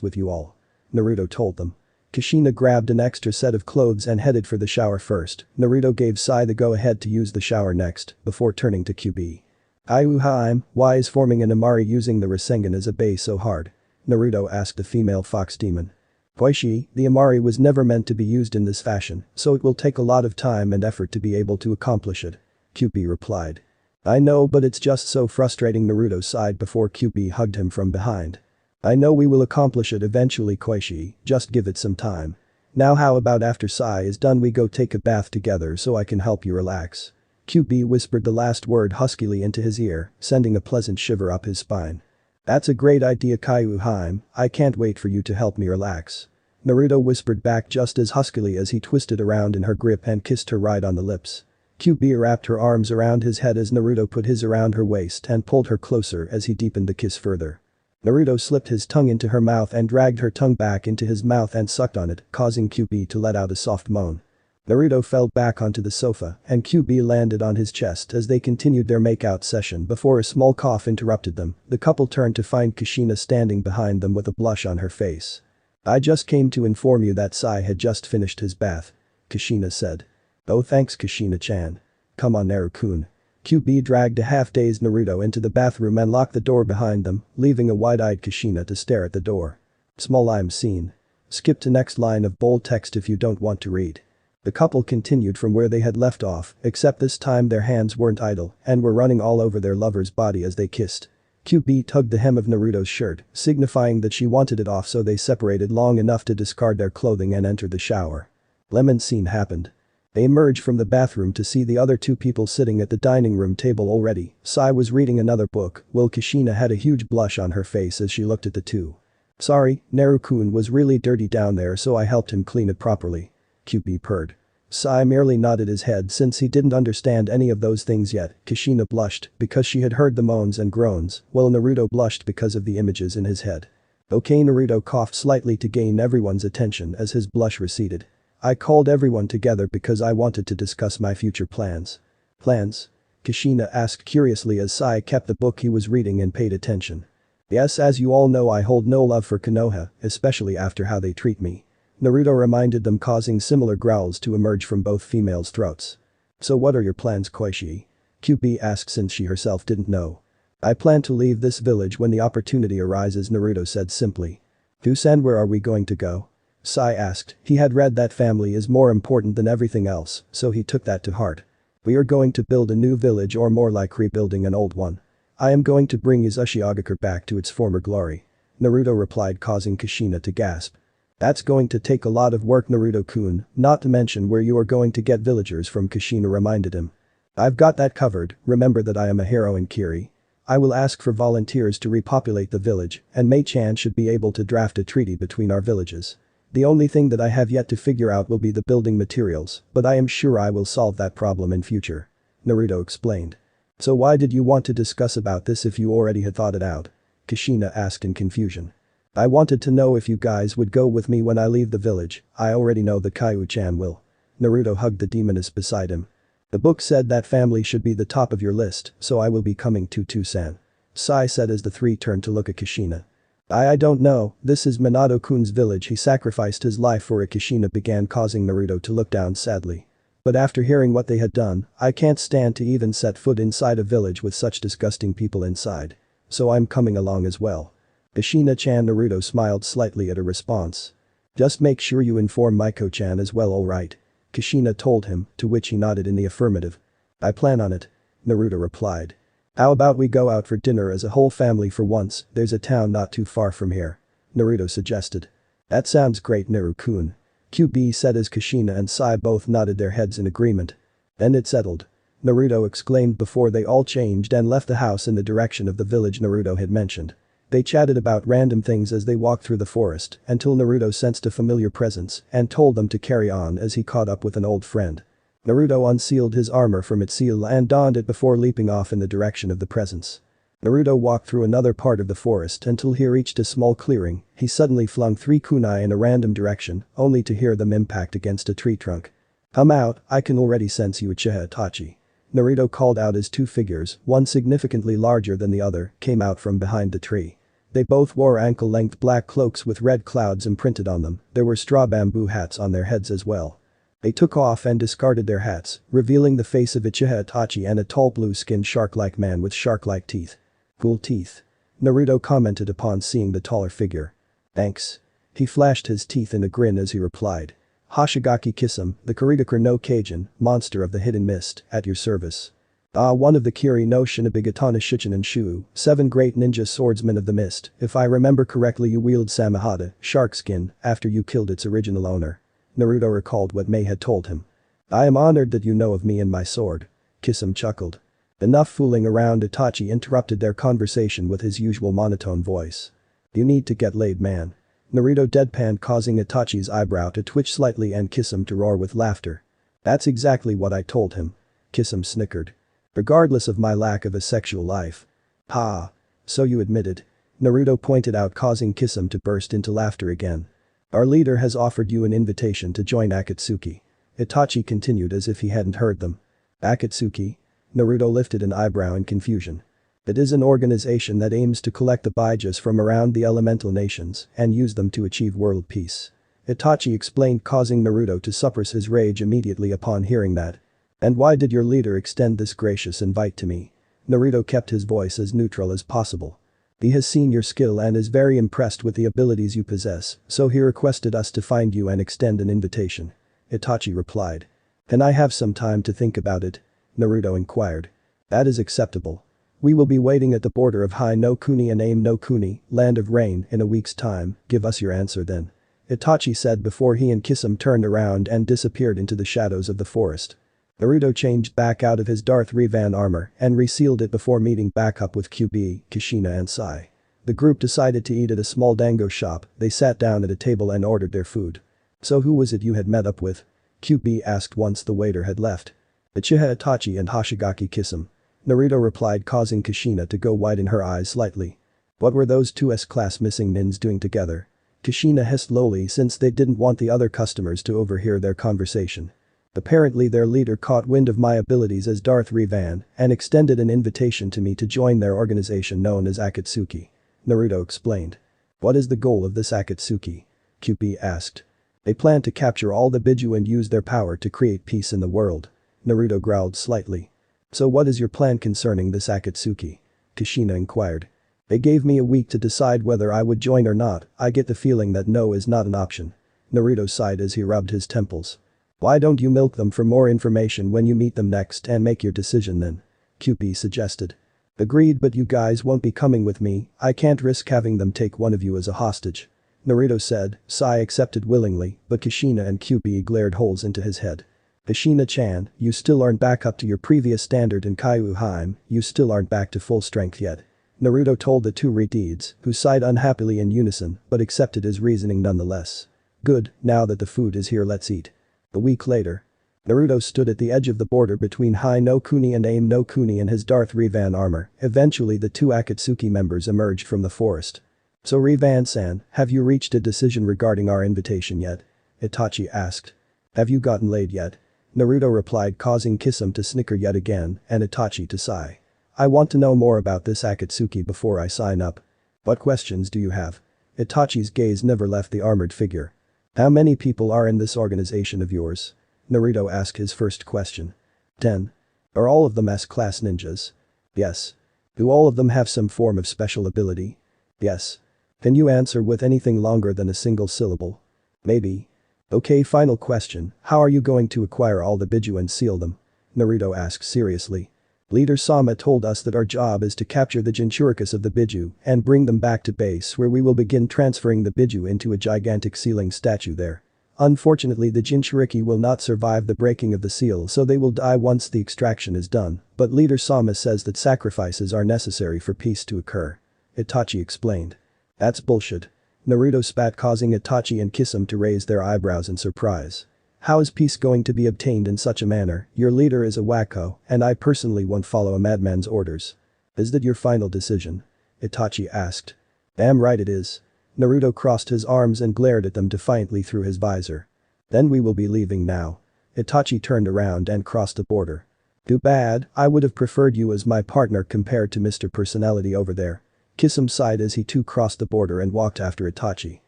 with you all. Naruto told them. Kushina grabbed an extra set of clothes and headed for the shower first. Naruto gave Sai the go-ahead to use the shower next, before turning to Kyubi. Why is forming an Amari using the Rasengan as a base so hard? Naruto asked the female fox demon. Koishi, the Amari was never meant to be used in this fashion, so it will take a lot of time and effort to be able to accomplish it. Kyubi replied. I know, but it's just so frustrating. Naruto sighed before Kyubi hugged him from behind. I know we will accomplish it eventually, Koishi, just give it some time. Now how about after Sai is done we go take a bath together so I can help you relax. Kyubi whispered the last word huskily into his ear, sending a pleasant shiver up his spine. That's a great idea, Kyuubi. I can't wait for you to help me relax. Naruto whispered back just as huskily as he twisted around in her grip and kissed her right on the lips. Kyubi wrapped her arms around his head as Naruto put his around her waist and pulled her closer as he deepened the kiss further. Naruto slipped his tongue into her mouth and dragged her tongue back into his mouth and sucked on it, causing Kyubi to let out a soft moan. Naruto fell back onto the sofa and Kyuubi landed on his chest as they continued their makeout session before a small cough interrupted them. The couple turned to find Kushina standing behind them with a blush on her face. "I just came to inform you that Sai had just finished his bath," Kushina said. "Oh, thanks Kushina-chan. Come on Naru-kun." Kyuubi dragged a half-dazed Naruto into the bathroom and locked the door behind them, leaving a wide-eyed Kushina to stare at the door. Small I'm scene. Skip to next line of bold text if you don't want to read. The couple continued from where they had left off, except this time their hands weren't idle and were running all over their lover's body as they kissed. Kyuubi tugged the hem of Naruto's shirt, signifying that she wanted it off, so they separated long enough to discard their clothing and enter the shower. Lemon scene happened. They emerged from the bathroom to see the other two people sitting at the dining room table already. Sai was reading another book, while Kushina had a huge blush on her face as she looked at the two. "Sorry, Naru-kun was really dirty down there, so I helped him clean it properly," Kyuubi purred. Sai merely nodded his head since he didn't understand any of those things yet. Kushina blushed because she had heard the moans and groans, while Naruto blushed because of the images in his head. "Okay." Naruto coughed slightly to gain everyone's attention as his blush receded. "I called everyone together because I wanted to discuss my future plans." "Plans?" Kushina asked curiously as Sai kept the book he was reading and paid attention. "Yes, as you all know I hold no love for Konoha, especially after how they treat me," Naruto reminded them, causing similar growls to emerge from both females' throats. "So what are your plans, Koichi?" Kyuubi asked since she herself didn't know. "I plan to leave this village when the opportunity arises," Naruto said simply. "Dusan, where are we going to go?" Sai asked. He had read that family is more important than everything else, so he took that to heart. "We are going to build a new village, or more like rebuilding an old one. I am going to bring Uzushiogakure back to its former glory," Naruto replied, causing Kushina to gasp. "That's going to take a lot of work, Naruto-kun, not to mention where you are going to get villagers from," Kushina reminded him. "I've got that covered, remember that I am a hero in Kiri. I will ask for volunteers to repopulate the village, and Mei-chan should be able to draft a treaty between our villages. The only thing that I have yet to figure out will be the building materials, but I am sure I will solve that problem in future," Naruto explained. "So why did you want to discuss about this if you already had thought it out?" Kushina asked in confusion. "I wanted to know if you guys would go with me when I leave the village. I already know that Kaiu-chan will." Naruto hugged the demoness beside him. "The book said that family should be the top of your list, so I will be coming to San," Sai said as the three turned to look at Kushina. I don't know, this is Minato-kun's village, he sacrificed his life for it," Kushina began, causing Naruto to look down sadly. "But after hearing what they had done, I can't stand to even set foot inside a village with such disgusting people inside. So I'm coming along as well." Kushina-chan, Naruto smiled slightly at her response. "Just make sure you inform Maiko-chan as well, alright?" Kushina told him, to which he nodded in the affirmative. "I plan on it," Naruto replied. "How about we go out for dinner as a whole family for once, there's a town not too far from here," Naruto suggested. "That sounds great, Naru-kun," Kyuubi said as Kushina and Sai both nodded their heads in agreement. "Then it's settled," Naruto exclaimed before they all changed and left the house in the direction of the village Naruto had mentioned. They chatted about random things as they walked through the forest until Naruto sensed a familiar presence and told them to carry on as he caught up with an old friend. Naruto unsealed his armor from its seal and donned it before leaping off in the direction of the presence. Naruto walked through another part of the forest until he reached a small clearing. He suddenly flung 3 kunai in a random direction, only to hear them impact against a tree trunk. "Come out, I can already sense you, uchiha Itachi," Naruto called out as 2 figures, one significantly larger than the other, came out from behind the tree. They both wore ankle-length black cloaks with red clouds imprinted on them. There were straw bamboo hats on their heads as well. They took off and discarded their hats, revealing the face of Uchiha Itachi and a tall blue-skinned shark-like man with shark-like teeth. "Cool teeth," Naruto commented upon seeing the taller figure. "Thanks." He flashed his teeth in a grin as he replied. "Hoshigaki Kisame, the Kurigakure no Kajin, monster of the hidden mist, at your service. One of the Kiri no Shinobigatana Shichinen Shu, 7 great ninja swordsmen of the mist. If I remember correctly, you wield Samehada, shark skin, after you killed its original owner." Naruto recalled what Mei had told him. "I am honored that you know of me and my sword." Kisame chuckled. Enough fooling around, Itachi interrupted their conversation with his usual monotone voice. "You need to get laid, man." Naruto deadpanned, causing Itachi's eyebrow to twitch slightly and Kisame to roar with laughter. "That's exactly what I told him." Kisame snickered. "Regardless of my lack of a sexual life." "Ha. So you admitted," Naruto pointed out, causing Kisame to burst into laughter again. "Our leader has offered you an invitation to join Akatsuki." Itachi continued as if he hadn't heard them. Akatsuki? Naruto lifted an eyebrow in confusion. It is an organization that aims to collect the Bijas from around the elemental nations and use them to achieve world peace. Itachi explained, causing Naruto to suppress his rage immediately upon hearing that. And why did your leader extend this gracious invite to me? Naruto kept his voice as neutral as possible. He has seen your skill and is very impressed with the abilities you possess, so he requested us to find you and extend an invitation. Itachi replied. Can I have some time to think about it? Naruto inquired. That is acceptable. We will be waiting at the border of Hai no Kuni and Aim no Kuni, Land of Rain, in a week's time. Give us your answer then. Itachi said before he and Kisame turned around and disappeared into the shadows of the forest. Naruto changed back out of his Darth Revan armor and resealed it before meeting back up with Kyubi, Kushina and Sai. The group decided to eat at a small dango shop. They sat down at a table and ordered their food. So who was it you had met up with? Kyubi asked once the waiter had left. Uchiha Itachi and Hoshigaki Kisame. Naruto replied, causing Kushina to go white in her eyes slightly. What were those two S-class missing nins doing together? Kushina hissed lowly since they didn't want the other customers to overhear their conversation. Apparently their leader caught wind of my abilities as Darth Revan and extended an invitation to me to join their organization known as Akatsuki. Naruto explained. What is the goal of this Akatsuki? Kyubi asked. They plan to capture all the Biju and use their power to create peace in the world. Naruto growled slightly. So what is your plan concerning this Akatsuki? Kushina inquired. They gave me a week to decide whether I would join or not. I get the feeling that no is not an option. Naruto sighed as he rubbed his temples. Why don't you milk them for more information when you meet them next and make your decision then? Kyubi suggested. Agreed, but you guys won't be coming with me. I can't risk having them take one of you as a hostage. Naruto said. Sai accepted willingly, but Kushina and Kyubi glared holes into his head. Kushina-chan, you still aren't back up to your previous standard in Kyuubi, you still aren't back to full strength yet. Naruto told the two redeeds, who sighed unhappily in unison but accepted his reasoning nonetheless. Good, now that the food is here, let's eat. A week later. Naruto stood at the edge of the border between Hai no Kuni and Aim no Kuni in his Darth Revan armor. Eventually the two Akatsuki members emerged from the forest. So Revan-san, have you reached a decision regarding our invitation yet? Itachi asked. Have you gotten laid yet? Naruto replied, causing Kisame to snicker yet again and Itachi to sigh. I want to know more about this Akatsuki before I sign up. What questions do you have? Itachi's gaze never left the armored figure. How many people are in this organization of yours? Naruto asked his first question. 10. Are all of them S-class ninjas? Yes. Do all of them have some form of special ability? Yes. Can you answer with anything longer than a single syllable? Maybe. Okay, final question, how are you going to acquire all the Biju and seal them? Naruto asked seriously. Leader Sama told us that our job is to capture the Jinchuricus of the Biju and bring them back to base where we will begin transferring the Biju into a gigantic sealing statue there. Unfortunately the Jinchuriki will not survive the breaking of the seal, so they will die once the extraction is done, but Leader Sama says that sacrifices are necessary for peace to occur. Itachi explained. That's bullshit. Naruto spat, causing Itachi and Kisame to raise their eyebrows in surprise. How is peace going to be obtained in such a manner? Your leader is a wacko, and I personally won't follow a madman's orders. Is that your final decision? Itachi asked. Damn right it is. Naruto crossed his arms and glared at them defiantly through his visor. Then we will be leaving now. Itachi turned around and crossed the border. Too bad, I would have preferred you as my partner compared to Mr. Personality over there. Kisame sighed as he too crossed the border and walked after Itachi.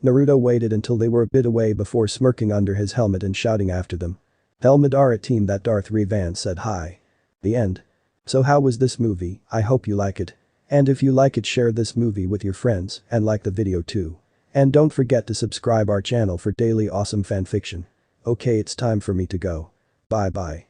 Naruto waited until they were a bit away before smirking under his helmet and shouting after them. Helmadara team, that Darth Revan said hi. The end. So how was this movie? I hope you like it. And if you like it, share this movie with your friends and like the video too. And don't forget to subscribe our channel for daily awesome fanfiction. Okay, it's time for me to go. Bye bye.